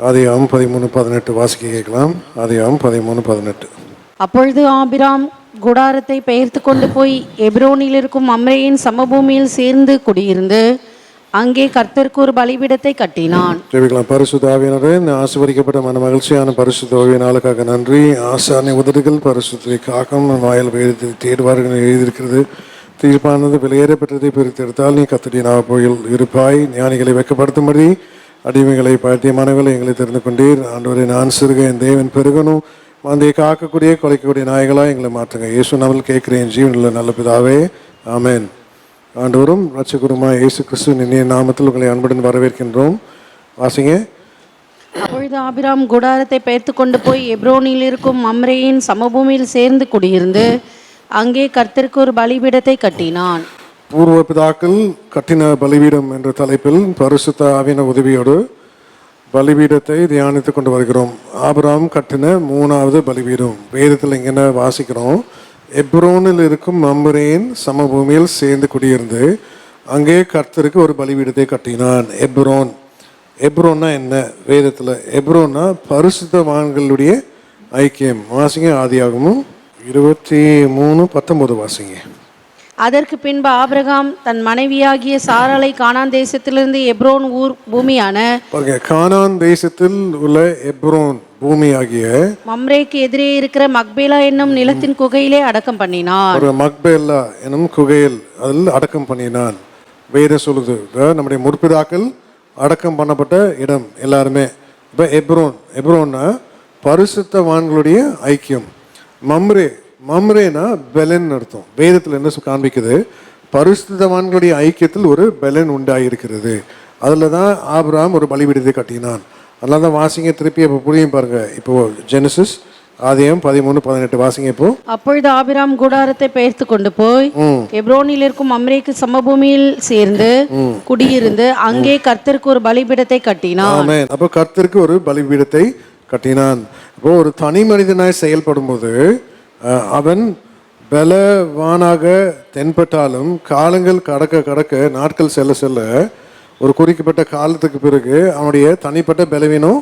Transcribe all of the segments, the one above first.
ஆதியாகமம் 13:18 வாசிக்க கேட்கலாம். ஆதியாகமம் 13:18. அப்பொழுது ஆபிராம் கூடாரத்தை பெயர்த்து கொண்டு போய் எப்ரோனில் இருக்கும் மம்ரேயின் சமபூமியில் சேர்ந்து குடியிருந்து அங்கே கர்த்தருக்கு ஒரு பலிபீடத்தை கட்டினான். பரிசுத்த ஆவியானவரே, இந்த ஆசீர்வதிக்கப்பட்ட மன மகிழ்ச்சியான பரிசுத்த ஆவியானவருக்காக நன்றி. ஆசானை உதடுகள் பரிசுத்தை காக்கும் வாயில் வேறு தேடுவார்கள் எழுதியிருக்கிறது. தீர்ப்பானது வெளியேறப்பட்டதை பிரித்தெடுத்தால் நீ கத்தடி நாவப்போயில் இருப்பாய். ஞானிகளை வெட்கப்படுத்தும்படி அடிமைகளை பாட்டியமானவர்களை எங்களை தெரிந்து கொண்டீர். ஆண்டவரை நான் சிறுக என் தேவன் பெருகணும். மந்தையை காக்கக்கூடிய கொலைக்கக்கூடிய நாய்களாக எங்களை மாற்றுங்க. இயேசு நாமத்தில் கேட்கிறேன் ஜீவனுள்ள நல்ல பிதாவே, ஆமேன். ஆண்டவரும் இரட்சகருமாய் இயேசு கிறிஸ்துவின் இனிய நாமத்தில் உங்களை அன்புடன் வரவேற்கின்றோம். வாசிங்க. அப்பொழுது ஆபிராம் கூடாரத்தை பெயர்த்து கொண்டு போய் எப்ரோனில் இருக்கும் மம்ரேயின் சமபூமியில் சேர்ந்து குடியிருந்து அங்கே கர்த்தருக்கு ஒரு பலிபீடத்தை கட்டினான். பூர்வ பிதாக்கள் கட்டின பலிபீடம் என்ற தலைப்பில் பரிசுத்த ஆவியான உதவியோடு பலிபீடத்தை தியானித்து கொண்டு வருகிறோம். ஆபிரகாம் கட்டின 3வது பலிபீடம். வேதத்தில் இங்கே வாசிக்கிறோம், எப்ரோனில் இருக்கும் மம்ரேயின் சமபூமியில் சேர்ந்து குடியிருந்து அங்கே கர்த்தருக்கு ஒரு பலிபீடத்தை கட்டினான். எப்ரோன்னா என்ன? வேதத்தில் எப்ரோன்னா பரிசுத்தவான்களுடைய ஐக்கியம். வாசிங்க. ஆதியாகமம் 23:19 வாசிங்க. அதற்கு பின்பு ஆபிரகாம் தன் மனைவியாகிய சாராளை கானான் தேசத்திலிருந்து எப்ரோன் ஊர் பூமியான கானான் தேசத்தில் உள்ள எப்ரோன் பூமியாகிய மம்ரேக்கு எதிரே இருக்கிற மக்பேலா என்னும் நிலத்தின் குகையிலே அடக்கம் பண்ணினான். மக்பேலா என்னும் குகையில் அதில் அடக்கம் பண்ணினான். வேத சொல்லுது, நம்முடைய முற்பிதாக்கள் அடக்கம் பண்ணப்பட்ட இடம் எல்லாருமே. இப்போ எப்ரோன்னா பரிசுத்தவான்களுடைய ஐக்கியம். மம்ரேனா பெலன் அர்த்தம். வேதத்தில் என்ன காண்பிக்குது? பரிசுத்தவான்களுடைய ஐக்கியத்தில் ஒரு பெலன் உண்டாயிருக்கிறது. அதில் தான் ஆபிரகாம் ஒரு பலிபீடத்தை கட்டினான். அதனால தான் வாசிங்க திருப்பி இப்போ புரியும் பாருங்க. இப்போ ஜெனசிஸ் ஆதியாகமம் 13:18 வாசிங்க. இப்போ அப்பொழுது ஆபிரகாம் கூடாரத்தை பெயர்த்து கொண்டு போய் எப்ரோனில் இருக்கும் மம்ரேக்கு சமபூமியில் சேர்ந்து குடியிருந்து அங்கே கர்த்தருக்கு ஒரு பலிபீடத்தை கட்டினான். ஆமென். அப்போ கர்த்தருக்கு ஒரு பலிபீடத்தை கட்டினான். இப்போ ஒரு தனி மனிதனாய் செயல்படும் போது அவன் பலவானாக தென்பட்டாலும் காலங்கள் கடக்க நாட்கள் செல்ல ஒரு குறிக்கப்பட்ட காலத்துக்கு பிறகு அவனுடைய தனிப்பட்ட பலவீனம்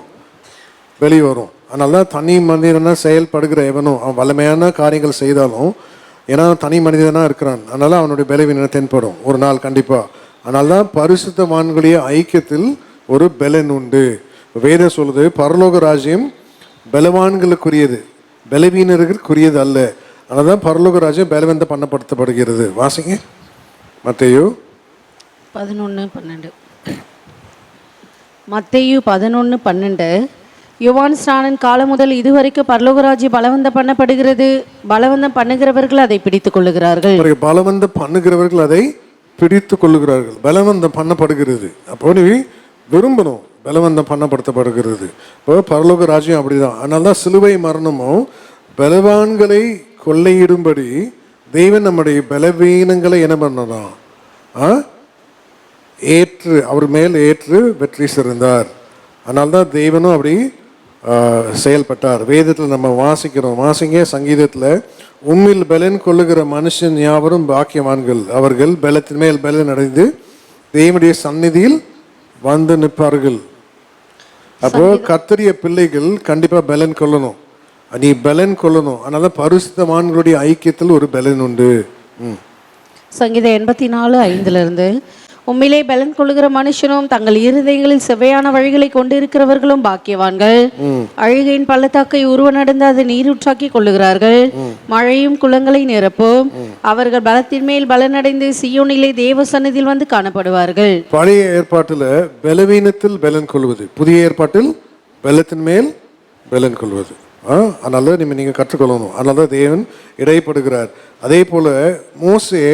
வெளியே வரும். அதனால தான் தனி மனிதனாக செயல்படுகிற எவனும் அவன் வலிமையான காரியங்கள் செய்தாலும், ஏன்னா தனி மனிதனாக இருக்கிறான், அதனால அவனுடைய பலவீனம் தென்படும் ஒரு நாள் கண்டிப்பாக. அதனால தான் பரிசுத்தவான்களுடைய ஐக்கியத்தில் ஒரு பலன் உண்டு. வேதம் சொல்லுது, பரலோக ராஜ்யம் பலவான்களுக்குரியது, பலவீனர்களுக்குரியது அல்ல. அதனால தான் பரலோக ராஜ்யம் பலவந்த பண்ணப்படுத்தப்படுகிறது. வாசிங்க. மத்தேயு 11:12. மத்தேயு 11:12. யோவான் ஸ்நானன் காலம் முதல் இதுவரைக்கும் பரலோகராஜ்யம் பலவந்தம் பண்ணப்படுகிறது. பலவந்தம் பண்ணுகிறவர்கள் அதை பிடித்துக் கொள்ளுகிறார்கள். பலவந்தம் பண்ணுகிறவர்கள் அதை பிடித்துக் கொள்ளுகிறார்கள். பலவந்தம் பண்ணப்படுகிறது. அப்போ நீ விரும்பணும், பலவந்தம் பண்ணப்படுத்தப்படுகிறது. இப்போ பரலோக ராஜ்யம் அப்படிதான். அதனால தான் சிலுவை மரணமும் பலவான்களை கொள்ளையிடும்படி தெய்வன் நம்முடைய பலவீனங்களை என்ன பண்ணலாம், அவர் மேல் ஏற்று வெற்றி சிறந்தார். அதனால தான் தெய்வனும் அப்படி செயல்பட்டார். வேதத்தில் நம்ம வாசிக்கிறோம். வாசிங்க. சங்கீதத்தில் உம்மில் பலன் கொள்ளுகிற மனுஷன் யாவரும் பாக்கியவான்கள், அவர்கள் பலத்தின் மேல் பலன் அடைந்து தேவனுடைய சந்நிதியில் வந்து நிற்பார்கள். அப்போ கர்த்தருடைய பிள்ளைகள் கண்டிப்பா பலன் கொள்ளணும். நீ பலன் கொள்ளணும். அதனால பரிசுத்தவான்களுடைய ஐக்கியத்தில் ஒரு பலன் உண்டு. சங்கீதம் 84:5 உம்மிலே பலன் கொள்ளுகிற மனுஷனும் தங்கள் இருதயங்களில் செவ்வையான வழிகளை கொண்டிருக்கிறவர்களும் பாக்கியவான்கள். அழுகையின் பள்ளத்தாக்கை உருவ நடந்து அதை நீரூற்றாக்கி கொள்ளுகிறார்கள். மழையும் குளங்களை நிரப்பும். அவர்கள் பலத்தின் மேல் பலனடைந்து சீயோனிலே தேவ சந்நிதியில் வந்து காணப்படுவார்கள். பழைய ஏற்பாட்டில் பலவீனத்தில் பலன் கொள்வது, புதிய ஏற்பாட்டில் பலத்தின் மேல் பலன் கொள்வது. அதனால நீங்க கற்றுக்கொள்ளணும். அதனால தேவன் இடைப்படுகிறார். அதே போல மோசே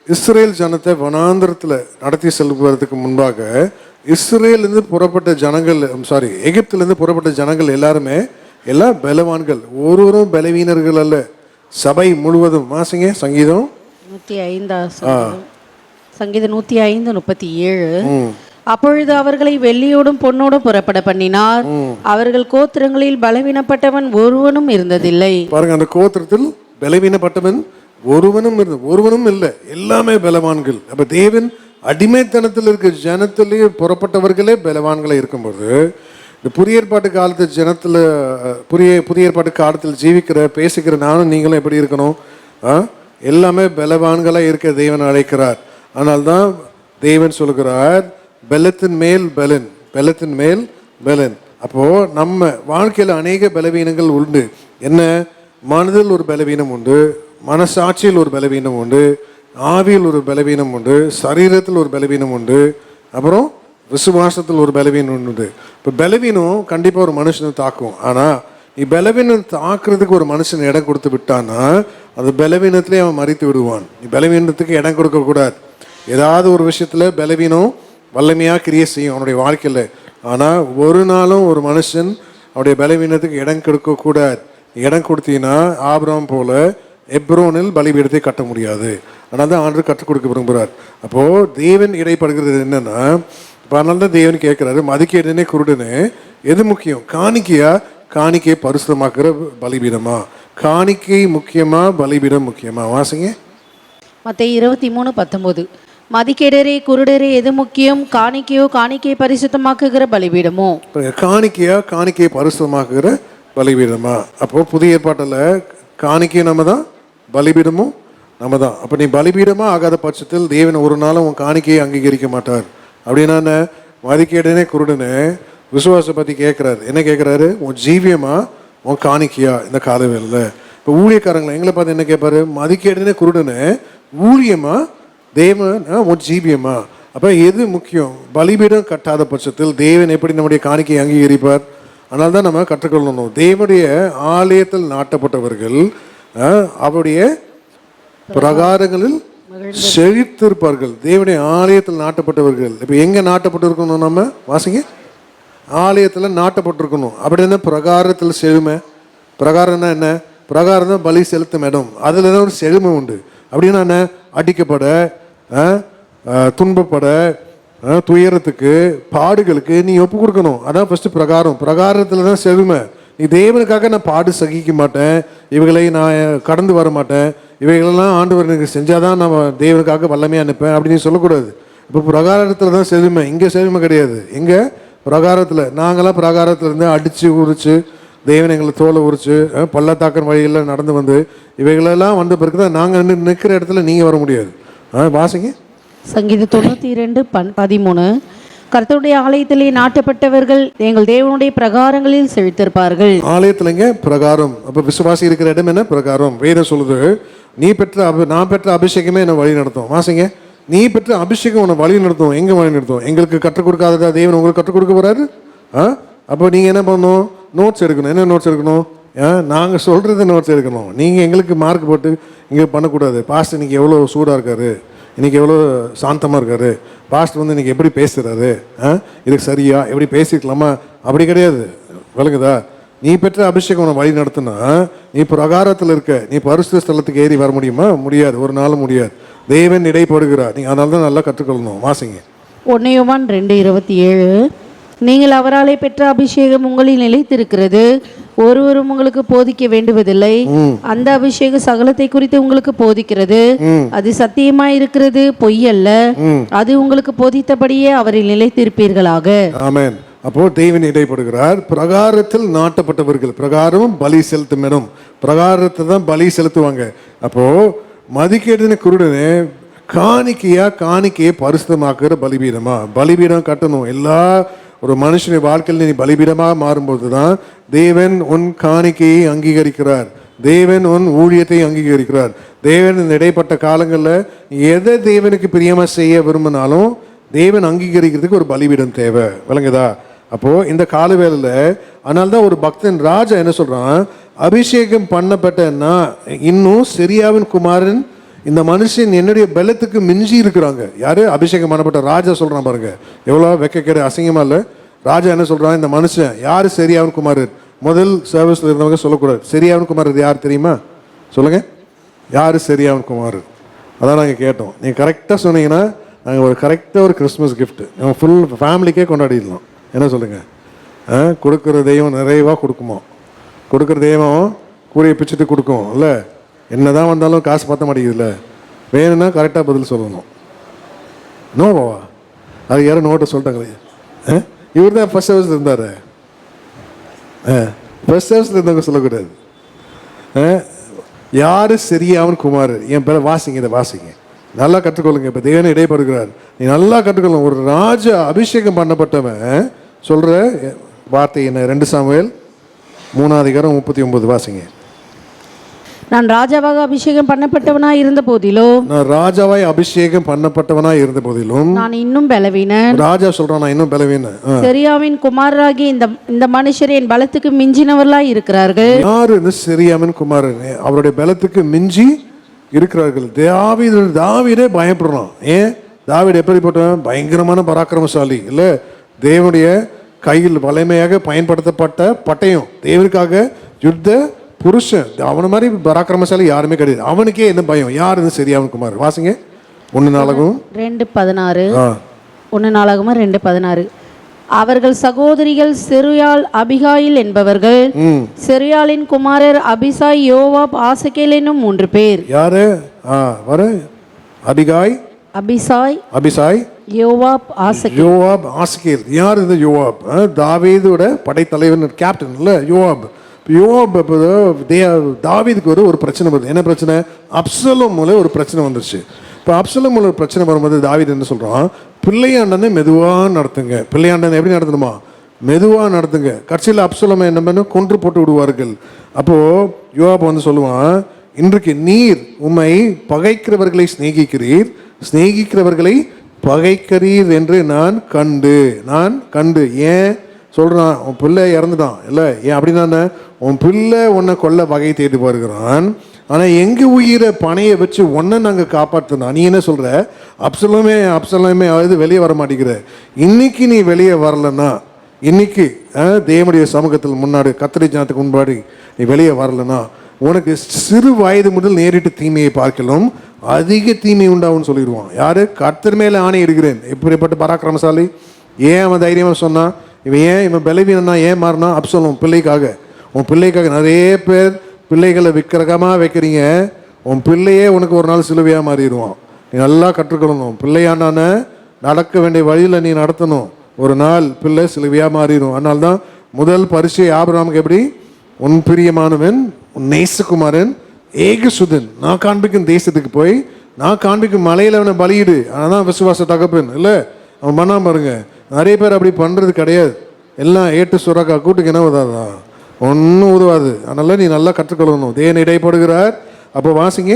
இஸ்ரேல் ஜனத்தை வனாந்திரத்தில் நடத்தி செல்வதற்கு முன்பாக இஸ்ரேலிருந்து புறப்பட்ட ஜனங்கள், எகிப்திலிருந்து புறப்பட்ட ஜனங்கள் எல்லாருமே எல்லாம் பலவான்கள், ஒருவரும் பலவீனர்கள் அல்ல, சபை முழுவதும். வாசிங்க. சங்கீதம் 105:37. அப்பொழுது அவர்களை வெள்ளியோடும் பொன்னோடும் புறப்பட பண்ணினார். அவர்கள் கோத்திரங்களில் பலவீனப்பட்டவன் ஒருவனும் இருந்ததில்லை. பாருங்க, அந்த கோத்திரத்தில் பலவீனப்பட்டவன் ஒருவனும் இல்லை, எல்லாமே பலவான்கள். அப்ப தேவன் அடிமைத்தனத்தில் இருக்க ஜனத்திலேயே புறப்பட்டவர்களே பலவான்களை இருக்கும்போது இந்த புதிய ஏற்பாட்டு காலத்து ஜனத்தில் புதிய ஏற்பாட்டு காலத்தில் ஜீவிக்கிற பேசுகிற நானும் நீங்களும் எப்படி இருக்கணும்? எல்லாமே பலவான்களாக இருக்க தேவன் அழைக்கிறார். அதனால்தான் தேவன் சொல்கிறார், பலத்தின் மேல் பலன், பலத்தின் மேல் பலன். அப்போது நம்ம வாழ்க்கையில் அநேக பலவீனங்கள் உண்டு. என்ன? மனதில் ஒரு பலவீனம் உண்டு, மனசாட்சியில் ஒரு பலவீனம் உண்டு, ஆவியில் ஒரு பலவீனம் உண்டு, சரீரத்தில் ஒரு பலவீனம் உண்டு, அப்புறம் விசுவாசத்தில் ஒரு பலவீனம் உண்டு. இப்போ பலவீனம் கண்டிப்பாக ஒரு மனுஷனை தாக்கும். ஆனால் நீ பலவீனம் தாக்குறதுக்கு ஒரு மனுஷன் இடம் கொடுத்து விட்டான்னா அது பலவீனத்திலே அவன் மறித்து விடுவான். நீ பலவீனத்துக்கு இடம் கொடுக்கக்கூடாது. ஏதாவது ஒரு விஷயத்தில் பலவீனம் வல்லமையாக கிரியை செய்யும் அவனுடைய வாழ்க்கையில். ஆனால் ஒரு நாளும் ஒரு மனுஷன் அவருடைய பலவீனத்துக்கு இடம் கொடுக்கக்கூடாது. இடம் கொடுத்தீங்கன்னா ஆபிரகாம் போல எப்ரோனில் பலிபீடத்தை கட்ட முடியாது. அதனால தான் ஆண்டு கற்றுக் கொடுக்க விரும்புகிறார். அப்போது தேவன் இடைப்படுகிறது என்னன்னா, இப்போ அதனால தான் தேவன் கேட்குறாரு, மதிக்கேடனே குருடனே எது முக்கியம்? காணிக்கையா, காணிக்கையை பரிசுத்தமாக்குற பலிபீடமா? காணிக்கை முக்கியமா, பலிபீடம் முக்கியமா? வாசிங்க. மத்தேயு 23:19. மதிகேடரே குருடரே எது முக்கியம்? காணிக்கையோ, காணிக்கையை பரிசுத்தமாக்குகிற பலிபீடமோ? காணிக்கையா, காணிக்கையை பரிசுத்தமாக்குகிற பலிபீடமா? அப்போ புதிய ஏற்பாட்டில் காணிக்கை நம்ம தான், பலிபீடமும் நம்ம தான். அப்போ நீ பலிபீடமா ஆகாத பட்சத்தில் தேவன் ஒரு நாளும் உன் காணிக்கையை அங்கீகரிக்க மாட்டார். அப்படின்னா என்ன? மதிக்கேடனே குருடனே விசுவாசத்தை பற்றி கேட்குறாரு. என்ன கேட்குறாரு? உன் ஜீவியமா, உன் காணிக்கையா? இந்த காலவேளையில் இப்போ ஊழியக்காரங்களை எங்களை பார்த்து என்ன கேட்பாரு? மதிக்கேடனே குருடனே ஊழியமா, தேவன் உன் ஜீவியமா? அப்போ எது முக்கியம்? பலிபீடம் கட்டாத பட்சத்தில் தேவன் எப்படி நம்முடைய காணிக்கையை அங்கீகரிப்பார்? அதனால தான் நம்ம கற்றுக்கொள்ளணும். தேவனுடைய ஆலயத்தில் நாட்டப்பட்டவர்கள் அவருடைய பிரகாரங்களில் செழித்திருப்பார்கள். தேவனுடைய ஆலயத்தில் நாட்டப்பட்டவர்கள். இப்போ எங்கே நாட்டப்பட்டிருக்கணும்? நம்ம வாசிங்க. ஆலயத்தில் நாட்டப்பட்டிருக்கணும். அப்படி என்ன? பிரகாரத்தில் செழுமை. பிரகாரம்னா என்ன? பிரகாரம் தான் பலி செலுத்தும் இடம். அதில் தான் ஒரு செழுமை உண்டு. அப்படின்னா என்ன? அடிக்கப்பட, துன்பப்பட, துயரத்துக்கு, பாடுகளுக்கு நீ ஒப்பு கொடுக்கணும். அதான் ஃபஸ்ட்டு பிரகாரம். பிரகாரத்தில் தான் செழுமை. நீ தேவனுக்காக நான் பாடு சகிக்க மாட்டேன், இவைகளை நான் கடந்து வர மாட்டேன், இவைகளெல்லாம் ஆண்டவர் எனக்கு செஞ்சாதான் நான் தேவனுக்காக வல்லமையாக அனுப்பேன் அப்படின்னு சொல்லக்கூடாது. இப்போ பிரகாரத்தில் தான் செழுமை. இங்கே செழுமை கிடையாது. எங்கே? பிரகாரத்தில். நாங்களாம் பிரகாரத்தில் இருந்து அடித்து உரிச்சு, தேவன் எங்களை தோலை உரிச்சு, பள்ளத்தாக்கன் வழியில் நடந்து வந்து இவைகளெல்லாம் வந்த பிறகு தான் நாங்கள் நிற்கிற இடத்துல நீங்கள் வர முடியாது. வாசிங்க. சங்கீதம் 92:13. கர்த்தருடைய ஆலயத்திலே நாட்டப்பட்டவர்கள் எங்கள் தேவனுடைய பிரகாரங்களில் செழித்திருப்பார்கள். ஆலயத்திலங்க பிரகாரம். அப்போ விசுவாசி இருக்கிற இடம் என்ன? பிரகாரம். வேதம் சொல்லுது, நான் பெற்ற அபிஷேகமே என்னை வழி நடத்தும். வாசிங்க. நீ பெற்ற அபிஷேகம் உன்னை வழி நடத்தும். எங்கே வழி நடத்தும்? எங்களுக்கு கற்றுக் கொடுக்காததா தேவன் உங்களுக்கு கற்றுக் கொடுக்க போறாரு? அப்போ நீங்கள் என்ன பண்ணணும்? நோட்ஸ் எடுக்கணும். என்ன நோட்ஸ் எடுக்கணும்? நாங்கள் சொல்கிறது நோட்ஸ் எடுக்கணும். நீங்கள் எங்களுக்கு மார்க் போட்டு இங்கே பண்ணக்கூடாது. பாஸ்டர் இன்றைக்கி எவ்வளோ சூடாக இருக்காரு, இன்றைக்கி எவ்வளோ சாந்தமாக இருக்காரு, பாஸ்டர் வந்து இன்றைக்கி எப்படி பேசுகிறாரு, இதுக்கு சரியா, எப்படி பேசிக்கலாமா? அப்படி கிடையாது. விளங்குதா? நீ பெற்ற அபிஷேகம் உன்னை வழி நடத்துனா நீ பிரகாரத்தில் இருக்க. நீ பரிசுத்த ஸ்தலத்துக்கு ஏறி வர முடியுமா? முடியாது. ஒரு நாளும் முடியாது. தேவன் இடைப்படுகிறார். நீங்கள் அதனால தான் நல்லா கற்றுக்கொள்ளணும். வாசிங்க. 1 யோவான் 2:27. நீங்கள் அவராலே பெற்ற அபிஷேகம் உங்களில் நிலைத்திருக்கிறது, ஒருவரும் உங்களுக்கு போதிக்க வேண்டுவதில்லை. அந்த அபிஷேக சகலத்தை குறித்து உங்களுக்கு போதிக்கிறது. அது சத்தியமாய் இருக்கிறது, பொய்யல்ல. அது உங்களுக்கு போதித்தபடியே அவரில் நிலைத்திருப்பீர்களாக. ஆமென். அப்போ தேவன் இடைப்படுகிறார். பிரகாரத்தில் நாட்டப்பட்டவர்கள். பிரகாரம் பலி செலுத்தும் இடம். பிரகாரத்தை தான் பலி செலுத்துவாங்க. அப்போ மதிக்கேடனே குருடனே காணிக்கையா, காணிக்கையை பரிசுத்தமாக்குற பலிபீடமா? பலிபீடம் கட்டணும். எல்லா ஒரு மனுஷனுடைய வாழ்க்கையில் நீ பலிபீடமாக மாறும்போது தான் தேவன் உன் காணிக்கையை அங்கீகரிக்கிறார். தேவன் உன் ஊழியத்தை அங்கீகரிக்கிறார். தேவன் இந்த இடைப்பட்ட காலங்களில் எதை தேவனுக்கு பிரியமாக செய்ய விரும்பினாலும் தேவன் அங்கீகரிக்கிறதுக்கு ஒரு பலிபீடம் தேவை. விளங்குதா? அப்போது இந்த காலவேளையில் அதனால்தான் ஒரு பக்தன் ராஜா என்ன சொல்கிறான்? அபிஷேகம் பண்ணப்பட்டன்னா இன்னும் செரியாவின் குமாரன் இந்த மனுஷன் என்னுடைய பலத்துக்கு மிஞ்சி இருக்கிறாங்க. யாரு? அபிஷேகம் பண்ணப்பட்ட ராஜா சொல்கிறான். பாருங்க எவ்வளோ வெக்கக்கேடு, அசிங்கமாக இல்லை? ராஜா என்ன சொல்கிறான்? இந்த மனுஷன் யார்? செரியாவின் குமாரர். முதல் சர்வீஸில் இருந்தவங்க சொல்லக்கூடாது. செரியாவின் குமாரர் யார் தெரியுமா? சொல்லுங்கள். யார் செரியாவின் குமாரர்? அதான் நாங்கள் கேட்டோம். நீங்கள் கரெக்டாக சொன்னீங்கன்னா நாங்கள் ஒரு கரெக்டாக ஒரு கிறிஸ்மஸ் கிஃப்ட்டு நம்ம ஃபுல் ஃபேமிலிக்கே கொண்டாடிடலாம். என்ன சொல்லுங்கள்? கொடுக்குற தெய்வம் நிறைவாக கொடுக்குமா? கொடுக்குற தெய்வம் கூறிய பிச்சுட்டு கொடுக்கும் இல்லை? என்ன தான் வந்தாலும் காசு பற்ற மாட்டேங்குதுல்ல? வேணும்னா கரெக்டாக பதில் சொல்லணும். நோவா அது யாரும் நோட்டை சொல்லிட்டாங்களே. இவர் தான் ஃபர்ஸ்ட் ஹவர்ஸ் இருந்தார். ஃபர்ஸ்ட் ஹவுஸில் இருந்தவங்க சொல்லக்கூடாது. யார் செரியாவின் குமாரர், என் பேரை வாசிங்க, இதை வாசிங்க, நல்லா கற்றுக்கொள்ளுங்க. இப்போ தேவனை இடைப்படுகிறார், நீ நல்லா கற்றுக்கொள்ளுங்க. ஒரு ராஜ அபிஷேகம் பண்ணப்பட்டவன் சொல்கிற வார்த்தை என்ன? 2 சாமுவேல் 3:39 வாசிங்க. நான் ராஜாவாக அபிஷேகம் பண்ணப்பட்டவனாய் இருந்த போதிலும், நான் ராஜாவாய் அபிஷேகம் பண்ணப்பட்டவனாய் இருந்த போதிலும் நான் இன்னும் பலவீனன். ராஜா சொல்றான், நான் இன்னும் பலவீனன். செரியாவின் குமாரராகி இந்த மனுஷர் என் பலத்துக்கு மிஞ்சினவர்களாய் இருக்கிறார்கள். யாரு இந்த செரியாவின் குமாரன்? அவருடைய பலத்துக்கு மிஞ்சி இருக்கிறார்கள். தாவீதே பயப்படுறான். ஏன்? தாவீது எப்படிப்பட்டவன்? பயங்கரமான பராக்கிரமசாலி இல்ல, தேவனுடைய கையில் வலிமையாக பயன்படுத்தப்பட்ட பட்டயம், தேவனுக்காக யுத்த புருஷன். அவன மாதிரி பராக்கிரமசாலி யாருமே கிடையாது. அவனுக்கே என்ன பயம்? யார் இந்த செரியாவின் குமார்? வாசிங்க 1 நாளாகமும் 2:16. 1 நாளாகமும் 2:16. அவர்கள் சகோதரிகள் செருயாள் அபிகாயில் என்பவர்கள். செருயாளின் குமாரர் அபிசாய், யோவாப், ஆசகேல் என்னும் 3 பேர். யாரு? வர அபிகாய், அபிசாய், யோவாப், ஆசகேல். யோவாப், ஆசகேல். யார் இந்த யோவாப்? தாவீதோட படைத்தலைவன், கேப்டன் இல்ல யோவாப். யோவாப் தாவீதுக்கு ஒரு பிரச்சனை வருது. என்ன பிரச்சனை? அப்சலோம் மூலம் ஒரு பிரச்சனை வந்துருச்சு. இப்போ அப்சலோம் மூலம் பிரச்சனை வரும்போது தாவீது என்ன சொல்றான்? பிள்ளையாண்டனை மெதுவாக நடத்துங்க. பிள்ளையாண்டனை எப்படி நடத்தணுமா? மெதுவாக நடத்துங்க. கடைசியில் அப்சலோமை என்ன பண்ண கொன்று போட்டு விடுவார்கள். அப்போ யோவாப் வந்து சொல்லுவான், இன்றைக்கு நீர் உம்மை பகைக்கிறவர்களை சிநேகிக்கிறவர்களை பகைக்கிறீர் என்று நான் கண்டு. ஏன் சொல்கிறான்? உன் பிள்ளை இறந்துட்டான் இல்லை, ஏன் அப்படின்னா உன் பிள்ளை உன்னை கொல்ல வகை தேடி வருகிறான். ஆனால் எங்கள் உயிரை பணையை வச்சு ஒன்றை நாங்கள் காப்பாற்றணும். நீ என்ன சொல்கிற? அப்சலோமே அது வெளியே வர மாட்டேங்கிற. இன்னைக்கு நீ வெளியே வரலன்னா, இன்னைக்கு தேவனுடைய சமூகத்தில் முன்னாடி கர்த்தருடைய ஜனத்துக்கு முன்பாடி நீ வெளியே வரலன்னா, உனக்கு சிறு வயது முதல் நேரிட்டு தீமையை பார்க்கலாம், அதிக தீமை உண்டாகும்னு சொல்லிடுவான். யாரு? கர்த்தர் மேலே ஆணை இடுகிறேன். எப்படிப்பட்ட பராக்கிரமசாலி! ஏன் அவன் தைரியமாக சொன்னான்? இவன் பலவீனன்னா ஏன் மாறினா? அப்சலோம் உன் பிள்ளைக்காக நிறைய பேர் பிள்ளைகளை விக்கிரகமாக வைக்கிறீங்க. உன் பிள்ளையே உனக்கு ஒரு நாள் சிலுவையாக மாறிடுவான். நீ நல்லா கற்றுக்கொள்ளணும். பிள்ளையாண்டான நடக்க வேண்டிய வழியில் நீ நடத்தணும். ஒரு நாள் பிள்ளை சிலுவையாக மாறிடும். அதனால்தான் முதல் பரிசை ஆபிரகாமுக்கு எப்படி? உன் பிரியமானவன், உன் நேசகுமாரன், ஏகசுதன், நான் காண்பிக்கும் தேசத்துக்கு போய் நான் காண்பிக்கும் மலையில் அவனை பலியிடு. ஆனால் விசுவாச தகப்பன் இல்லை, அவன் பண்ணாம பாருங்க. நிறைய பேர் அப்படி பண்ணுறது கிடையாது. எல்லாம் ஏட்டு சுரக்கா கூட்டுக்கு என்ன உதவாதா? ஒன்றும் உதவாது. அதனால நீ நல்லா கற்றுக்கொள்ளணும். தேவன் இடைப்படுகிறார். அப்போ வாசிங்க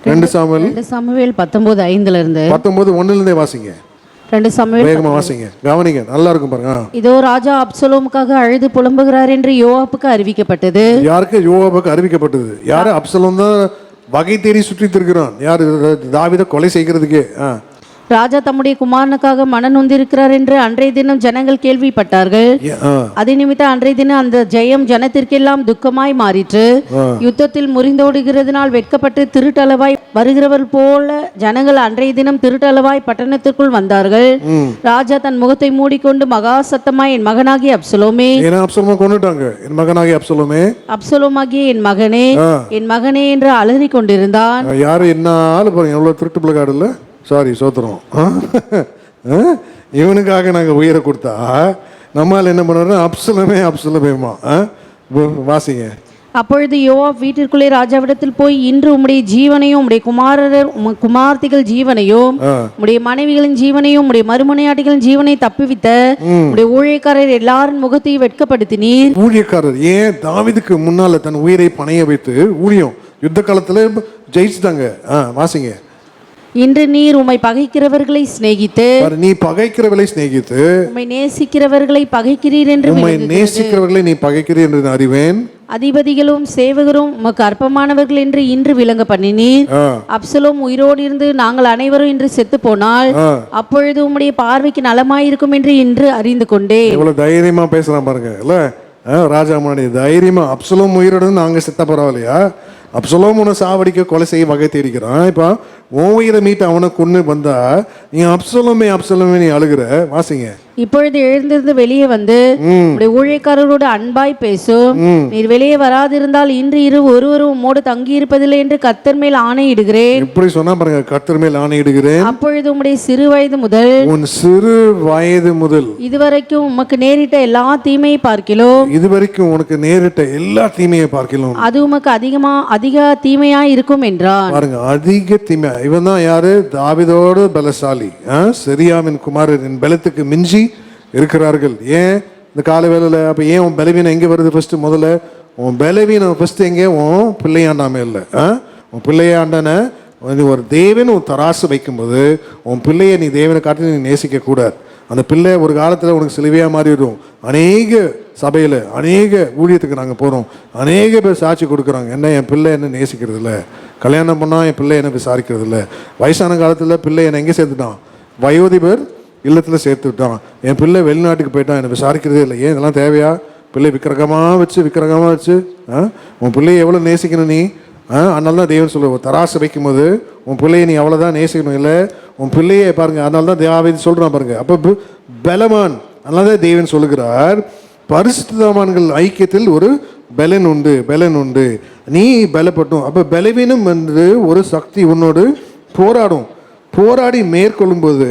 2 சாமுவேல் 19:5 19:1 வாசிங்க. 2 சாமுவேல் வேகமாக வாசிங்க, கவனிங்க, நல்லா இருக்கும் பாருங்க. இதோ ராஜா அப்சலோமுக்காக அழுது புலம்புகிறார் என்று யோவாப்புக்கு அறிவிக்கப்பட்டது. யாருக்கு? யோவாப்புக்கு அறிவிக்கப்பட்டது. யாரு? அப்சலோம் தான் வகை தேடி சுற்றிட்டு இருக்கிறான். யார்? தாவீதை கொலை செய்கிறதுக்கே. ராஜா தம்முடைய குமாரனுக்காக மன நொந்திருக்கிறார் என்று அன்றைய தினம் ஜனங்கள் கேள்விப்பட்டார்கள். அதே நிமித்தம் அன்றைய தினம் அந்த ஜெயம் ஜனத்திற்கெல்லாம் துக்கமாய் மாறிற்று. யுத்தத்தில் முறிந்தோடுகிறதுனால் வெட்கப்பட்டு திருட்டளவாய் வருகிறவர் போல ஜனங்கள் அன்றைய தினம் திருட்டளவாய் பட்டணத்திற்குள் வந்தார்கள். ராஜா தன் முகத்தை மூடிக்கொண்டு மகா சத்தமாய், என் மகனாகிய அப்சலோமே, அப்சலோமாகிய என் மகனே என்று அலறி கொண்டிருந்தான். யாரு? என்ன ஆளு பாருங்க, எவ்வளவு திருட்டு பிள்ளைகாடு இல்லை. சாரி, சோத்திரம். இவனுக்காக நாங்கள் உயிரை கொடுத்தா நம்மால் என்ன பண்ணுறோம்? அப்சலோமேமா. வாசிங்க. அப்பொழுது யோவாப் வீட்டிற்குள்ளே ராஜாவிடத்தில் போய், இன்று உம்முடைய ஜீவனையும் உம்முடைய குமார்த்திகள் ஜீவனையும் உம்முடைய மனைவிகளின் ஜீவனையும் உம்முடைய மறுமனையாட்டிகளின் ஜீவனை தப்புவித்த உம்முடைய ஊழியக்காரர் எல்லாரின் முகத்தையும் வெட்கப்படுத்தினீர். ஊழியக்காரர் ஏன்? தாவீதுக்கு முன்னால தன் உயிரை பணைய வைத்து ஊழியம் யுத்த காலத்துல ஜெயிச்சுட்டாங்க. வாசிங்க. இன்று நீர் உம்மை பகைக்கிறவர்களை சிநேகித்து, நீ பகைக்கிறவர்களை சிநேகித்து உம்மை நேசிக்கிறவர்களை பகைக்கிறீர் என்று, உம்மை நேசிக்கிறவர்களை நீ பகைக்கிறீர் என்று அறிவேன். அதிபதிகளும் சேவகரும் உமக்கு அற்பமானவர்கள் என்று இன்று விளங்க பண்ணினீர். அப்சலோம் உயிரோடு இருந்து நாங்கள் அனைவரும் இன்று செத்து போனால் அப்பொழுது உம்முடைய பார்வைக்கு நலமாயிருக்கும் என்று இன்று அறிந்து கொண்டே. இவ்வளவு தைரியமா பேசுறான் பாருங்க இல்ல ராஜா முன்னாடி. தைரியமா அப்சலோம் உயிரோடு நாங்க செத்த பரவாயில்லையா? அப்சலோம் உன்னை சாவடிக்க கொலை செய்ய வகை தேடிக்கிறான். இப்போ உன் உயிரை மீட்டு அவனை கொண்டு வந்தா நீ அப்சலோமே நீ அழுகிற. வாசிங்க. இப்பொழுது எழுந்திருந்து வெளியே வந்து உம்முடைய ஊழியக்காரரோடு அன்பாய் பேசும். நீர் வெளியே வராதிருந்தால் இன்று இரவு ஒருவரும் உம்மோடு தங்கி இருப்பதில்லை என்று கர்த்தர் மேல் ஆணையிடுகிறேன். எப்படி சொன்னா பாருங்க, கர்த்தர் மேல் ஆணையிடுகிறேன். அப்பொழுது உம்முடைய சிறு வயது முதல் உன் சிறு வயது முதல் இதுவரைக்கும் உமக்கு நேரிட்ட எல்லா தீமையை பார்க்கிலும் இதுவரைக்கும் உனக்கு நேரிட்ட எல்லா தீமையை பார்க்கிலும் அது உமக்கு அதிக தீமையா இருக்கும் என்றான். பாருங்க, அதிக தீமை. இவன் தான் யாரு? தாவீதோடு பலசாலி, செரியாவின் குமாரரின் பலத்துக்கு மிஞ்சி இருக்கிறார்கள். ஏன் இந்த கால வேளையில? அப்ப ஏன் உன் பலவீனம் எங்க வருது? ஃபர்ஸ்ட் முதல்ல உன் பலவீனம் ஃபர்ஸ்ட் எங்கே? உன் பிள்ளையாண்டாம இல்லை. உன் பிள்ளையாண்டன ஒரு தேவன் ஒரு தராசு வைக்கும்போது உன் பிள்ளையை நீ தேவனை காட்டி நீ நேசிக்க கூடாது. அந்த பிள்ளை ஒரு காலத்தில் உனக்கு சிலுவையா மாறிடும். அநேக சபையில் அநேக ஊழியத்துக்கு நாங்கள் போகிறோம், அநேக பேர் சாட்சி கொடுக்குறாங்க, என்ன என் பிள்ளை என்ன நேசிக்கிறது இல்லை, கல்யாணம் பண்ணால் என் பிள்ளை என்ன விசாரிக்கிறது இல்லை, வயசான காலத்தில் பிள்ளை என்னை எங்கே சேர்த்துட்டான்? வயோதிபர் இல்லத்தில் சேர்த்து விட்டான், என் பிள்ளை வெளிநாட்டுக்கு போயிட்டான், என்னை விசாரிக்கிறதே இல்லை. ஏன் இதெல்லாம் தேவையா? பிள்ளை விக்கிரகமாக வச்சு உன் பிள்ளையை எவ்வளோ நேசிக்கணும் நீ? அதனால தான் தேவன் சொல்லுவோம், தராசு வைக்கும்போது உன் பிள்ளையை நீ அவ்வளோதான் நேசிக்கணும். இல்லை உன் பிள்ளையை பாருங்க, அதனால தான் தேவாவேதி சொல்கிறான் பாருங்க. அப்போ பலவான், அதனால தான் தேவன் சொல்லுகிறார், பரிசுத்தவான்கள் ஐக்கியத்தில் ஒரு பலன் உண்டு, நீ பலப்பட்டும். அப்போ பலவீனம் என்று ஒரு சக்தி உன்னோடு போராடி மேற்கொள்ளும்போது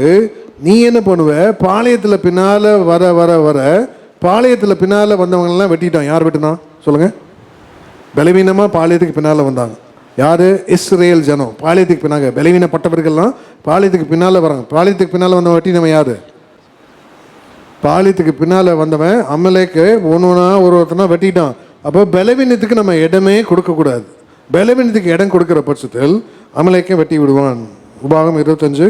நீ என்ன பண்ணுவ? பாளையத்தில் பின்னால் வர பாளையத்தில் பின்னால் வந்தவங்கெல்லாம் வெட்டிட்டான். யார் வெட்டினா சொல்லுங்க? பலவீனமாக பாளையத்துக்கு பின்னால் வந்தாங்க. யார்? இஸ்ரேல் ஜனம். பாளையத்துக்கு பின்னாங்க பலவீனப்பட்டவர்கள்லாம் பாளையத்துக்கு பின்னால் வராங்க. பாளையத்துக்கு பின்னால் வந்தவன் வெட்டினவன் யார்? பாளையத்துக்கு பின்னால் வந்தவன் அமலேக்கு ஒன்றா ஒருத்தனா வெட்டிட்டான். அப்போ பலவீனத்துக்கு நம்ம இடமே கொடுக்கக்கூடாது. பலவீனத்துக்கு இடம் கொடுக்குற பட்சத்தில் அமலேக்கை வெட்டி விடுவான். உபாகமம் 25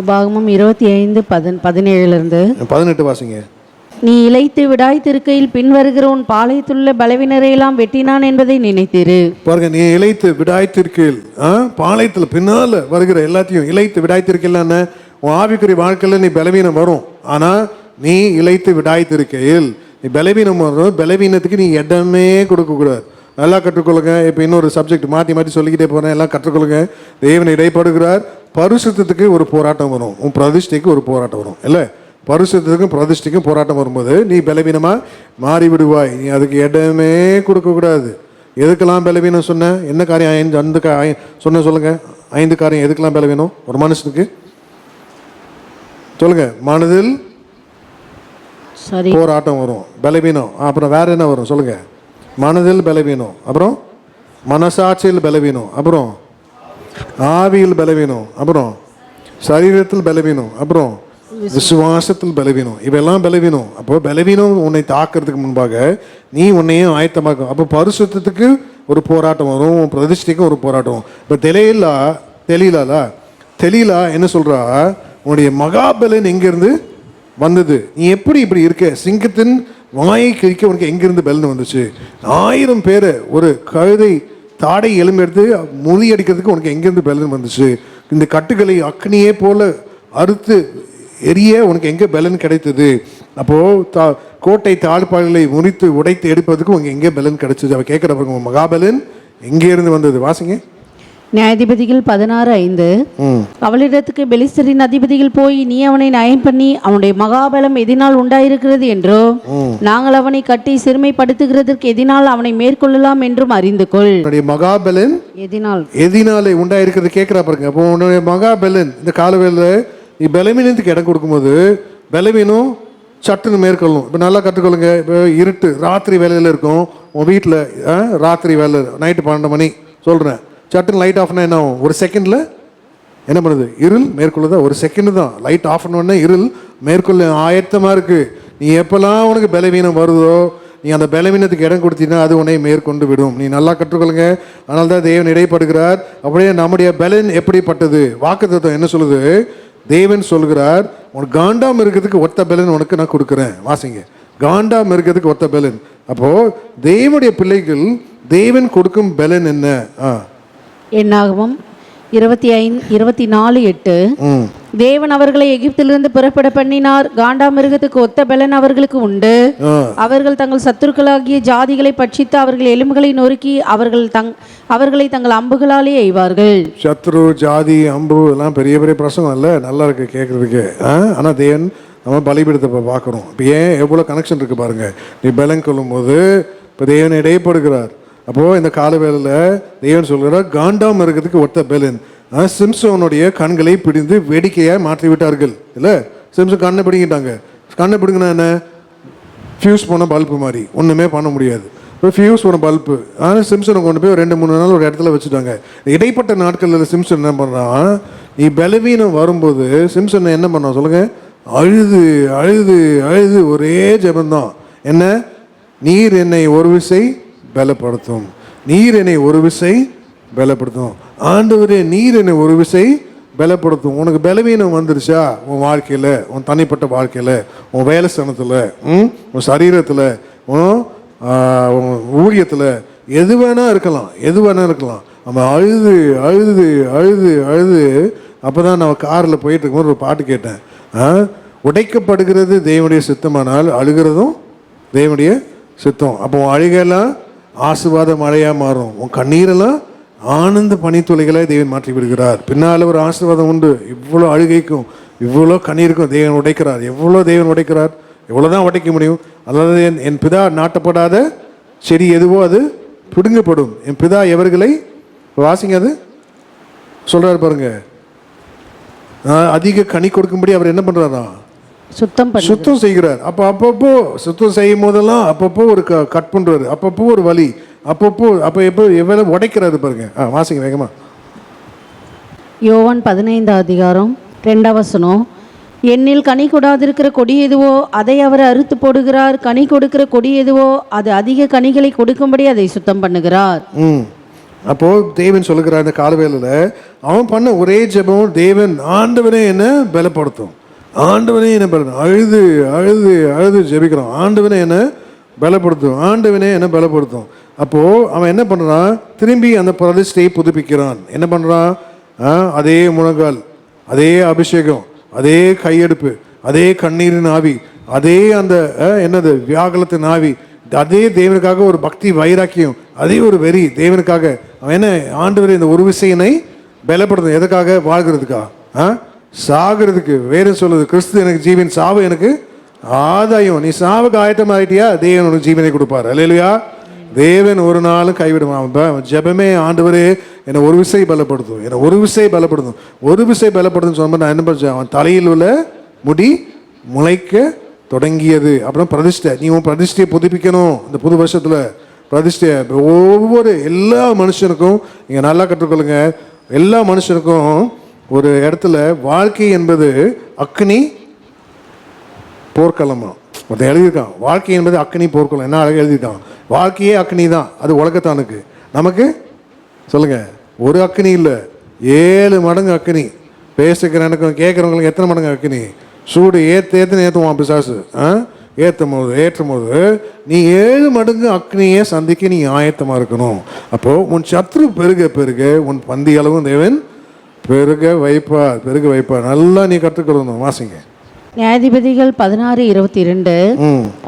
உபாகமம் 25:17 18 வாசிங்க. நீ இளைத்து விடாய்த்திருக்கையில் பின்வருகிற உன் பாளையத்துள்ள பலவினரையெல்லாம் வெட்டினான் என்பதை நினைத்திரு. பாருங்க, நீ இளைத்து விடாய்த்திருக்கையில் பாளையத்தில் பின்னால் வருகிற எல்லாத்தையும் இளைத்து விடாய்த்திருக்கையில் என்ன? உன் ஆவிக்குரிய வாழ்க்கையில் நீ பலவீனம் வரும். ஆனால் நீ இளைத்து விடாய்த்திருக்கையில் நீ பலவீனம் வரும். பலவீனத்துக்கு நீ இடமே கொடுக்கக்கூடாது. நல்லா கற்றுக்கொள்ளுங்க. இப்போ இன்னொரு சப்ஜெக்ட் மாற்றி சொல்லிக்கிட்டே போகிறேன். எல்லாம் கற்றுக்கொள்ளுங்க. தேவன் இடைப்படுகிறார். பரிசுத்தத்துக்கு ஒரு போராட்டம் வரும், உன் பிரதிஷ்டைக்கு ஒரு போராட்டம் வரும். இல்லை, பரிசுத்தத்துக்கும் பிரதிஷ்டைக்கும் போராட்டம் வரும்போது நீ பலவீனமாக மாறி விடுவாய். நீ அதுக்கு இடமே கொடுக்கக்கூடாது. எதுக்கெல்லாம் பலவீனம் சொன்ன? என்ன காரியம்? சொன்ன சொல்லுங்க. 5 காரியம் எதுக்கெல்லாம் பலவீனம் ஒரு மனுஷனுக்கு சொல்லுங்க. மனதில் போராட்டம் வரும், பலவீனம். அப்புறம் வேற என்ன வரும் சொல்லுங்க? மனதில் பலவீனம், அப்புறம் மனசாட்சியில் பலவீனம், அப்புறம் ஆவியில் பலவீனம், அப்புறம் சரீரத்தில் பலவீனம், அப்புறம் விசுவாசத்தில் பலவீனம். இவெல்லாம் பலவீனம். அப்போ பலவீனம் உன்னை தாக்குறதுக்கு முன்பாக நீ உன்னையும் ஆயத்தமாக்கும். அப்போ பரிசுத்தத்துக்கு ஒரு போராட்டம் வரும், பிரதிஷ்டைக்கும் ஒரு போராட்டம். இப்போ தெரியலா என்ன சொல்றா? உன்னுடைய மகாபலன் எங்கிருந்து வந்தது? நீ எப்படி இப்படி இருக்க? சிங்கத்தின் வாயை கிழிக்க உனக்கு எங்கிருந்து பலன் வந்துச்சு? 1000 பேரை ஒரு கழுதை தாடை எலும்பு எடுத்து முதி அடிக்கிறதுக்கு உனக்கு எங்கேருந்து பலன் வந்துச்சு? இந்த கட்டுகளை அக்னியே போல அறுத்து எரிய உனக்கு எங்கே பலன் கிடைத்தது? அப்போது கோட்டை தாழ்பாடுகளை முறித்து உடைத்து எடுப்பதுக்கு உனக்கு எங்கே பலன் கிடைச்சது? அவ கேட்குறப்ப மகாபலன் எங்கே இருந்து வந்தது? வாசிங்க. நியாயாதிபதிகள் 16:5 அவளிடத்துக்கு பெலிஸ்தரின் அதிபதிகள் போய், நீ அவனை நயம் பண்ணி அவனுடைய மகாபலம் எதினால் உண்டாயிருக்கிறது என்றோ, நாங்கள் அவனை கட்டி சிறுமைப்படுத்துகிறதற்கு எதினால் அவனை மேற்கொள்ளலாம் என்றும் அறிந்து கொள். மகாபலன் எதினாலே உண்டாயிருக்கிறது கேட்கிறா பாருங்க. அப்போ உன்னுடைய மகாபலன் இந்த காலவேளை நீ பலவீனத்துக்கு இடம் கொடுக்கும்போது பலவீனம் சட்டுன்னு மேற்கொள்ளும். இப்போ நல்லா கற்றுக்கொள்ளுங்க. இப்போ இருட்டு ராத்திரி வேலையில் இருக்கும் உன் வீட்டில், ராத்திரி வேலை நைட்டு 12 மணி சொல்கிறேன், சட்டுன்னு லைட் ஆஃப்னா என்ன ஆகும்? ஒரு செகண்டில் என்ன பண்ணுது? இருள் மேற்கொள்ளுதா? ஒரு செகண்டு தான். லைட் ஆஃப் பண்ணோடனே இருள் மேற்கொள்ள ஆயத்தமாக இருக்குது. நீ எப்போல்லாம் உனக்கு பலவீனம் வருதோ நீ அந்த பலவீனத்துக்கு இடம் கொடுத்தீங்கன்னா அது உன்னை மேற்கொண்டு விடும். நீ நல்லா கற்றுக்கொள்ளுங்க. அதனால தான் தேவன் இடைப்படுகிறார். அப்படியே நம்முடைய பலன் எப்படிப்பட்டது? வாக்குத்தத்தம் என்ன சொல்லுது? தேவன் சொல்கிறார், உனக்கு காண்டாம் இருக்கிறதுக்கு ஒத்த பலன் உனக்கு நான் கொடுக்குறேன். வாசிங்க. காண்டாம் இருக்கிறதுக்கு ஒத்த பலன். அப்போது தேவனுடைய பிள்ளைகள் தேவன் கொடுக்கும் பலன் என்ன? என்னாகவும் 24:8 தேவன் அவர்களை எகிப்திலிருந்து புறப்பட பண்ணினார். காண்டாமிருகத்துக்கு ஒத்த பலன் அவர்களுக்கு உண்டு. அவர்கள் தங்கள் சத்துருக்களாகிய ஜாதிகளை பட்சித்து அவர்கள் எலும்புகளை நொறுக்கி அவர்களை தங்கள் அம்புகளாலே எய்வார்கள். சத்ரு ஜாதி அம்பு எல்லாம் பெரிய பெரிய பிரசங்கம் இல்லை, நல்லா இருக்கு கேட்கறதுக்கு. ஆனால் தேவன் நம்ம பலிபீடத்தை பார்க்குறோம். இப்போ ஏன் எவ்வளோ கனெக்ஷன் இருக்கு பாருங்க. நீ பலன் கொள்ளும் போது இப்போ தேவன் இடைப்படுகிறார். அப்போது இந்த கால வேளையில் தேவன் சொல்கிறார் காண்டாம் இருக்கிறதுக்கு ஒத்த பலன். சிம்சோனுடைய கண்களை பிடிந்து வேடிக்கையாக மாற்றி விட்டார்கள். இல்லை, சிம்சன் கண்ணை பிடிங்கிட்டாங்க. கண்ணை பிடிங்கினா என்ன, ஃபியூஸ் போன பல்பு மாதிரி, ஒன்றுமே பண்ண முடியாது. இப்போ ஃபியூஸ் போன பல்பு. ஆனால் சிம்சனை கொண்டு போய் 2-3 நாள் ஒரு இடத்துல வச்சுட்டாங்க. இடைப்பட்ட நாட்களில் சிம்சன் என்ன பண்ணுறான், நீ பலவீனம் வரும்போது சிம்சன் என்ன பண்ணான் சொல்லுங்க, அழுது அழுது அழுது ஒரே ஜெபந்தான். என்ன, நீர் என்னை ஒரு விசை பலப்படுத்தும், நீர் என்னை ஒரு விசை பலப்படுத்தும், ஆண்டவரே நீர் என்னை ஒரு விசை பலப்படுத்தும். உனக்கு பலவீனம் வந்துருச்சா உன் வாழ்க்கையில், உன் தனிப்பட்ட வாழ்க்கையில், உன் வேலை ஸ்தானத்தில், உன் சரீரத்தில், உன் ஊழியத்தில், எது வேணா இருக்கலாம், எது வேணா இருக்கலாம். நம்ம அழுது அழுது அழுது அழுது. அப்போ தான் நான் காரில் போயிட்டு இருக்கும்போது ஒரு பாட்டு கேட்டேன். உடைக்கப்படுகிறது தேவனுடைய சித்தமானால் அழுகிறதும் தேவனுடைய சித்தம். அப்போ உன் அழுகெல்லாம் ஆசீர்வாத மழையாக மாறும். உன் கண்ணீரெல்லாம் ஆனந்த பனித்துளிகளை தேவன் மாற்றி விடுகிறார். பின்னால் ஒரு ஆசீர்வாதம் உண்டு. இவ்வளோ அழுகைக்கும் இவ்வளோ கண்ணீருக்கும் தேவன் உடைக்கிறார். எவ்வளோ தேவன் உடைக்கிறார், எவ்வளோதான் உடைக்க முடியும். அதாவது என் பிதா நாட்டப்படாத செடி எதுவோ அது பிடுங்கப்படும். என் பிதா எவர்களை வாசிங்க அது சொல்றாரு பாருங்க. அதிக கனி கொடுக்கும்படி அவர் என்ன பண்றாரா, சுத்தம் செய்கிறார். அப்பப்போ சுத்தம் செய்யும் போதெல்லாம் அப்பப்போ ஒரு கட் பண்றாரு, அப்பப்போ ஒரு வலி, அப்பப்போ எப்போ எவ்வளவு உடைக்கிறாரு பாருங்க. வாசிங்க வேகமா. யோவான் 15:2 என்னில் கனி கொடாதிருக்கிற கொடி எதுவோ அதை அவர் அறுத்து போடுகிறார், கனி கொடுக்கிற கொடி எதுவோ அது அதிக கனிகளை கொடுக்கும்படி அதை சுத்தம் பண்ணுகிறார். அப்போ தேவன் சொல்லுகிறார் இந்த காலவேளையில் அவன் பண்ண ஒரே ஜெபம், தேவன் ஆண்டவனே என்ன பலப்படுத்தும், ஆண்டவனே என்ன பலப்படுத்தும். அழுது அழுது அழுது ஜெபிக்கிறான், ஆண்டவனே என்ன பலப்படுத்தும், ஆண்டவனே என்ன பலப்படுத்தும். அப்போது அவன் என்ன பண்ணுறான், திரும்பி அந்த பிரதிஷ்டையை புதுப்பிக்கிறான். என்ன பண்ணுறான், அதே முழங்கால், அதே அபிஷேகம், அதே கையெடுப்பு, அதே கண்ணீரின் ஆவி, அதே அந்த என்னது வியாகுலத்தின் ஆவி, அதே தேவனுக்காக ஒரு பக்தி வைராக்கியம், அதே ஒரு வெறி தேவனுக்காக. அவன் என்ன, ஆண்டவர் இந்த ஒரு விஷயனை பலப்படுத்தும். எதுக்காக, வாழ்கிறதுக்கா, சாகிறதுக்கு. வேறு சொல்லுது, கிறிஸ்து எனக்கு ஜீவன், சாவு எனக்கு ஆதாயம். நீ சாவுக்கு ஆயத்தம் ஆகிட்டியா, தேவன் உனக்கு ஜீவனை கொடுப்பார். அல்லேலூயா. தேவன் ஒரு நாளும் கைவிடுவான். ஜெபமே, ஆண்டவரே என்னை ஒரு விசை பலப்படுத்தும், என்னை ஒரு விசை பலப்படுத்தும், ஒரு விசை பலப்படுத்தும் சொன்ன நான் என்ன பண்ணேன், அவன் தலையில் உள்ள முடி முளைக்க தொடங்கியது. அப்புறம் பிரதிஷ்டை, நீ உன் பிரதிஷ்டையை புதுப்பிக்கணும். இந்த புது வருஷத்தில் பிரதிஷ்டையை ஒவ்வொரு எல்லா மனுஷனுக்கும் நீங்கள் நல்லா கற்றுக்கொள்ளுங்க. எல்லா மனுஷனுக்கும் ஒரு இடத்துல வாழ்க்கை என்பது அக்னி போர்க்களமா ஒருத்தன் எழுதியிருக்கான். வாழ்க்கை என்பது அக்னி போர்க்களம். என்ன அழகாக எழுதியிருக்கான். வாழ்க்கையே அக்னி தான். அது உலகத்தானுக்கு, நமக்கு சொல்லுங்க ஒரு அக்னி இல்லை, 7 மடங்கு அக்னி. பேசுகிற எனக்கும் கேட்குறவங்களுக்கு எத்தனை மடங்கு அக்னி, சூடு ஏற்றுன்னு ஏற்றுவான் பிசாசு. ஏற்றும் போது நீ 7 மடங்கு அக்னியை சந்திக்க நீ ஆயத்தமாக இருக்கணும். அப்போது உன் சத்ரு பெருக பெருக உன் பந்தி அளவும் தேவன் பெருக வைப்பார். நல்லா நீ கற்றுக்கொள்ளணும். வாசிங்க. நியாயாதிபதிகள் 16:22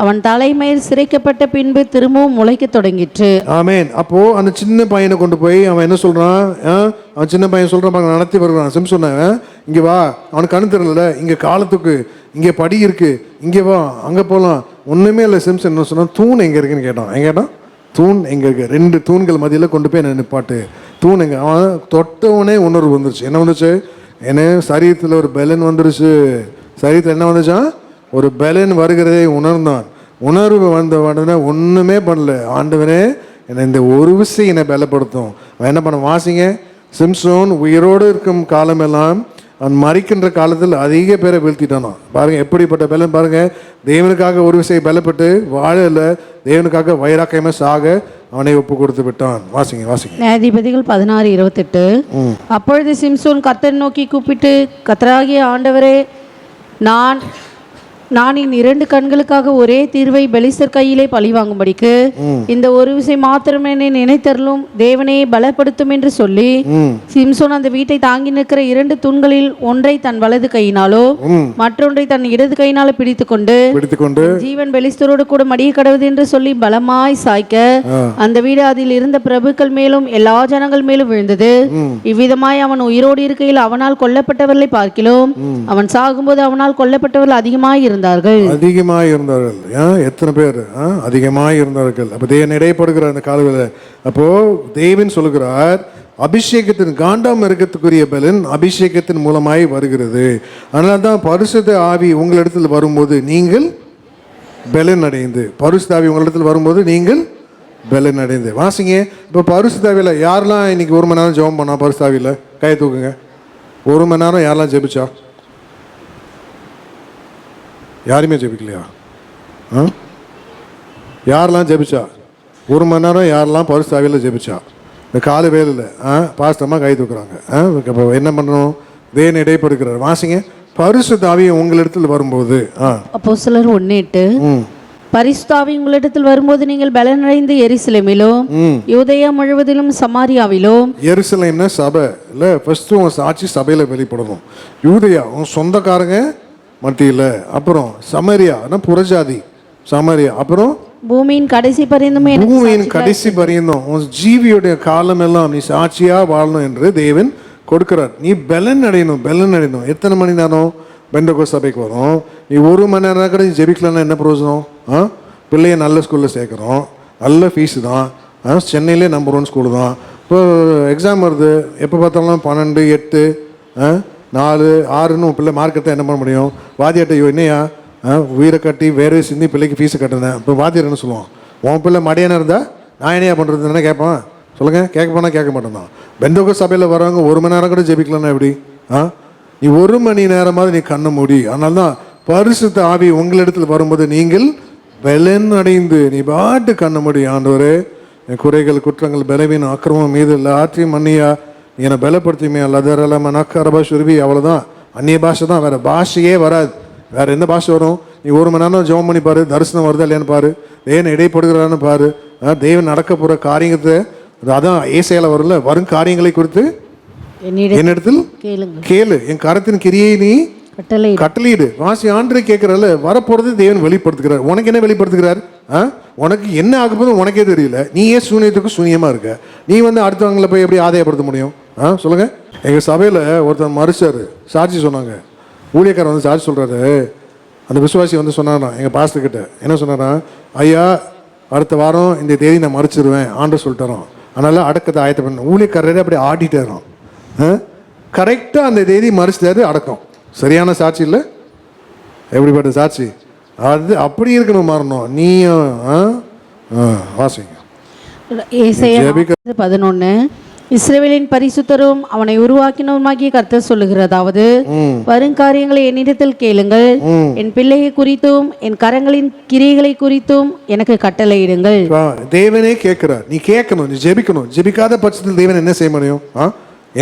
அவன் தலைமையில் சிரைக்கப்பட்ட பின்பு திரும்பவும் முளைக்க தொடங்கிற்று. ஆமேன். அப்போ அந்த சின்ன பையனை கொண்டு போய் அவன் என்ன சொல்றான், அவன் சின்ன பையன் சொல்றான், நடத்தி வருகிறான். சிம்சன் இங்க வா, அவனுக்கு கண்ணு தெரியல, இங்க காலத்துக்கு இங்க படி இருக்கு, இங்க வா, அங்க போகலாம். ஒண்ணுமே இல்லை. சிம்சன் என்ன சொன்னான், தூண் எங்க இருக்குன்னு கேட்டான். தூண் எங்க இருக்கு, 2 தூண்கள் மத்தியில் கொண்டு போய் நிப்பாட்டு. தூண் எங்க. அவன் தொட்டவனே உணர்வு வந்துருச்சு. என்ன வந்துச்சு, என்ன சரீரத்தில் ஒரு பலன் வந்துருச்சு. சரீரத்தில் என்ன வந்துச்சான், ஒரு பலன் வருகிறதை உணர்ந்தான். உணர்வு வந்த உடனே ஒன்றுமே பண்ணல. ஆண்டவனே என்னை இந்த ஒரு விஷயம் என்னை பலப்படுத்தும். அவன் என்ன பண்ண, வாசிங்க. சிம்சோன் உயிரோடு இருக்கும் காலமெல்லாம் அவன் மறிக்கின்ற காலத்தில் அதிக பேரை வீழ்த்திட்டானோ. பாருங்க எப்படிப்பட்ட பலன் பாருங்க. தேவனுக்காக ஒரு விஷயம் பலப்பட்டு வாழல, தேவனுக்காக வைராக்கியமாக சாக அவனை ஒப்பு கொடுத்து விட்டான். வாசிங்க. நியாயாதிபதிகள் 16:28 அப்பொழுது சிம்சோன் கர்த்தரை நோக்கி கூப்பிட்டு, கர்த்தராகிய ஆண்டவரே, நான் என் 2 கண்களுக்காக ஒரே தீர்வை பெலிஸ்தர் கையிலே பழிவாங்கும்படிக்கு இந்த ஒரு விசை மாத்திரம் என்னை நினைத்தருளும் தேவனே பலப்படுத்தும் என்று சொல்லி சிம்சோன் அந்த வீட்டை தாங்கி நிற்கிற 2 தூண்களில் ஒன்றை தன் வலது கையினாலோ மற்றொன்றை தன் இடது கையினாலோ பிடித்துக்கொண்டு ஜீவன் பெலிஸ்தரோடு கூட மடிய கடவுது என்று சொல்லி பலமாய் சாய்க்க அந்த வீடு அதில் இருந்த பிரபுக்கள் மேலும் எல்லா ஜனங்கள் மேலும் விழுந்தது. இவ்விதமாய் அவன் உயிரோடு இருக்கையில் அவனால் கொல்லப்பட்டவர்களை பார்க்கிலும் அவன் சாகும்போது அவனால் கொல்லப்பட்டவர்கள் அதிகமாய் இருந்தார்கள். எத்தனை பேர் அதிகமாய் இருந்தார்கள். அப்ப தேவன் இடைப்படுகிற அந்த காலவில் அப்போ தேவன் சொல்லுகிறார் அபிஷேகத்தின் காண்டாம் இருக்கத்துக்குரிய பலன் அபிஷேகத்தின் மூலமாய் வருகிறது. அதனால தான் பரிசுத்த ஆவி உங்களிடத்தில் வரும்போது நீங்கள் பலன் அடைந்து, பரிசுத்த ஆவி உங்களிடத்தில் வரும்போது நீங்கள் பலன் அடைந்து. வாசிங்க. இப்போ பரிசுத்த ஆவியில் யாரெல்லாம் இன்னைக்கு 1 மணி நேரம் ஜெபம் பண்ணா? பரிசுத்த ஆவியில் கையை தூக்குங்க. 1 மணி நேரம் யாரெல்லாம் ஜெபிச்சா? யாருமே ஜெபிக்கலையா? யாரெல்லாம் ஜெபிச்சா? 1 மணி நேரம் யாரெல்லாம் பரிசுத்த ஆவியில் ஜெபிச்சா? இந்த கால வேலையில் பாஸ்டமாக கை தூக்குறாங்க. இப்போ என்ன பண்ணணும்? தேவன் இடைப்படுகிறார். வாசிங்க. பரிசுத்த ஆவி உங்களிடத்தில் வரும்போது அப்போஸ்தலர் 1:8 பரிசுத்த ஆவி உங்களிடத்தில் வரும்போது நீங்கள் பலனடைந்து எருசலேமிலும் யூதேயா முழுவதிலும் சமாரியாவிலும். எருசலேம்னா சபை இல்லை, ஃபர்ஸ்ட் உன் சாட்சி சபையில் வெளிப்படணும். யூதேயா உன் சொந்தக்காரங்க மத்தியில், அப்புறம் சமரியா புறஜாதி சமரியா, அப்புறம் பூமியின் கடைசி பரியந்தமே, பூமியின் கடைசி பரியந்தம் உன் ஜீவியுடைய காலம் எல்லாம் நீ சாட்சியா வாழணும் என்று தேவன் கொடுக்கிறார். நீ பலன் அடையணும். எத்தனை மணி நேரம் பெந்தகோஸ்து சபைக்கு வரும்? நீ 1 மணி நேரம் கூட ஜெபிக்கலன்னா என்ன பிரயோஜனம்? பிள்ளைய நல்ல ஸ்கூலில் சேர்க்குறோம், நல்ல ஃபீஸு தான், சென்னையிலே நம்பர் 1 ஸ்கூலு தான். இப்போ எக்ஸாம் வருது, எப்போ பார்த்தாலும் 12, 8, 4, 6ன்னு பிள்ளை மார்க் எடுத்தால் என்ன பண்ண முடியும்? வாத்தியாட்ட என்னையா உயிரை கட்டி வேறு சிந்தி பிள்ளைக்கு ஃபீஸு கட்டுனேன். இப்போ வாத்தியார் என்ன சொல்லுவான்? உன் பிள்ளை மடியான இருந்தால் நான் என்னையா பண்ணுறது என்ன கேட்பான்? சொல்லுங்கள். கேட்க போனால் கேட்க மாட்டேன் தான். பெந்தகோஸ்து சபையில் வரவங்க 1 மணி நேரம் கூட ஜெபிக்கலன்னா எப்படி? நீ 1 மணி நேரமாவது நீ கண்ண மூடி. அதனால தான் பரிசுத்த ஆவி உங்களிடத்தில் வரும்போது நீங்கள் பலன் அடைந்து நீ பாட்டு கண்ண மூடி. ஆண்டவரே, என் குறைகள் குற்றங்கள் பலவீனம் அக்கிரமம் மீது இல்லை ஆற்றியும் மன்னியா, நீ என்னை பலப்படுத்தியுமே அல்லதரலாம் நக்கரபா சுருவி. அவ்வளோதான், அந்நிய பாஷை தான், வேறு பாஷையே வராது. வேறு எந்த பாஷை வரும்? நீ 1 மணி நேரம் ஜெபம் பண்ணி பாரு, தரிசனம் வருதா இல்லையான்னு பாரு, தேவன் இடைப்படுகிறான்னு பாரு, தேவன் நடக்க போகிற காரியத்தை, அதான் ஏசையால வரும்ல, வரும் காரியங்களை குறித்து என்னிடத்தில் கேளு, என் கரத்தின் கிரியை நீ கட்டளையிடு. வாசி. ஆண்டரை கேட்கிறல்ல, வரப்போறது தேவன் வெளிப்படுத்துகிறார். உனக்கு என்ன வெளிப்படுத்துகிறார்? உனக்கு என்ன ஆக போது உனக்கே தெரியல. நீ ஏன் சூனியத்துக்கு சூனியமா இருக்க? நீ அடுத்தவங்களை போய் எப்படி ஆதாயப்படுத்த முடியும்? சொல்லுங்க. எங்க சபையில ஒருத்தர் மறுச்சாரு, சாட்சி சொன்னாங்க. ஊழியக்காரர் சாட்சி சொல்றாரு. அந்த விசுவாசி சொன்னாரா எங்க பாஸ்டர் கிட்ட, என்ன சொன்னாரா? ஐயா, அடுத்த வாரம் இந்த தேதி நான் மறுச்சிருவேன் ஆண்டர் சொல்லிட்டாரோம், அதனால அடக்கத்தை ஆயத்த பண்ண. ஊழியக்காரரே அப்படி ஆடிட்டாரோம். கரெக்டாக அந்த தேதி மறுச்சிட்டாரு, அடக்கம். சரியான சாட்சி இல்லை? எப்படிப்பட்ட சாட்சி அது? அப்படி இருக்கணும், மாறணும். நீயும் வாசிங்க. 11 இஸ்ரவேலின் பரிசுத்தரும் அவனை உருவாக்கினவருமாகிய கர்த்தர் சொல்லுகிறதாவது, வருங்காரியங்களை என்னிடத்தில் கேளுங்கள், என் பிள்ளையை குறித்தும் என் கரங்களின் கிரியைகளை குறித்தும் எனக்கு கட்டளையிடுங்கள். தேவனே கேட்கிறார், நீ கேட்கணும், நீ ஜெபிக்கணும். ஜெபிக்காத பட்சத்தில் தேவன் என்ன செய்ய முடியும்?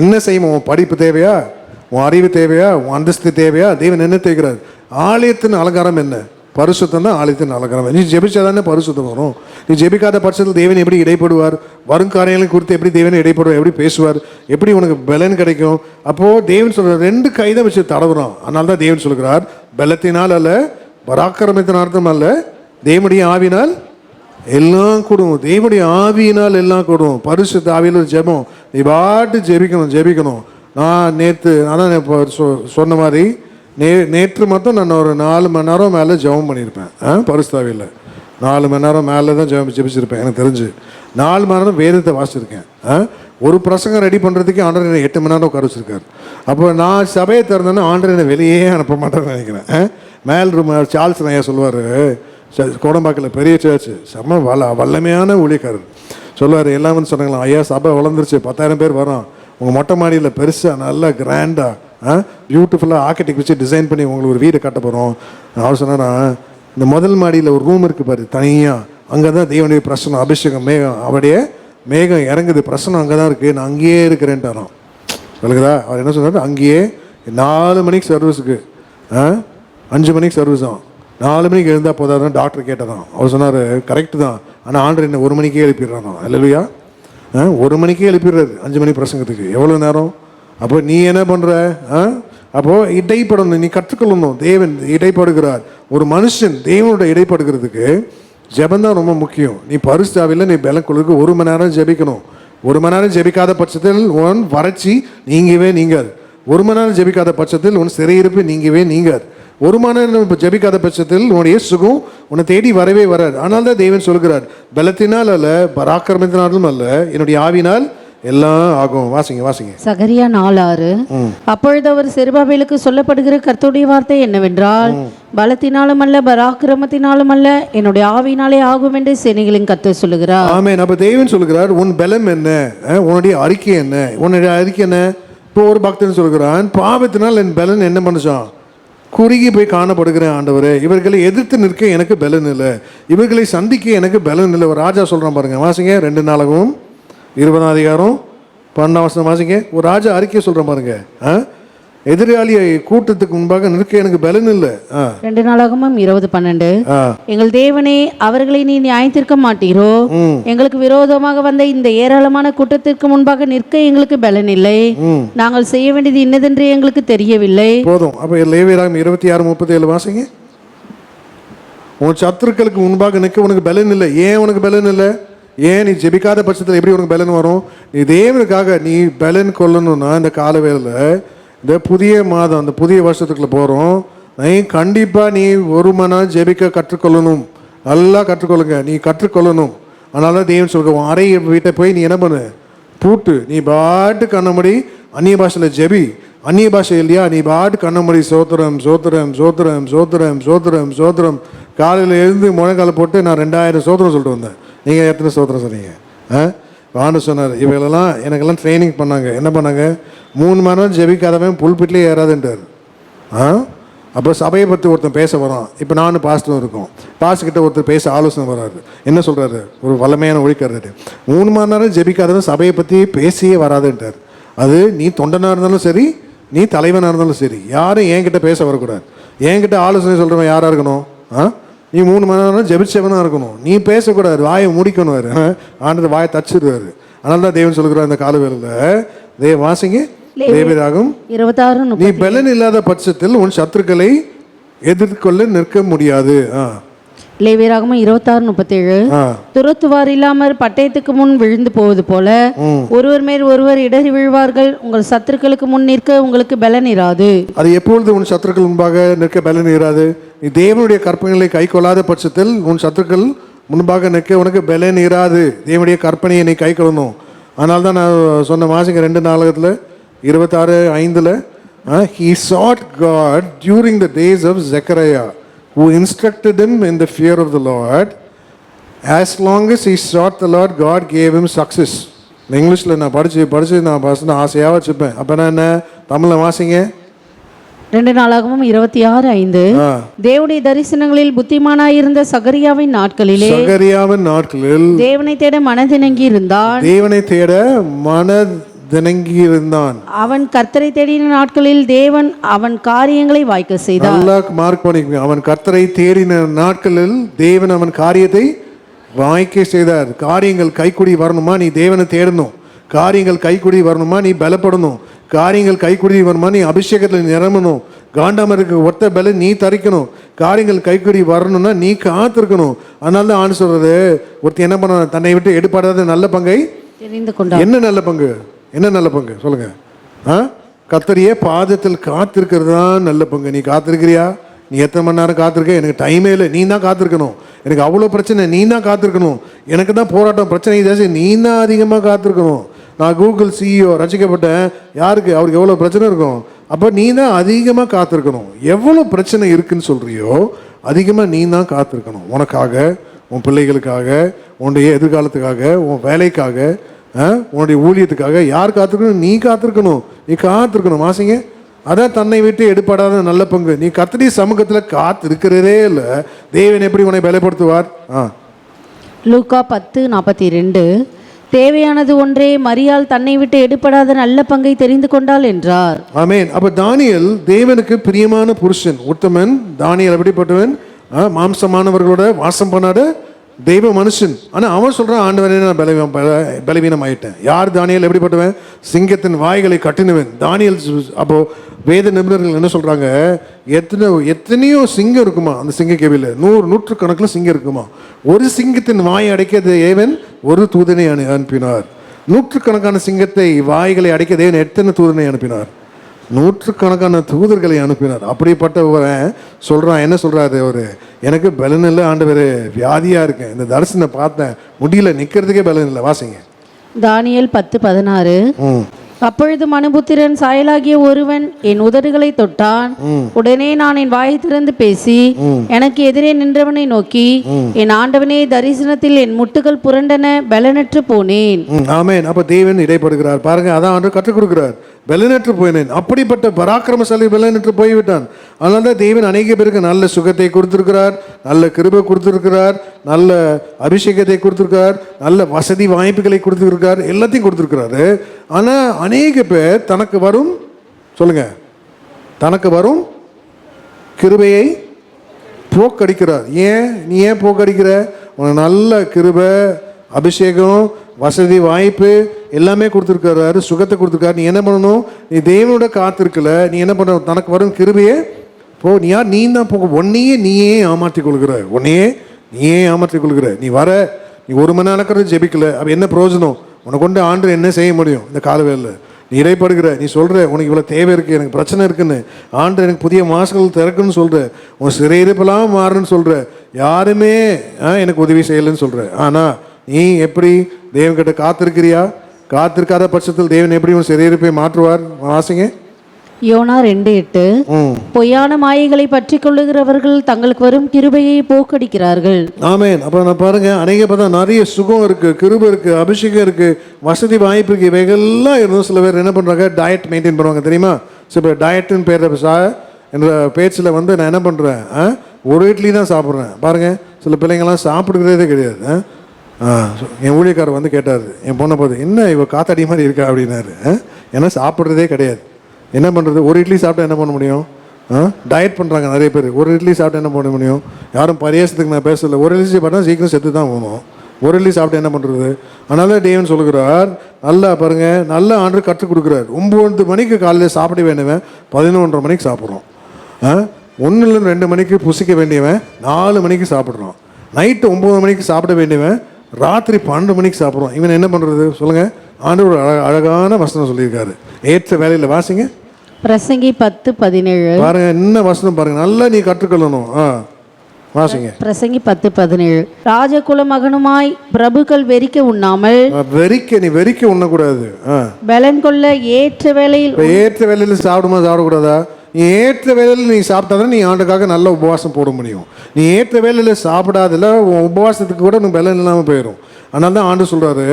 என்ன செய்யும்? உன் படிப்பு தேவையா? உன் அறிவு தேவையா? உன் அந்தஸ்து தேவையா? தேவன் என்ன தேய்கிறார்? ஆலயத்தின் அலங்காரம் என்ன? பரிசுத்தம் தான் ஆலயத்தின் அலங்காரம். நீ ஜெபிச்சாதானே பரிசுத்தம் வரும். நீ ஜெபிக்காத பட்சத்தில் தேவன் எப்படி இடைப்படுவார்? வரும் காரியங்களை குறித்து எப்படி தேவன் இடைப்படுவார்? எப்படி பேசுவார்? எப்படி உனக்கு பலன் கிடைக்கும்? அப்போது தேவன் சொல்கிறார், 2 கைதை வச்சு தடவுறான். அதனால தான் தேவன் சொல்கிறார், பலத்தினால் அல்ல, பராக்கிரமத்தின் அர்த்தம் அல்ல, தேவனுடைய ஆவினால் எல்லாம் கூடும். தேவனுடைய ஆவியினால் எல்லாம் கூடும். பரிசுத்த ஆவியில் ஜெபம். நீ பாட்டு ஜெபிக்கணும். நான் நேற்று அதான் சொன்ன மாதிரி நேற்று மட்டும் நான் ஒரு 4 மணி நேரம் மேலே ஜெபம் பண்ணியிருப்பேன். பரிசுத்த ஆவியில் 4 மணி நேரம் மேலே தான் ஜெபிச்சிருப்பேன். எனக்கு தெரிஞ்சு 4 மணி நேரம் வேதத்தை வாசிச்சிருக்கேன். ஒரு பிரசங்கம் ரெடி பண்ணுறதுக்கு ஆண்டர் என்னை 8 மணி நேரம் உட்கார வச்சிருக்காரு. அப்போ நான் சபையை திறந்தேன்னா ஆண்டர் என்னை வெளியே அனுப்ப மாட்டேன்னு நினைக்கிறேன். மேல் ரூம் சார்ல்ஸ் ஐயா சொல்லுவார், கோடம்பாக்கில் பெரிய சர்ச்சு, செம்ம வல்லமையான ஊழியக்காரர் சொல்லுவார். எல்லாம் சொன்னாங்களாம், ஐயா சபை வளர்ந்துருச்சு, 10,000 பேர் வரோம், உங்கள் மொட்டை மாடியில் பெருசாக நல்லா கிராண்டாக பியூட்டிஃபுல்லாக ஆர்கிடெக்ட் வச்சு டிசைன் பண்ணி உங்களுக்கு ஒரு வீடு கட்ட போகிறோம். அவர் சொன்னாரா, இந்த முதல் மாடியில் ஒரு ரூம் இருக்குது பாரு தனியாக, அங்கே தான் தேவனுடைய பிரசனம், அபிஷேகம், மேகம், அவருடைய மேகம் இறங்குது, பிரசனம் அங்கே தான் இருக்குது, நான் அங்கேயே இருக்கிறேன்ட்டாராம். சொல்லுங்களா? அவர் என்ன சொன்னார்? அங்கேயே 4 மணிக்கு சர்வீஸுக்கு 5 மணிக்கு சர்வீஸ் ஆகும், 4 மணிக்கு எழுந்தால் போதாதான் டாக்டர் கேட்டதான். அவர் சொன்னார் கரெக்டு தான், ஆனால் ஆண்டர் என்ன 1 மணிக்கே எழுப்பிடுறானோ. அல்லையா? 1 மணிக்கே எழுப்பிடுறாரு 5 மணி பிரசங்கத்துக்கு. எவ்வளோ நேரம்? அப்போ நீ என்ன பண்ணுற? அப்போது இடைப்படணும், நீ கற்றுக்கொள்ளணும். தேவன் இடைப்படுகிறார். ஒரு மனுஷன் தேவனோட இடைப்படுகிறதுக்கு ஜெபந்தான் ரொம்ப முக்கியம். நீ பரிசுத்தாவில நீ பலன் கொள்ளுக்கு 1 மணி நேரம் ஜெபிக்கணும். 1 மணி நேரம் ஜெபிக்காத பட்சத்தில் உன் வறட்சி நீங்கவே நீங்கள். 1 மணி நேரம் ஜெபிக்காத பட்சத்தில் உன் சிறையிருப்பு நீங்கவே நீங்கள். 1 மணி நேரம் ஜெபிக்காத பட்சத்தில் உன்னுடைய சுகம் உன்னை தேடி வரவே வராது. ஆனால் தான் தேவன் சொல்கிறார், பலத்தினால் அல்ல பராக்கிரமத்தினாலும் அல்ல, என்னுடைய ஆவினால் எல்லாம் ஆகும். வாசிங்க. சகரியா 4:6. அப்பொழுது அவர் செருபாபேலுக்கு சொல்லப்படுகிற கர்த்தருடைய வார்த்தை என்னவென்றால், பலத்தினாலும் அல்ல பராக்கிரமத்தினாலும் அல்ல, என்னுடைய ஆவியினாலே ஆகும் என்று சேனைகளின் கர்த்தர் சொல்லுகிறார். ஆமென். அப்ப தேவன் சொல்லுகிறார், உன் பலம் என்ன, உன்னுடைய அறிக்கை என்ன? உன்னுடைய அறிக்கை என்ன? இப்போ ஒரு பக்தன் சொல்கிறான், பாவத்தினால் என் பலன் என்ன பண்ணுச்சான்? குறுகி போய் காணப்படுகிறேன் ஆண்டவரே, இவர்களை எதிர்த்து நிற்க எனக்கு பலன் இல்லை, இவர்களை சந்திக்க எனக்கு பலன் இல்லை. ஒரு ராஜா சொல்றான் பாருங்க. வாசிங்க 2 நாளாகவும் 20ஆம் அதிகாரம் 12ஆம் வசனம் வாசிங்க. ஒரு ராஜா அறிக்கை சொல்ற பாருங்க, எதிராளியை கூட்டத்துக்கு முன்பாக நிற்க எனக்கு பலன் இல்லை. 2 நாளாகமும் 20:12. எங்கள் தேவனே, அவர்களை நீ நியாயத்திற்க மாட்டீரோ? எங்களுக்கு விரோதமாக வந்த இந்த ஏராளமான கூட்டத்திற்கு முன்பாக நிற்க எங்களுக்கு பலன் இல்லை. நாங்கள் செய்ய வேண்டியது இன்னதென்று எங்களுக்கு தெரியவில்லை. போதும். அப்ப லேவியராகமம் 26:37 வாசிங்க. உன் சத்துருக்களுக்கு முன்பாக நிற்க உனக்கு பலன் இல்லை. ஏன் உனக்கு பலன் இல்லை? ஏன்? நீ ஜெபிக்காத பட்சத்தில் எப்படி உனக்கு பலன் வரும்? நீ தேவனுக்காக நீ பலன் கொள்ளணும்னா இந்த காலவேளையில், இந்த புதிய மாதம், அந்த புதிய வருஷத்துக்குள்ள போகிறோம், நீ கண்டிப்பாக நீ 1 மணி நேரம் ஜெபிக்க கற்றுக்கொள்ளணும். நல்லா கற்றுக்கொள்ளுங்க, நீ கற்றுக்கொள்ளணும். அதனால தான் தேவன் சொல்ற, உன் அறை வீட்டை போய் நீ என்ன பண்ணு, பூட்டு. நீ பாட்டு கண்ணமடி அந்நிய பாஷையில் ஜெபி. அந்நிய பாஷை இல்லையா, நீ பாட்டு கண்ணமடி சோத்திரம் சோத்திரம் சோத்திரம் சோத்திரம் சோத்திரம் சோத்திரம். காலையில் எழுந்து முழங்கால போட்டு நான் 2000 சோத்திரம் சொல்லிட்டு வந்தேன். நீங்கள் எத்தனை சோத்திரம் சொன்னீங்க? ஆண்டு சொன்னார், இவங்களெல்லாம் எனக்கெல்லாம் ட்ரைனிங் பண்ணாங்க. என்ன பண்ணாங்க? 3 மணி நேரம் ஜெபிக்காதவன் புல்பிட்லேயே ஏறாதுன்றார். அப்போ சபையை பற்றி ஒருத்தன் பேச வரான். இப்போ நானும் பாஸ்டரும் இருக்கோம். பாஸ்டர்கிட்ட ஒருத்தர் பேச ஆலோசனை வராரு. என்ன சொல்கிறாரு? ஒரு வல்லமையான ஒழிக்கிறாரு, 3 மணி நேரம் ஜெபிக்காதவன் சபையை பற்றி பேசியே வராதுன்றார். அது நீ தொண்டனாக இருந்தாலும் சரி, நீ தலைவனாக இருந்தாலும் சரி, யாரும் என்கிட்ட பேச வரக்கூடாது. என்கிட்ட ஆலோசனை சொல்கிறவன் யாராக இருக்கணும்? நீ 3 மணி நேரம் ஜெபிச்சவனாக இருக்கணும். நீ பேசக்கூடாது, வாயை முடிக்கணும். ஆண்டது வாயை தச்சிடுவார். அதனால தான் தேவன் சொல்லுகிறார் இந்த காலவேளையில், வாசிங்க லேவியராகமம் 26. நீ பலன் இல்லாத பட்சத்தில் உன் சத்துருக்களை எதிர்கொள்ள நிற்க முடியாது. லேவியராகமம் 26:37. துரத்துவார் இல்லாமல் பட்டயத்துக்கு முன் விழுந்து போவது போல ஒருவர் மேல் ஒருவர் இடறி விழுவார்கள். உங்கள் சத்துருக்களுக்கு முன் நிற்க உங்களுக்கு பலன் இராது. அது எப்பொழுது உன் சத்துருக்கள் முன்பாக நிற்க பலன் இராது? நீ தேவனுடைய கற்பனைகளை கை கொள்ளாத பட்சத்தில் உன் சத்துருக்கள் முன்பாக நிற்க உனக்கு பலன் இராது. தேவனுடைய கற்பனையை நீ கை கொள்ளணும். அதனால தான் நான் சொன்ன வாசிங்க 2 நாளாகத்தில் 26:5. He sought God during the days of Zechariah, who instructed him in the fear of the Lord. As long as he sought the Lord, God gave him success. இங்கிலீஷில் நான் படித்து நான் பசங்க ஆசையாக வச்சுப்பேன். அப்போ நான் என்ன, தமிழில் வாசிங்க. 2 நாளாகமும் 26:5. தேவனுடைய தரிசனங்களில் புத்திமானாயிருந்த சகரியாவின் நாட்களில் தேவனை தேட மனதிணங்கி இருந்தான். அவன் கர்த்தரை தேடின நாட்களில் தேவன் அவன் காரியங்களை வாய்க்க செய்தார். நல்லா மார்க் பண்ணிக்கங்க. அவன் கர்த்தரை தேடின நாட்களில் தேவன் அவன் காரியத்தை வாய்க்க செய்தார். காரியங்கள் கைக்குடி வரணுமா, நீ தேவனை தேடணும். காரியங்கள் கைக்குடி வரணுமா, நீ பலப்படணும். காரியங்கள் கைக்குடி வரணுமா, நீ அபிஷேகத்தில் நிரம்பணும். காண்டாமருக்கு ஒத்த பல நீ தரிக்கணும். காரியங்கள் கைக்குடி வரணும்னா நீ காத்திருக்கணும். அதனால தான் ஆண்டு சொல்றது, ஒருத்தர் என்ன பண்ண, தன்னை விட்டு எடுப்பாடாத நல்ல பங்கை தெரிந்து கொண்டார். என்ன நல்ல பங்கு? என்ன நல்ல பங்கு சொல்லுங்க. கர்த்தரையே பாதத்தில் காத்திருக்கிறது தான் நல்ல பங்கு. நீ காத்திருக்கிறியா? நீ எத்தனை மணி நேரம் காத்திருக்க? எனக்கு டைமே இல்லை. நீ தான் காத்திருக்கணும். எனக்கு அவ்வளோ பிரச்சனை, நீ தான் காத்திருக்கணும். எனக்கு தான் போராட்டம், பிரச்சனை ஜாஸ்தி, நீ தான் அதிகமாக காத்திருக்கணும். நான் கூகுள் சிஇஓ ரசிக்கப்பட்டேன். யாருக்கு? அவருக்கு எவ்வளோ பிரச்சனை இருக்கும். அப்போ நீ தான் அதிகமாக காத்திருக்கணும். எவ்வளோ பிரச்சனை இருக்குன்னு சொல்கிறியோ அதிகமாக நீ தான் காத்திருக்கணும். உனக்காக, உன் பிள்ளைகளுக்காக, உன்னுடைய எதிர்காலத்துக்காக, உன் வேலைக்காக, உன்னுடைய ஊழியத்துக்காக யார் காத்திருக்கணும்? நீ காத்திருக்கணும். நீ காத்திருக்கணும். வாசிங்க. அதான் தன்னை விட்டு எடுப்படாத நல்ல பங்கு. நீ கர்த்தருடைய சமூகத்தில் காத்திருக்கிறதே இல்லை, தேவன் எப்படி உன்னை பலப்படுத்துவார்? லூக்கா 10:42. தேவையானது ஒன்றே, மரியாள் தன்னை விட்டு எடுப்படாத நல்ல பங்கை தெரிந்து கொண்டாள் என்றார். ஆமென். அப்ப தானியேல் தேவனுக்கு பிரியமான புருஷன், உத்தமன். தானியேல் எப்படிப்பட்டவன்? மாம்சமானவர்களோட வாசம் பண்ணாத தெய்வ மனுஷன். ஆனால் அவன் சொல்கிறான், ஆண்டவனே நான் பலவீனம் ஆயிட்டேன். யார் தானியேல் எப்படிப்பட்டவன்? சிங்கத்தின் வாய்களை கட்டினவன் தானியேல். அப்போ வேத நிபுணர்கள் என்ன சொல்கிறாங்க, எத்தனையோ சிங்கம் இருக்குமா அந்த சிங்க கேவியில், நூற்றுக்கணக்கில் சிங்கம் இருக்குமா. ஒரு சிங்கத்தின் வாயை அடைக்க தேவன் ஒரு தூதனை அனுப்பினார். நூற்றுக்கணக்கான சிங்கத்தை வாய்களை அடைக்க தேவன் எத்தனை தூதனை அனுப்பினார்? நூற்றுக்கணக்கான தூதர்களை அனுப்பினார். அப்படிப்பட்டவன் சொல்கிறான், என்ன சொல்கிறாரு அவரு, எனக்கு பலன் இல்லை ஆண்டவரே, வியாதியாக இருக்கேன், இந்த தரிசனை பார்த்தேன், முடியல, நிற்கிறதுக்கே பலன் இல்லை. வாசிங்க தானியேல் 10:16. அப்பொழுது மனுபுத்திரன் சாயலாகிய ஒருவன் என் உதடுகளை தொட்டான். உடனே நான் என் வாயை திறந்து பேசி எனக்கு எதிரே நின்றவனை நோக்கி, என் ஆண்டவனே, தரிசனத்தில் என் முட்டுகள் புரண்டன, பலனற்று போனேன். ஆமென். அப்ப தேவன் இடைப்படுகிறார் பாருங்க. அதான் ஆண்டவர் கற்றுக் கொடுக்கிறார், பலனற்று போனேன். அப்படிப்பட்ட பராக்கிரமசாலி பலனற்று போய்விட்டான். அதனால தான் தேவன் அநேக பேருக்கு நல்ல சுகத்தை கொடுத்திருக்கிறார், நல்ல கிருபை கொடுத்திருக்கிறார், நல்ல அபிஷேகத்தை கொடுத்திருக்கார், நல்ல வசதி வாய்ப்புகளை கொடுத்திருக்கார், எல்லாத்தையும் கொடுத்திருக்கிறாரு. ஆனா அநேக பேர் தனக்கு வரும், சொல்லுங்க, தனக்கு வரும் கிருபையை போக்கடிக்கிறார். நீ ஏன் போக்கடிக்கிற? உனக்கு நல்ல கிருபை, அபிஷேகம், வசதி வாய்ப்பு எல்லாமே கொடுத்துருக்காரு, சுகத்தை கொடுத்துருக்காரு. நீ என்ன பண்ணணும்? நீ தேவனோட காத்திருக்கல, நீ என்ன பண்ண? தனக்கு வரும் கிருபையே போ. நீ யார்? நீ தான் போக. நீயே ஏமாற்றி கொள்கிற, நீயே ஏமாற்றி கொள்கிற. நீ ஒரு மணி நேரம் நடக்கிறது ஜெபிக்கல, அப்போ என்ன பிரயோஜனம்? உனக்கு கொண்டு ஆண்டு என்ன செய்ய முடியும் இந்த காலவேளையில்? நீ இடைப்படுகிற, நீ சொல்கிற உனக்கு இவ்வளோ தேவை இருக்குது, எனக்கு பிரச்சனை இருக்குன்னு, ஆண்டு எனக்கு புதிய மாசுகள் திறக்குன்னு சொல்கிற, உன் சிறையிருப்பெல்லாம் மாறுன்னு சொல்கிற, யாருமே எனக்கு உதவி செய்யலைன்னு சொல்கிற. ஆனால் நீ எப்படி தேவன்கிட்ட காத்திருக்கிறியா? காத்திருக்காத பட்சத்தில் தேவன் எப்படி உன் சிறையிருப்பை மாற்றுவார்? வாசிங்க யோனா 2:8. பொய்யான மாயைகளை பற்றி கொள்ளுகிறவர்கள் தங்களுக்கு வரும் கிருபையை போக்கடிக்கிறார்கள். ஆமென். அப்போ நான் பாருங்க, அநேக பார்த்தா நிறைய சுகம் இருக்கு, கிருபை இருக்கு, அபிஷேகம் இருக்கு, வசதி வாய்ப்பு இருக்கு, இவைகள்லாம் இருந்தும் சில பேர் என்ன பண்றாங்க, டயட் மெயின்டைன் பண்ணுவாங்க தெரியுமா? இப்போ டயட்டுன்னு பேர் என்ற பேச்சில் வந்து நான் என்ன பண்ணுறேன், ஒரு இட்லி தான் சாப்பிட்றேன். பாருங்க, சில பிள்ளைங்கள்லாம் சாப்பிடுக்கிறதே கிடையாது. என் ஊழியக்காரர் வந்து கேட்டார், என் பொண்ணை பார்த்து, என்ன இவ காத்தாடி மாதிரி இருக்கா அப்படின்னாரு. ஏன்னா சாப்பிட்றதே கிடையாது. என்ன பண்ணுறது? ஒரு இட்லி சாப்பிட்டா என்ன பண்ண முடியும்? டயட் பண்ணுறாங்க நிறைய பேர். ஒரு இட்லி சாப்பிட்டா என்ன பண்ண முடியும்? யாரும் பரியாசத்துக்கு நான் பேசலை. ஒரு இட்லி சாப்பிட்டா சீக்கிரம் செத்து தான் போகணும். ஒரு இட்லி சாப்பிட்டு என்ன பண்ணுறது? அதனால தேவன் சொல்லுகிறார், நல்லா பாருங்கள், நல்ல ஆண்டு கற்றுக் கொடுக்குறார். 9 மணிக்கு காலையில் சாப்பிட வேண்டியவன் 11:30 மணிக்கு சாப்பிட்றோம். 1-2 மணிக்கு புசிக்க வேண்டியவன் 4 மணிக்கு சாப்பிட்றோம். நைட்டு 9 மணிக்கு சாப்பிட வேண்டியவன் ராத்திரி 12 மணிக்கு சாப்பிட்றோம். இவன் என்ன பண்ணுறது சொல்லுங்கள்? ஆண்டவர் அழகான வசனம் சொல்லியிருக்காரு, ஏற்ற வேலையில். வாசிங்க பிரசங்கி 10:17. பாருங்க, என்ன வசனம் பாருங்க, நல்லா நீ கற்றுக்கொள்ளணும். வாசிங்க பிரசங்கி 10:17. ராஜகுல மகனுமாய் பிரபுக்கள் வெறிக்க உண்ணாமல், நீ வெறிக்க உண்ணக்கூடாது. பலன் கொள்ள ஏற்ற வேலையில் சாப்பிடக்கூடாதா? நீ ஏற்ற வேலையில் நீ சாப்பிட்டாதான் நீ ஆண்டுக்காக நல்ல உபவாசம் போட முடியும். நீ ஏற்ற வேலையில் சாப்பிடாதில்ல, உன் உபவாசத்துக்கு கூட உனக்கு பலன் இல்லாமல் போயிடும். அதனால தான் ஆண்டு சொல்கிறாரு,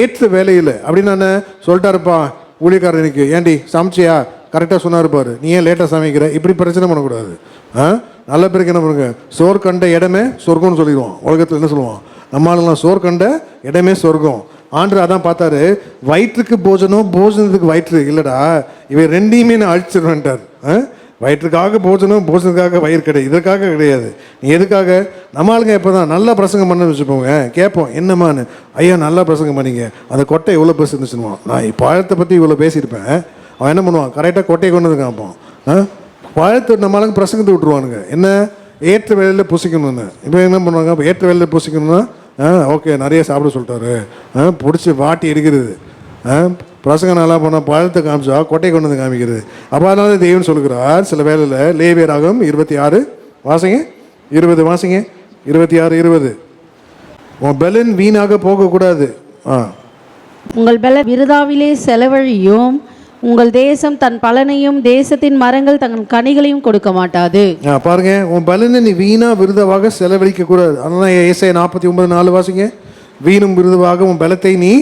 ஏற்ற வேலையில். அப்படின்னு நான் சொல்லிட்டாருப்பா ஊழியக்காரர், எனக்கு ஏண்டி சமைச்சியா கரெக்டாக சொன்னாருப்பாரு, நீ ஏன் லேட்டாக சமைக்கிற, இப்படி பிரச்சனை பண்ணக்கூடாது. நல்ல பேருக்கு என்ன பண்ணுங்க, சோறு கண்ட இடமே சொர்க்கம்னு சொல்லிடுவோம். உலகத்தில் என்ன சொல்லுவான், நம்மளாலாம் சோறு கண்ட இடமே சொர்க்கம். ஆண்டு அதான் பார்த்தாரு, வயிற்றுக்கு போஜனம், போஜனத்துக்கு வயிற்று இல்லைடா, இவை ரெண்டையுமே நான் அழிச்சிடுவேன்ட்டார். வயிற்றுக்காக போஜனம், போஜனத்துக்காக வயிறு கிடையாது, இதற்காக கிடையாது. நீ எதுக்காக? நம்மளுங்க இப்போ தான் நல்லா பிரசங்கம் பண்ண வச்சுப்போங்க, கேட்போம் என்னம்மான்னு, ஐயா நல்லா பிரசங்கம் பண்ணிங்க, அந்த கொட்டை எவ்வளோ பெருசு இருந்துச்சுன்னுவான். நான் பழத்தை பற்றி இவ்வளோ பேசியிருப்பேன், அவன் என்ன பண்ணுவான், கரெக்டாக கொட்டையை கொண்டு வந்து காப்பான். பழத்தை நம்மளுக்கு பிரசங்கத்தை விட்டுருவானுங்க, என்ன ஏற்ற வேலையில் புசிக்கணும்னு. இப்போ என்ன பண்ணுவாங்க, இப்போ ஏற்ற வேலையில் புசிக்கணும்னா ஓகே நிறைய சாப்பிட சொல்லிட்டாரு, பிடிச்சி வாட்டி எடுக்கிறது. பிரசங்கம் நல்லா போனால் பழத்தை காமிச்சா கொட்டை கொண்டு வந்து காமிக்கிறது. அப்போ அதனால தேவன் சொல்லுகிறார் சில வேலையில், லேவியராகமம் 26 வாசிங்க, 20 வாசிங்க, 26-20. உன் பலன் வீணாக போகக்கூடாது. உங்கள் பலன் விருதாவிலே செலவழியும், உங்கள் தேசம் தன் பலனையும் தேசத்தின் மரங்கள் தங்கள் கனிகளையும் கொடுக்க மாட்டாது. பாருங்க, உன் பலனை நீ வீணா விருதாவாக செலவழிக்க கூடாது. அதனால ஏசாயா 49:4 வாசிங்க, வீணும் விருதுவாக உன் பலத்தை நீ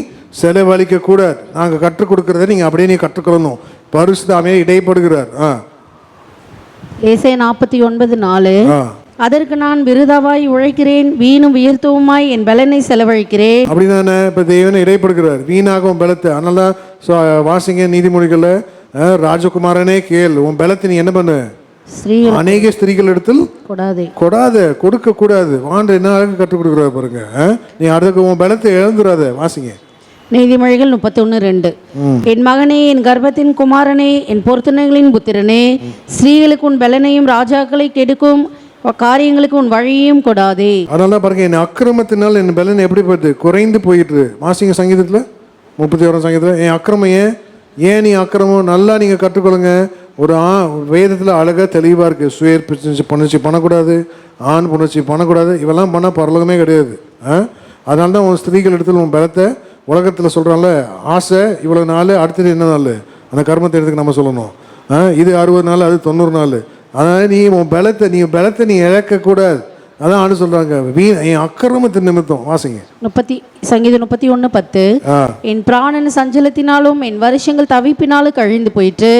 செலவழிக்க கூடாது. நாங்கள் கற்றுக் கொடுக்கறத நீங்க அப்படியே நீ கற்றுக்கொள்ளணும். பரிசுத்தாமே இடைப்படுகிறார். ஏசாயா 49:4. அதற்கு நான் விருதாவாய் உழைக்கிறேன், வீணும் வியர்த்தவுமாய் என் பலனை செலவழிக்கிறேன். அப்படின்னா இப்போ தேவனை இடைப்படுகிறார், வீணாகவும் பலத்தை. அதனால வாசிங்க நீதிமொழிகளில், ராஜகுமாரனே கேள், உன் பலத்தை நீ என்ன பண்ணு, ஸ்திரீகள் அநேக ஸ்திரீகள் இடத்தில் கொடாதே. கொடுக்க கூடாது. ஆண்டு என்ன அழகு கற்றுக் கொடுக்குறாரு பாருங்க. நீ அடுத்த உன் பலத்தை இழந்துடாத. வாசிங்க. நீதிமொழிகள் 31:2. என் மகனே, என் கர்ப்பத்தின் குமாரனே, என் பொருத்தனைகளின் புத்திரனே, ஸ்திரீகளுக்கு உன் பலனையும் ராஜாக்களை கெடுக்கும் காரியங்களுக்கு உன் வழியையும் கொடாதே. அதனால பாருங்க, என் அக்கிரமத்தினால் என் பலன் எப்படி போயிட்டு குறைந்து போயிட்டு. வாசிங்க சங்கீதத்தில் 31 சங்கீதத்தில். என் அக்கிரமம் ஏன் நீ அக்கிரமம் நல்லா நீங்கள் கற்றுக்கொள்ளுங்க. ஒரு வேதத்தில் அழகாக தெளிவாக இருக்குது. சுய புணர்ச்சி பண்ணக்கூடாது, ஆண் புணர்ச்சி பண்ணக்கூடாது. இவெல்லாம் பண்ணால் பரலோகமே கிடையாது. அதனால தான் உன் ஸ்திரீகள் இடத்துல உன் பலத்தை உலகத்தில் சொல்கிறான்ல, ஆசை இவ்வளோ நாள், அடுத்தது என்ன நாள், அந்த கர்மத்தை எடுத்துக்கு நம்ம சொல்லணும். இது 60 நாள், அது 90 நாள். அதனால் நீ உன் பலத்தை நீ இழக்கக்கூடாது. அதான் ஆண்டு சொல்கிறாங்க, என் அக்கிரமத்தின் நிமித்தம். வாசிங்க. சங்கீதம் 31:10. என் பிராணன் சஞ்சலத்தினாலும் என் வருஷங்கள் தவிப்பினாலும் கழிந்து போயிற்று.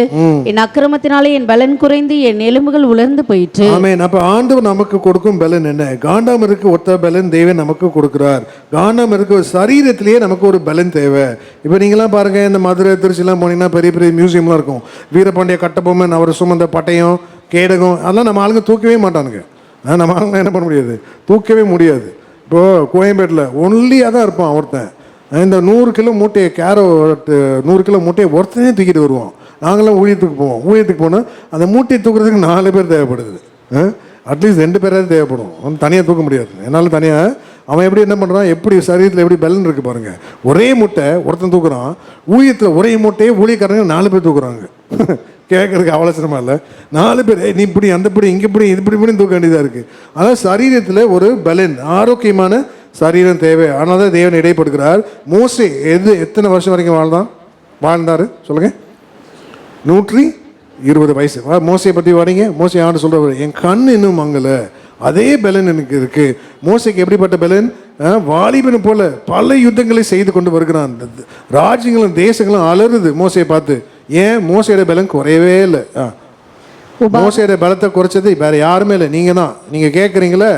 என் அக்கிரமத்தினாலே என் பலன் குறைந்து என் எலும்புகள் உலர்ந்து போயிற்று. ஆமென். அப்ப ஆண்டவர் நமக்கு கொடுக்கும் பலன் என்ன? காண்டாமருக்கு ஒத்த பலன் தேவன் நமக்கு கொடுக்கிறார். காண்டாமருக்கு சரீரத்திலேயே நமக்கு ஒரு பலன் தேவை. இப்போ நீங்களாம் பாருங்க, இந்த மதுரை திருச்சிலாம் போனீங்கன்னா பெரிய பெரிய மியூசியம்லாம் இருக்கும். வீரபாண்டிய கட்டபொம்மன் அவர் சுமந்த பட்டயம், கேடகம், அதெல்லாம் நம்ம ஆளுங்க தூக்கவே மாட்டானுங்க. நம்ம ஆளுங்க என்ன பண்ண முடியாது, தூக்கவே முடியாது. இப்போது கோயம்பேட்டில் ஒன்லியாக தான் இருப்பான் ஒருத்தன். இந்த 100 கிலோ மூட்டையை 100 கிலோ மூட்டையை ஒருத்தனே தூக்கிட்டு வருவான். நாங்களாம் ஊழியத்துக்கு போனால் அந்த மூட்டையை தூக்குறதுக்கு 4 பேர் தேவைப்படுது. அட்லீஸ்ட் 2 பேராவது தேவைப்படும். அவன் தனியாக தூக்க முடியாது. என்னால் தனியாக. அவன் எப்படி என்ன பண்ணுறான், எப்படி சரீரத்தில் எப்படி பலன் இருக்குது பாருங்கள். ஒரே மூட்டை ஒருத்தன் தூக்குறான். ஊழியத்தில் ஒரே மூட்டையை ஊழியக்காரங்க 4 பேர் தூக்குறாங்க. கேட்கறதுக்கு அவலட்சணமா இல்லை. 4 பேர் நீ இப்படி அந்த இப்படி இங்கே இப்படி இது இப்படி தூக்க வேண்டியதாக இருக்குது. அதாவது சரீரத்தில் ஒரு பலன், ஆரோக்கியமான சரீரம் தேவை. ஆனால் தான் தேவன் இடைப்படுகிறார். மோசே எத்தனை வருஷம் வரைக்கும் வாழ்ந்தார் சொல்லுங்கள்? 120 வயசு. மோசையை பற்றி வரீங்க. மோசை ஆண்டு சொல்கிறவர், என் கண் இன்னும் மங்கலை, அதே பலன் எனக்கு இருக்குது. மோசைக்கு எப்படிப்பட்ட பலன்? வாலிபன் போல பல யுத்தங்களை செய்து கொண்டு வருகிறான். ராஜ்யங்களும் தேசங்களும் அலறுது மோசையை பார்த்து. ஏன்? மோசையோட பலன் குறையவே இல்லை. மோசையோட பலத்தை குறைச்சது வேற யாருமே இல்லை, நீங்கள் தான். நீங்கள் கேட்குறீங்களே,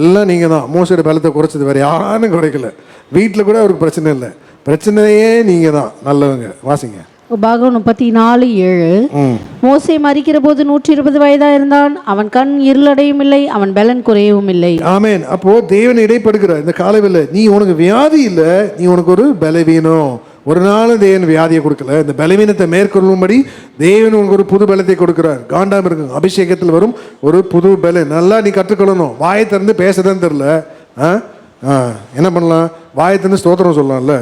எல்லாம் நீங்கள் தான். மோசையோட பலத்தை குறைச்சது வேற யாரும் குறைக்கல. வீட்டில் கூட அவருக்கு பிரச்சனை இல்லை. பிரச்சனையே நீங்கள் தான். நல்லவங்க. வாசிங்க. உபாகம் 34:7. மோசே மரிக்கிற போது 120 வயதா இருந்தான். அவன் கண் இருளடையும் இல்லை, அவன் பலன் குறையவும் இல்லை. ஆமென். அப்போ தேவன் இடைப்படுகிறார். இந்த காலையில் நீ உனக்கு வியாதி இல்லை, நீ உனக்கு ஒரு பலவீனம். ஒரு நாள் தேவன் வியாதியை கொடுக்கல. இந்த பலவீனத்தை மேற்கொள்ளும்படி தேவன் உனக்கு ஒரு புது பலத்தை கொடுக்கிறார். காண்டாம இருக்கு அபிஷேகத்தில் வரும் ஒரு புது பலன். நல்லா நீ கற்றுக்கொள்ளணும். வாயை திறந்து பேசதான் தெரில, என்ன பண்ணலாம்? வாயை திறந்து ஸ்தோத்திரம் சொல்லலாம்ல.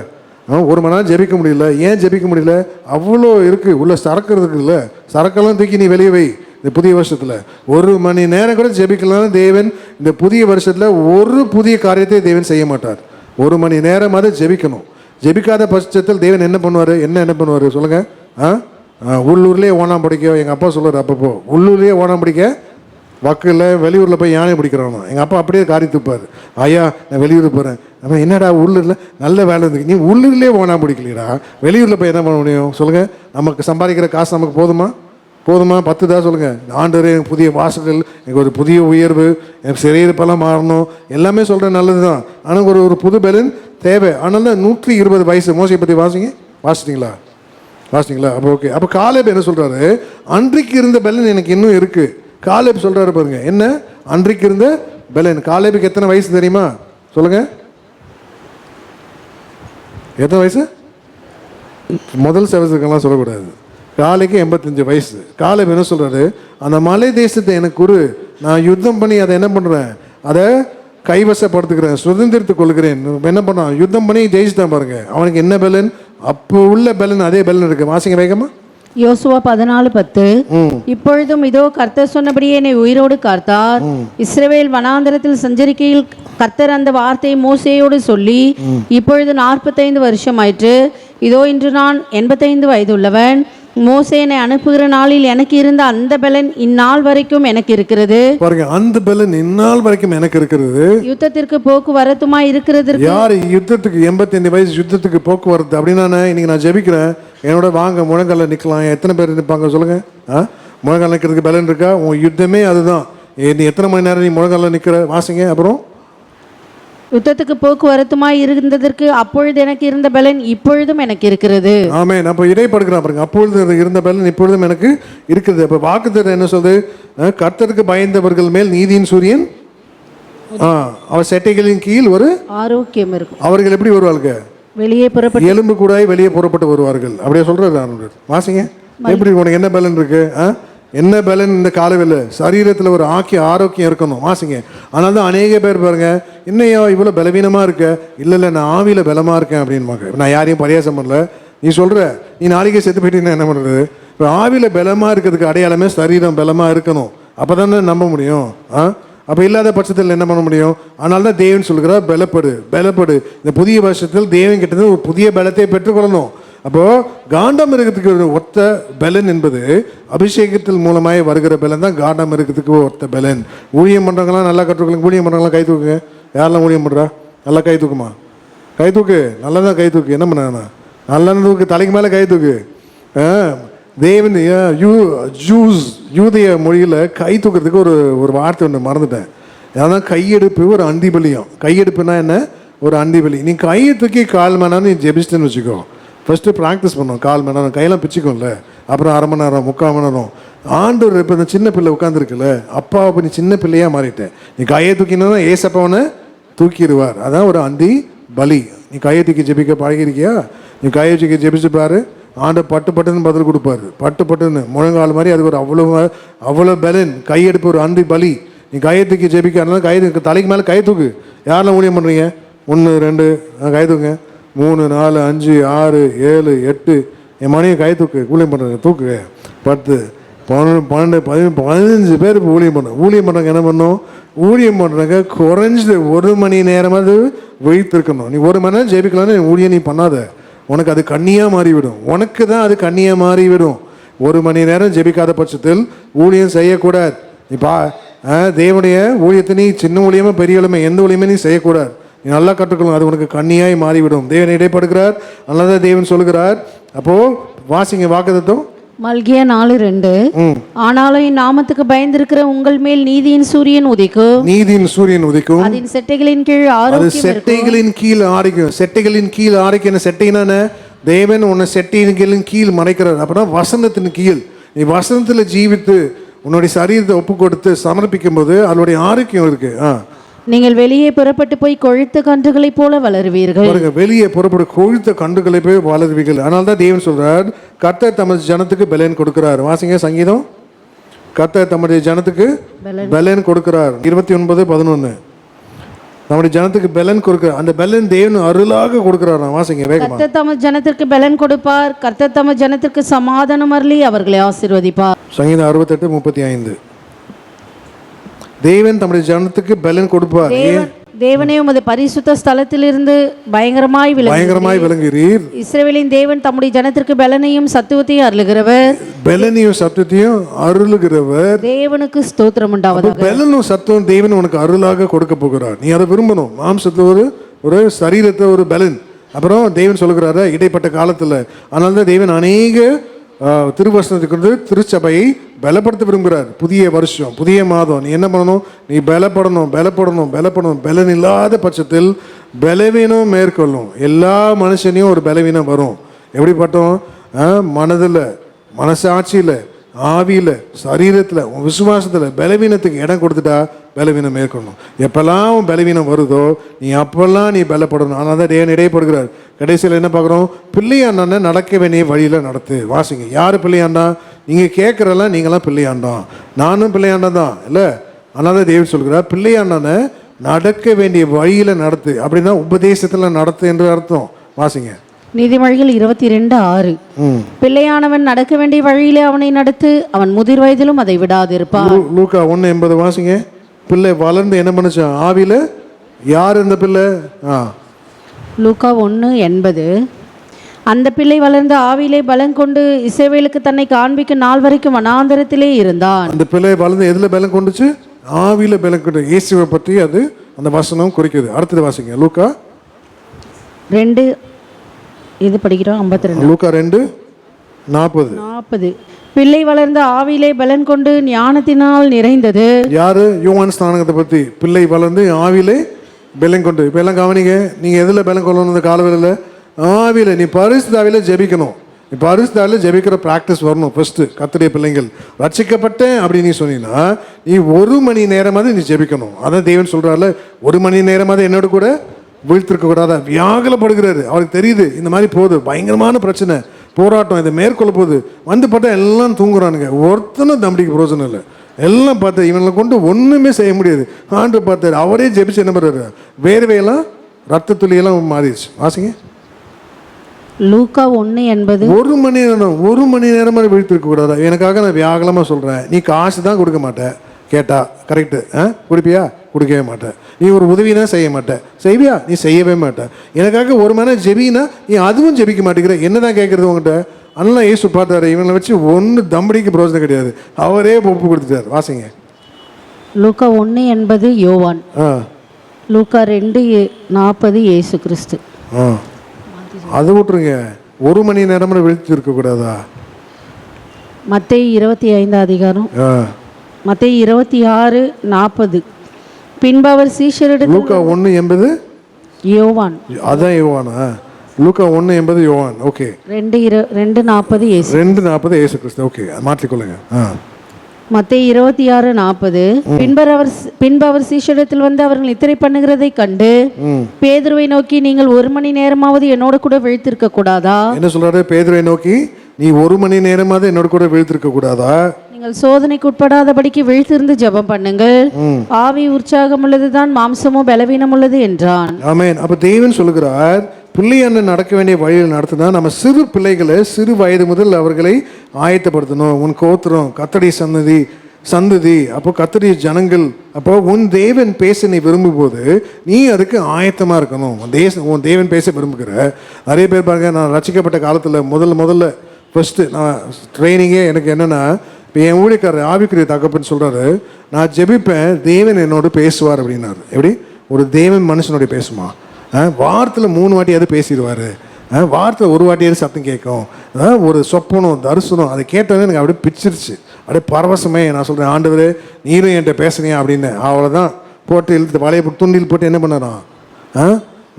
1 மணி நேரம் ஜெபிக்க முடியல. ஏன் ஜெபிக்க முடியல? அவ்வளோ இருக்குது உள்ள, சரக்கு இல்லை. சரக்கெல்லாம் தூக்கி நீ வெளியே வை. இந்த புதிய வருஷத்தில் 1 மணி நேரம் கூட ஜெபிக்கலாம். தேவன் இந்த புதிய வருஷத்தில் ஒரு புதிய காரியத்தை தேவன் செய்ய மாட்டார். 1 மணி நேரமாவது ஜெபிக்கணும். ஜெபிக்காத பட்சத்தில் தேவன் என்ன பண்ணுவார் சொல்லுங்கள்? உள்ளூர்லேயே ஓணாம் பிடிக்க எங்கள் அப்பா சொல்லுவார். அப்பப்போ உள்ளூர்லேயே ஓணாம் பிடிக்க வக்கில் வெளியூரில் போய் யானை பிடிக்கிறானோ எங்கள் அப்பா அப்படியே காரி துப்பார். ஐயா நான் வெளியூர் போகிறேன். அப்போ என்னடா உள்ளூரில் நல்ல வேலை இருக்கு, நீ உள்ளூர்லேயே ஓணாம் பிடிக்கலடா, வெளியூரில் போய் என்ன பண்ண முடியும் சொல்லுங்கள்? நமக்கு சம்பாதிக்கிற காசு நமக்கு போதுமா? 10 தான் சொல்லுங்கள். ஆண்டவரே எனக்கு புதிய வாசல்கள், எனக்கு ஒரு புதிய உயர்வு, எனக்கு சிறையிருப்பெல்லாம் மாறணும், எல்லாமே சொல்கிறேன், நல்லது தான். ஆனால் ஒரு புது பலன் தேவை. ஆனால் 120 வயசு. மோசையை பற்றி வாசிச்சிட்டிங்களா? அப்போ ஓகே. அப்போ காலேப் என்ன சொல்கிறாரு? அன்றைக்கு இருந்த பலன் எனக்கு இன்னும் இருக்குது. காலேப் சொல்கிறாரு பாருங்க, என்ன அன்றைக்கு இருந்த பலன். காலேபுக்கு எத்தனை வயசு தெரியுமா சொல்லுங்கள்? எத்தனை வயசு? முதல் செவசுக்கெல்லாம் சொல்லக்கூடாது. காலைக்கு 85 வயசு. காலேப் என்ன சொல்கிறாரு? அந்த மலை தேசத்தை எனக்கு குரு, நான் யுத்தம் பண்ணி அதை என்ன பண்ணுறேன், அதை கைவசப்படுத்துக்கிறேன், சுதந்திரத்துக் கொள்கிறேன். என்ன பண்ணான்? யுத்தம் பண்ணி ஜெயிச்சுட்டான் பாருங்க. அவனுக்கு என்ன பலன்? அப்போ உள்ள பலன் அதே பலன் இருக்கு. வாசிங்க வேகமா. யோசுவா 14:10. இப்பொழுதும் இதோ கர்த்தர் சொன்னபடியே என்னை உயிரோடு காத்தார். இஸ்ரவேல் வனாந்தரத்தில் சஞ்சரிக்கையில் கர்த்தர் அந்த வார்த்தையை மோசேயோடு சொல்லி, இப்பொழுது 45 வருஷம் ஆயிற்று. இதோ இன்று நான் 85 வயது உள்ளவன். மோசே என்னை அனுப்புகிற நாளில் எனக்கு இருந்த அந்த பலன் இந்நாள் வரைக்கும் எனக்கு இருக்கிறது. பாருங்க, அந்த பலன் இந்நாள் வரைக்கும் எனக்கு இருக்கிறது. யுத்தத்திற்கு போக்குவரத்துமா இருக்கிறது. யார் யுத்தத்துக்கு 85 வயசு யுத்தத்துக்கு போக்குவரத்து அப்படின்னா, இன்னைக்கு நான் ஜெபிக்கிறேன், என்னோட வாங்க முழங்கால நிற்கலாம். எத்தனை பேர் நிற்பாங்க சொல்லுங்க? முழங்கால நிற்கிறதுக்கு பலன் இருக்கா? உன் யுத்தமே அதுதான். நீ எத்தனை மணி நேரம் நீ முழங்கால நிற்கிற? வாசிங்க. அப்புறம் யுத்தத்துக்கு போக்குவரத்துமாய் இருந்ததற்கு அப்பொழுது எனக்கு இருந்த பலன் இப்பொழுதும் எனக்கு இருக்கிறது. ஆமென். அப்போ இடைப்படுகிறான் பாருங்க, அப்பொழுது இருந்த பலன் இப்பொழுதும் எனக்கு இருக்குது. அப்போ வாக்குத்தத்தம் என்ன சொல்லுது? கர்த்தருக்கு பயந்தவர்கள் மேல் நீதியின் சூரியன் அவர் செட்டைகளின் கீழ் ஒரு ஆரோக்கியம் இருக்கும். அவர்கள் எப்படி வருவாங்க? வெளியே புறப்பட்டு எலும்பு கூடாய் வெளியே புறப்பட்டு வருவார்கள். அப்படியே சொல்றாரு. வாசிங்க, எப்படி உனக்கு என்ன பலன் இருக்கு? என்ன பலன் இந்த காலவில் சரீரத்தில் ஒரு ஆரோக்கியம் இருக்கணும். வாசிங்க. அதனால தான் அநேக பேர் பாருங்க, இன்னையோ இவ்வளோ பலவீனமாக இருக்க. இல்லை நான் ஆவியில் பலமாக இருக்கேன் அப்படின்னு. நான் யாரையும் பரியாசம் பண்ணல. நீ சொல்கிற நீ நாளைக்கே செத்து போயிட்டீங்கன்னா என்ன பண்ணுறது? இப்போ ஆவியில் பலமாக இருக்கிறதுக்கு அடையாளமே சரீரம் பலமாக இருக்கணும். அப்போ தானே நம்ப முடியும். அப்போ இல்லாத பட்சத்தில் என்ன பண்ண முடியும்? அதனால தான் தேவன் சொல்கிறார், பலப்படு. இந்த புதிய வருஷத்தில் தேவன் கிட்ட ஒரு புதிய பலத்தை பெற்றுக்கொள்ளணும். அப்போது காண்டம் இருக்கிறதுக்கு ஒத்த பலன் என்பது அபிஷேகத்தில் மூலமாய் வருகிற பலன் தான் காண்டம் இருக்கிறதுக்கு ஒத்த பலன். ஊழியம் பண்ணுறவங்களாம் நல்லா கற்றுக்கொள்ளுங்க. ஊழியம் பண்ணுறவங்களாம் கை தூக்குங்க. யாரெல்லாம் ஊழியம் பண்ணுறா? நல்லா கை தூக்குமா? கை தூக்கு. நல்லா தான் கை தூக்கு. என்ன பண்ண? நல்லா தூக்கு. தலைக்கு மேலே கை தூக்கு. தேவன் யூதய மொழியில் கை தூக்கிறதுக்கு ஒரு வார்த்தை ஒன்று மறந்துட்டேன். அதான் கையெடுப்பு, ஒரு அண்டிபலியம். கையெடுப்புனா என்ன? ஒரு அண்டிபலி. நீ கையை தூக்கி 1/4 மணி நேரம் நீ ஜெபிச்சிட்டேன்னு வச்சுக்கோ. ஃபஸ்ட்டு ப்ராக்டிஸ் பண்ணோம். 1/4 மணி நேரம் கையெல்லாம் பிச்சுக்கோம்ல. அப்புறம் 1/2 மணி நேரம், 3/4 மணி நேரம். ஆண்டவர் இப்போ இந்த சின்ன பிள்ளை உட்காந்துருக்குல்ல, அப்பா அப்போ நீ சின்ன பிள்ளையாக மாறிட்டேன். நீ கையை தூக்கினா ஏசப்பாவனை தூக்கிடுவார். அதான் ஒரு அந்தி பலி. நீ கையை தூக்கி ஜெபிக்க பழகிருக்கியா? நீ கையை தூக்கி ஜெபிச்சு பாரு, ஆண்டு பட்டுன்னு பதில் கொடுப்பாரு. பட்டுன்னு முழங்கால் மாதிரி. அது ஒரு அவ்வளோ பலன். கையெடுப்பு ஒரு அந்தி பலி. நீ கையை தூக்கி ஜெபிக்க. அதனால கை தலைக்கு மேலே கை தூக்கு. யாரெல்லாம் ஊழியம் பண்ணுறீங்க? 1 2 கை தூக்குங்க. 3 4 5 6 7 8 என் மனைவி கை தூக்கு. ஊழியம் பண்ணுறாங்க. தூக்கு. 10 11 12 15 பேர் இப்போ ஊழியம் பண்ணுறாங்க. என்ன பண்ணணும்? ஊழியம் பண்ணுறாங்க. குறைஞ்சது 1 மணி நேரமாவது வைத்திருக்கணும். நீ 1 மணி நேரம் ஜெபிக்கலான்னு ஊழியம் நீ பண்ணாத. உனக்கு அது கண்ணியாக மாறிவிடும். உனக்கு தான் அது கண்ணியாக மாறிவிடும். 1 மணி நேரம் ஜெபிக்காத பட்சத்தில் ஊழியம் செய்யக்கூடாது. நீ தேவனுடைய ஊழியத்தை நீ சின்ன ஊழியமாக பெரிய ஊழியமாக எந்த ஊழியமே நீ செய்யக்கூடாது. நீ நல்லா கற்றுக்கணும். அது உனக்கு கண்ணியாய் மாறிவிடும். தேவன் இடைப்படுகிறார். அதனால தான் தேவன் சொல்லுகிறார். அப்போது வாசிங்க வாக்குத்தத்தம் மல்கியா 4:2. ஆனாலும் என் நாமத்துக்கு பயந்திருக்கிற உங்கள் மேல் நீதியின் சூரியன் உதிக்கும். அதன் செட்டைகளின் கீழ் ஆரோக்கியம். செட்டைகளின் கீழ் ஆரோக்கியம். செட்டைகளின் கீழ் ஆரோக்கியம். செட்டைனான தேவன் உன்னை செட்டைகளின் கீழ் மறைக்கிறார். அப்படின்னா வசனத்தின் கீழ் நீ வசனத்தில் ஜீவித்து உன்னுடைய சரீரத்தை ஒப்பு கொடுத்து சமர்ப்பிக்கும் போது அதனுடைய ஆரோக்கியம் இருக்கு. நீங்கள் வெளியே புறப்பட்டு போய் கொழுத்த கன்றுகளைப் போல வளருவீர்கள். வெளியே புறப்பட்டு கொழுத்த கன்றுகளை போய் வளருவீர்கள். அதனால தான் தேவன் சொல்றார், கர்த்தர் தமது ஜனத்துக்கு பலன் கொடுக்கிறார். வாசிங்க சங்கீதம். கர்த்தர் தம்முடைய ஜனத்துக்கு பலன் கொடுக்கிறார். 29:11. நம்முடைய ஜனத்துக்கு பலன் கொடுக்கிறார். அந்த பலன் தேவன் அருளாக கொடுக்கிறார். வாசிங்க வேகமா. கர்த்தர் தமது ஜனத்திற்கு பலன் கொடுப்பார். கர்த்தர் தமது ஜனத்திற்கு சமாதானம் அருளி அவர்களை ஆசீர்வதிப்பார். சங்கீதம் 68:35. தேவன் தம்முடைய ஜனத்துக்கு பலன் கொடுப்பார். தேவனே உமது பரிசுத்த ஸ்தலத்திலிருந்து பயங்கரமாய் விளங்குகிறீர். இஸ்ரவேலின் தேவன் தம்முடைய ஜனத்திற்கு பலனையும் சத்துவத்தையும் அருளுகிறவர். தேவனுக்கு ஸ்தோத்திரம் உண்டாவதாக. பலனும் சத்துவம் தேவன் உனக்கு அருளாக கொடுக்க போகிறார். நீ அதை விரும்பணும். மாம்சத்தில் ஒரு சரீரத்தை ஒரு பலன். அப்புறம் தேவன் சொல்லுகிறாரு இடைப்பட்ட காலத்தில். அதனால தான் தேவன் அநேக திருவசனத்துக்கு வந்து திருச்சபையை பலப்படுத்த விரும்புகிறார். புதிய வருஷம், புதிய மாதம். நீ என்ன பண்ணணும்? நீ பலப்படணும். பலன் இல்லாத பட்சத்தில் பலவீனம் மேற்கொள்ளும். எல்லா மனுஷனையும் ஒரு பலவீனம் வரும். எப்படிப்பட்டோம்? மனதில், மனசாட்சியில், ஆவியில், சரீரத்தில், விசுவாசத்தில் பலவீனத்துக்கு இடம் கொடுத்துட்டா பலவீனம் மேற்கொள்ளணும். எப்பெல்லாம் பலவீனம் வருதோ நீ அப்பெல்லாம் நீ பலப்படணும். ஆனால் தான் தேவன் இடைப்படுகிறார். கடைசியில் என்ன பார்க்குறோம்? பிள்ளையாண்டான நடக்க வேண்டிய வழியில் நடத்து. வாசிங்க. யார் பிள்ளையாண்டா? நீங்கள் கேட்குறலாம் நீங்களாம் பிள்ளையாண்டான். நானும் பிள்ளையாண்டான் தான் இல்லை. அதனால தான் தேவன் சொல்கிறார், பிள்ளையாண்டான நடக்க வேண்டிய வழியில் நடத்து. அப்படின்னா உபதேசத்தில் நடத்து என்று அர்த்தம். வாசிங்க. நீதிமொழிகள் 22:6. பிள்ளையானவன் நடக்க வேண்டிய வழியிலே அவனை நடத்து, அவன் முதிர் வயதிலும் அதை விடாதிருப்பான். லூக்கா 1:80 வாசிங்க. பிள்ளை வளர்ந்து என்ன பண்ணுச்சான்? ஆவியில. யார் இந்த பிள்ளை? லூக்கா 1:80. அந்த பிள்ளை வளர்ந்து ஆவியிலே பலன் கொண்டு இஸ்ரவேலுக்கு தன்னை காண்பிக்கும் நாள் வரைக்கும் வனாந்தரத்திலே இருந்தான். அந்த பிள்ளை வளர்ந்து எதுல பலன் கொண்டுச்சு? ஆவியில பலன் கொண்டு. இயேசுவை பற்றி அது அந்த வசனம் குறிக்குது. அடுத்தது வாசிங்க. லூக்கா 2 இது படிக்கிறோம் 52. லூக்கா 2:40. பிள்ளை வளர்ந்த ஆவியிலே பலன் கொண்டு ஞானத்தினால் நிறைந்தது. யாரு? யோவான் ஸ்நானகத்தை பற்றி. பிள்ளை வளர்ந்து ஆவியிலே பலன் கொண்டு ஞானத்தினால் நிறைந்தது. பிள்ளை வளர்ந்த ஆவியிலே பலன் கொண்டு ஞானத்தினால் நிறைந்தது. யாரு? யோவான் ஸ்நானகத்தை பற்றி. பிள்ளை வளர்ந்து ஆவியிலே பலன் கொண்டு ஞானத்தினால் நிறைந்தது. யாரு? யோவான் ஸ்நானகத்தை பற்றி. பிள்ளை வளர்ந்து ஆவியிலே பெலன் கொண்டு. இப்போ எல்லாம் கவனிங்க, நீங்கள் எதில் பெலன் கொள்ளணும்? இந்த காலவெளியில் ஆவியில். நீ பரிசுத்தாவியில் ஜெபிக்கணும். நீ பரிசுத்தாவியில் ஜெபிக்கிற ப்ராக்டிஸ் வரணும் ஃபஸ்ட்டு. கர்த்தருடைய பிள்ளைங்கள் ரட்சிக்கப்பட்டேன் அப்படின்னு நீ சொன்னீங்கன்னா நீ 1 மணி நேரமாவது நீ ஜெபிக்கணும். அதான் தேவன் சொல்கிறார்ல, 1 மணி நேரமாவது என்னோட கூட வீழ்த்திருக்கக்கூடாதா? வியாகுலப்படுகிறாரு. அவருக்கு தெரியுது இந்த மாதிரி போகுது, பயங்கரமான பிரச்சனை, போராட்டம், இதை மேற்கொள்ள போகுது. வந்து பார்த்தா எல்லாம் தூங்குறானுங்க, ஒருத்தனும் தம்பிக்கு பிரோஜனம் இல்லை. எல்லாம் பார்த்து இவங்களை கொண்டு ஒன்றுமே செய்ய முடியாது. ஆண்டு பார்த்தாரு, அவரே ஜெபிச்சு என்ன பண்ணுறாரு, வேர்வையெல்லாம் ரத்த துளியெல்லாம் மாறிடுச்சு. வாசிங்க லூக்கா 1:80. 1 மணி நேரமாக வீழ்த்திருக்க கூடாதா? எனக்காக நான் வியாகலமாக சொல்கிறேன், நீ காசு தான் கொடுக்க மாட்டேன் கேட்டா, கரெக்டு? கொடுப்பியா? கொடுக்கவே மாட்டேன். நீ ஒரு உதவி தான் செய்ய மாட்டேன், செய்வியா? நீ செய்யவே மாட்டேன். எனக்காக 1 மணி நேரம் ஜெபினா நீ அதுவும் ஜெபிக்க மாட்டேங்கிற, என்ன தான் கேட்குறது உங்கள்கிட்ட? அதெல்லாம் இயேசு பார்த்தாரு, இவங்களை வச்சு ஒன்று தம்படிக்கு பிரோஜனம் கிடையாது, அவரே ஒப்பு கொடுத்துட்டார். வாசிங்க லூக்கா 1:80 யோவான். லூக்கா 2:40 இயேசு கிறிஸ்து. அதை விட்டுருங்க, 1 மணி நேரம் விழித்து இருக்கக்கூடாதா? மத்தேயு 25 அதிகாரம், மத்தேயு 26:40. பின்பு அவர் சீஷரிடத்தில். லூக்கா 1:80 யோவான். அதான் யோவானா? லூக்கா 1:80 யோவான். ஓகே. 2:40 இயேசு. 2:40 இயேசு கிறிஸ்து. ஓகே, மாற்றிக்கொள்ளுங்க. மத்தேயு 26:40. பின்பு அவர் சீஷரிடத்தில் வந்து அவர்கள் நித்திரை பண்ணுகிறதை கண்டு பேதுருவை நோக்கி, நீங்கள் 1 மணி நேரமாவது என்னோட கூட விழித்திருக்க கூடாதா? என்ன சொல்றாரு? பேதுருவை நோக்கி, நீ 1 மணி நேரமாவது என்னோட கூட விழித்திருக்க கூடாதா? நீங்கள் சோதனைக்கு உட்படாதபடிக்கு விழித்திருந்து ஜெபம் பண்ணுங்கள், ஆவி உற்சாகம் உள்ளதுதான், மாம்சமோ பலவீனம் உள்ளது என்றான். ஆமென். அப்ப தேவன் சொல்லுகிறார், பிள்ளையான நடக்க வேண்டிய வழியில் நடத்தினா நம்ம சிறு பிள்ளைகளை சிறு வயது முதல் அவர்களை ஆயத்தப்படுத்தணும். உன் கோத்திரம் கர்த்தருடைய சந்ததி, அப்போ கர்த்தருடைய ஜனங்கள், அப்போ உன் தேவன் பேச நீ விரும்பும் போது நீ அதுக்கு ஆயத்தமாக இருக்கணும். உன் தேவன் பேச விரும்புகிற நிறைய பேர் பாருங்க, நான் ரட்சிக்கப்பட்ட காலத்தில் முதல்ல ஃபஸ்ட்டு நான் ட்ரைனிங்கே எனக்கு என்னென்னா, இப்போ என் ஊழியக்காரர் ஆவிக்குரிய தகப்பன்னு சொல்கிறாரு, நான் ஜெபிப்பேன், தேவன் என்னோடு பேசுவார் அப்படின்னாரு. எப்படி ஒரு தேவன் மனுஷனோட பேசுமா? வாரத்தில் 3 வாட்டியாவது பேசிடுவார், வாரத்தில் 1 வாட்டியாவது சத்தம் கேட்கும், ஒரு சொப்பனம் தரிசனம், அதை கேட்டோன்னே எனக்கு அப்படியே பிச்சிருச்சு, அப்படியே பரவசமே. நான் சொல்கிறேன், ஆண்டவரே நீரும் என்கிட்ட பேசுனியா அப்படின்னு. அவ்வளோதான், போட்டு இழுத்து வலையை போட்டு தூண்டில் போட்டு என்ன பண்ணாராம்,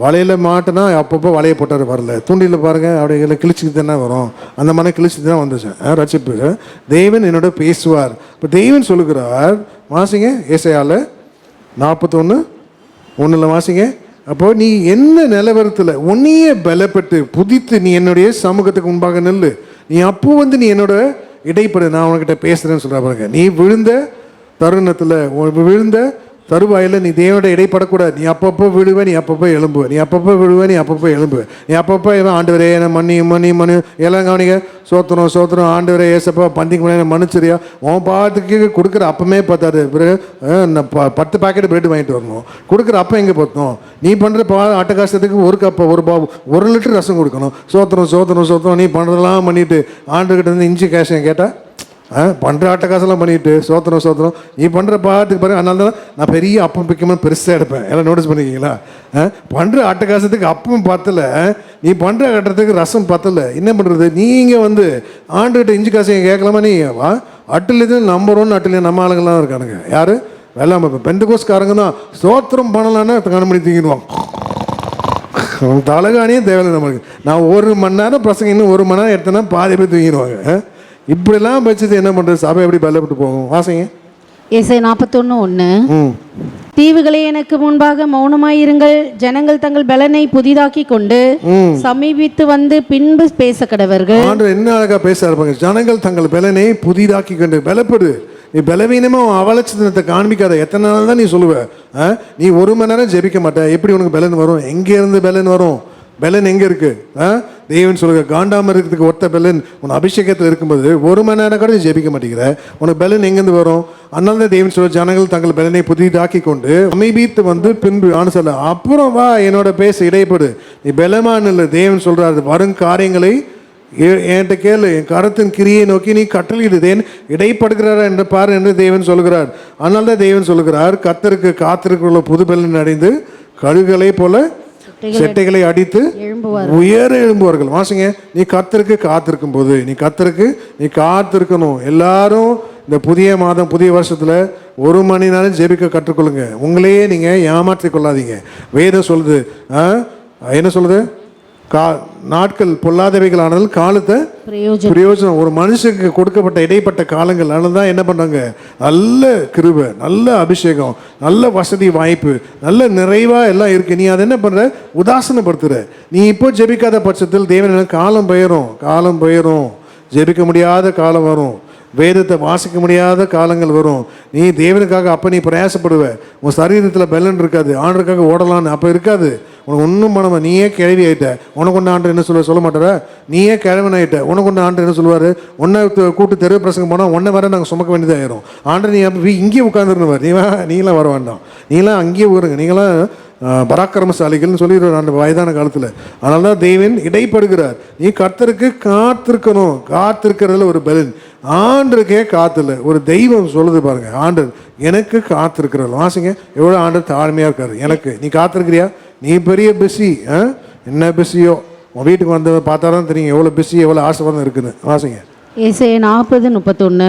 வலையில் மாட்டினா அப்பப்போ வலையை போட்டார், வரல. தூண்டியில் பாருங்கள், அப்படியே கிழிச்சிட்டு தானே வரும், அந்த மாதிரி கிழிச்சிட்டு தான் வந்துச்சு ரட்சிப்பு. தேவன் என்னோட பேசுவார். இப்போ தேவன் சொல்லுகிறார், வாசிங்க ஏசாயால 41:1 வாசிங்க. அப்போது நீ என்ன நிலவரத்தில் உன்னையே பலப்பட்டு புதித்து நீ என்னுடைய சமூகத்துக்கு முன்பாக நில்லு, நீ அப்போ வந்து நீ என்னோட இடைப்படு, நான் உனக்கிட்ட பேசுகிறேன்னு சொல்கிற பாருங்க. நீ விழுந்த தருணத்தில் விழுந்த தருவாயில் நீ தேவனோட இடைப்படக்கூடாது. நீ அப்பப்போ விழுவே, நீ அப்பப்போ எழும்புவ, நீ அப்பப்போ விழுவே, நீ அப்பப்போ எழும்புவ, நீ அப்பப்போ ஆண்டவரே என்ன மணி எல்லாம் கவனிங்க. சோத்திரம் ஆண்டவரே ஏசப்பா பந்திக்கு முன்னாடி மன்னிச்சிரியா, உன் பாத்துக்கு கொடுக்குற அப்பமே பார்த்தாரு. பிறகு 10 பாக்கெட் பிரெட் வாங்கிட்டு வரணும், கொடுக்குற அப்பம் எங்கே பார்த்தோம்? நீ பண்ணுற ஆட்டக்காசத்துக்கு 1 கப் 1 லிட்டர் ரசம் கொடுக்கணும். சோத்திரம் நீ பண்ணுறதெல்லாம் பண்ணிட்டு ஆண்டுகிட்ட இருந்து இஞ்சி கேஷன் கேட்டால் பண்ணுற ஆட்டக்காசெல்லாம் பண்ணிட்டு சோத்திரம் நீ பண்ணுற பாட்டுக்கு பாருங்க. அதனால தான் நான் பெரிய அப்பம் பிக்கமாக பெருசாக எடுப்பேன். எல்லாம் நோட்டீஸ் பண்ணிக்கிங்களா? பண்ணுற ஆட்டக்காசத்துக்கு அப்பம் பத்தலை, நீ பண்ணுற கட்டத்துக்கு ரசம் பத்தலை, என்ன பண்ணுறது? நீங்கள் வந்து ஆண்டுகிட்ட இஞ்சி காசு கேட்கலாமா? நீ வா, அட்டில் நம்பர் 1 அட்டில் நம்ம ஆளுங்கள்லாம் இருக்கானுங்க. யார்? வெள்ளாம பெந்தகோஸ்காரங்க தான். சோத்திரம் பண்ணலான்னா கணமணி தூங்கிடுவான், தலைகாணியே தேவையில்லை நம்மளுக்கு. நான் 1 மணி நேரம் பசங்க இன்னும் 1 மணி நேரம் எடுத்தேன்னா பாதி பேர் தூங்கிடுவாங்க. இப்படிலாம் வச்சது என்ன பண்ணுறது? சபை எப்படி பலப்பட்டு போகும்? வாசிங்க ஏசாயா 41:1. தீவுகளே எனக்கு முன்பாக மௌனமாயிருங்கள், ஜனங்கள் தங்கள் பலனை புதிதாக்கி கொண்டு சமீபித்து வந்து பின்பு பேச கடவர்கள். என்ன அழகா பேச இருப்பாங்க. ஜனங்கள் தங்கள் பலனை புதிதாக்கி கொண்டு. பலப்படு, நீ பலவீனமா அவலட்சணத்தை காண்பிக்காத. எத்தனை நாள் தான் நீ சொல்லுவ? நீ 1 மணி நேரம் ஜெபிக்க மாட்ட, எப்படி உனக்கு பலன் வரும்? எங்கே இருந்து பலன் வரும்? பலன் எங்கே இருக்கு? தேவன் சொல்லுங்க, காண்டாமல் இருக்கிறதுக்கு ஒத்த பலன் உன் அபிஷேகத்தில் இருக்கும்போது 1 மணி நேரம் கூட ஜெபிக்க மாட்டேங்கிற, உனக்கு பலன் எங்கேருந்து வரும்? அதனால தான் தேவன் சொல்ல, ஜனங்கள் தங்கள் பலனை புதிதாக்கி கொண்டு சமீபித்து வந்து பின்பு ஆனு சொல்ல, அப்புறம் வா என்னோட பேச இடைப்படு. நீ பலமான இல்லை. தேவன் சொல்றாரு, வரும் காரியங்களை என்கிட்ட கேளு, என் கரத்தின் கிரியை நோக்கி நீ கட்டளையிடுதேன், இடைப்படுகிறாரா என்று பாரு என்று தேவன் சொல்கிறார். அதனால தான் தேவன் சொல்லுகிறார், கர்த்தருக்கு காத்திருக்கிற புது பலன் அடைந்து கழுகுகளை போல செட்டைகளை அடித்து உயர எழும்புவார்கள். வாசிங்க, நீ கர்த்தருக்கு காத்திருக்கும் போது, நீ கர்த்தருக்கு நீ காத்திருக்கணும். எல்லாரும் இந்த புதிய மாதம் புதிய வருஷத்தில் 1 மணி நேரம் ஜெபிக்க கற்றுக்கொள்ளுங்க. உங்களையே நீங்கள் ஏமாற்றிக் கொள்ளாதீங்க. வேதம் சொல்லுது, என்ன சொல்லுது? நாட்கள் பொல்லாதவைகளானது காலத்தை பிரயோஜனம். ஒரு மனுஷனுக்கு கொடுக்கப்பட்ட இடைப்பட்ட காலங்கள் தான் என்ன பண்ணுறாங்க? நல்ல கிருபை, நல்ல அபிஷேகம், நல்ல வசதி வாய்ப்பு, நல்ல நிறைவாக எல்லாம் இருக்குது. நீ அதை என்ன பண்ணுற? உதாசனப்படுத்துகிற. நீ இப்போ ஜெபிக்காத பட்சத்தில் தேவன் காலம் போயிடும், ஜெபிக்க முடியாத காலம் வரும், வேதத்தை வாசிக்க முடியாத காலங்கள் வரும். நீ தேவனுக்காக அப்போ நீ பிரயாசப்படுவ, உன் சரீரத்தில் பலன் இருக்காது, ஆண்டருக்காக ஓடலான்னு அப்போ இருக்காது. உனக்கு ஒன்றும் பண்ணாம நீயே கிழவி ஆகிட்ட. உனக்கு ஒன்று ஆண்டு என்ன சொல்ல மாட்டாரா? நீயே கிழவன் ஆகிட்ட. உனக்கு ஒன்று ஆண்டு என்ன சொல்லுவார்? ஒன்றை கூட்டு தெருவு பிரசங்கம் போனால் ஒன்றை வர நாங்கள் சுமக்க வேண்டியதாயிரும். ஆண்டு நீ அப்போ இங்கேயே உட்காந்துருந்தவர், நீங்களாம் வர வேண்டாம், நீங்களாம் அங்கேயே ஊருங்க, நீங்களாம் பராக்கிரமசாலிகள்னு சொல்லிடுவார் அந்த வயதான காலத்தில். அதனால தான் தேவன் இடைப்படுகிறார். நீ கர்த்தருக்கு காத்திருக்கணும். காத்திருக்கிறதுல ஒரு பலன். ஆண்டருக்கே காத்துல ஒரு தெய்வம் சொல்லுது பாருங்க, ஆண்டர் எனக்கு காத்திருக்கிறார். வாசிங்க, எவ்வளோ ஆண்டர் தாழ்மையாக இருக்காரு எனக்கு. நீ காத்திருக்கிறியா? நீ பெரிய பிஸி, என்ன பிஸியோ, உன் வீட்டுக்கு வந்து பார்த்தா தான் தெரியும் எவ்வளோ பிஸி, எவ்வளோ ஆசீர்வாதம் இருக்குன்னு. வாசிங்க, ஏசாயா 40:31.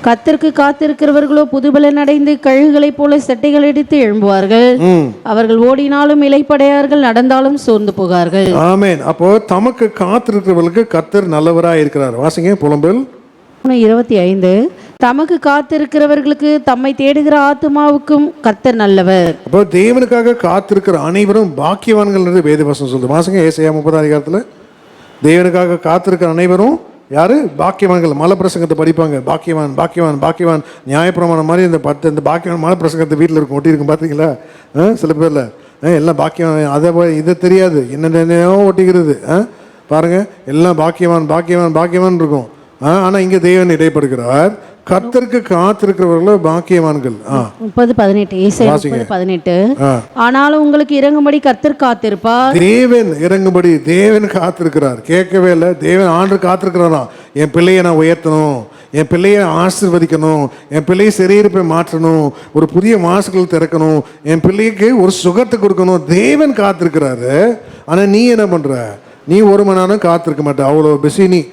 கர்த்தருக்கு காத்திருக்கிறவர்களோ புதுபலன் அடைந்து கழுகுகளைப் போல செட்டைகள் எடுத்து எழும்புவார்கள். அவர்கள் ஓடினாலும் இளைப்படையார்கள், நடந்தாலும் சோர்ந்து போகார்கள். ஆமென். அப்போ தமக்கு காத்திருக்கிறவர்களுக்கு கர்த்தர் நல்லவராக இருக்கிறார். வாசிங்க, புலம்பல் 25. தமக்கு காத்திருக்கிறவர்களுக்கு, தம்மை தேடுகிற ஆத்துமாவுக்கும் கர்த்தர் நல்லவர். அப்போ தேவனுக்காக காத்திருக்கிற அனைவரும் பாக்கியவான்கள் என்று வேதவசனம் சொல்லுது. வாசிங்க, ஏசாயா 30 அதிகாரத்தில் தேவனுக்காக காத்திருக்கிற அனைவரும் யாரு? பாக்கியவான்கள். மலை பிரசங்கத்தை படிப்பாங்க, பாக்கியவான் பாக்கியவான் பாக்கியவான். நியாயப்பிரமாணம் மாதிரி இந்த பாக்கியவான் மலை பிரசங்கத்தை வீட்டில் இருக்கும், ஒட்டி இருக்கும், பார்த்தீங்களா? சில பேரில் எல்லாம் பாக்கியவான், அதை இதை தெரியாது, என்னென்னோ ஒட்டிக்கிறது. பாருங்க, எல்லாம் பாக்கியவான் பாக்கியவான் பாக்கியவான் இருக்கும். ஆனால் இங்கே தேவன் இடைப்படுகிறார். கர்த்தருக்கு காத்திருக்கிறவர்களோ பாக்கியவான்கள். 30:18. ஏசாயா 30:18. ஆனாலும் உங்களுக்கு இறங்கும்படி கர்த்தர் காத்திருப்பார். தேவன் இறங்கும்படி தேவன் காத்திருக்கிறார். கேட்கவே இல்லை, தேவன் ஆண்டு காத்திருக்கிறாராம். என் பிள்ளையை நான் உயர்த்தணும், என் பிள்ளையை ஆசீர்வதிக்கணும், என் பிள்ளையை சிறையிருப்பை மாற்றணும், ஒரு புதிய மாசுகள் திறக்கணும், என் பிள்ளைக்கு ஒரு சுகத்தை கொடுக்கணும். தேவன் காத்திருக்கிறாரு. ஆனால் நீ என்ன பண்ணுற? நீ 1 மணி நேரம் காத்திருக்க மாட்ட, அவ்வளோ பிஸி நீ.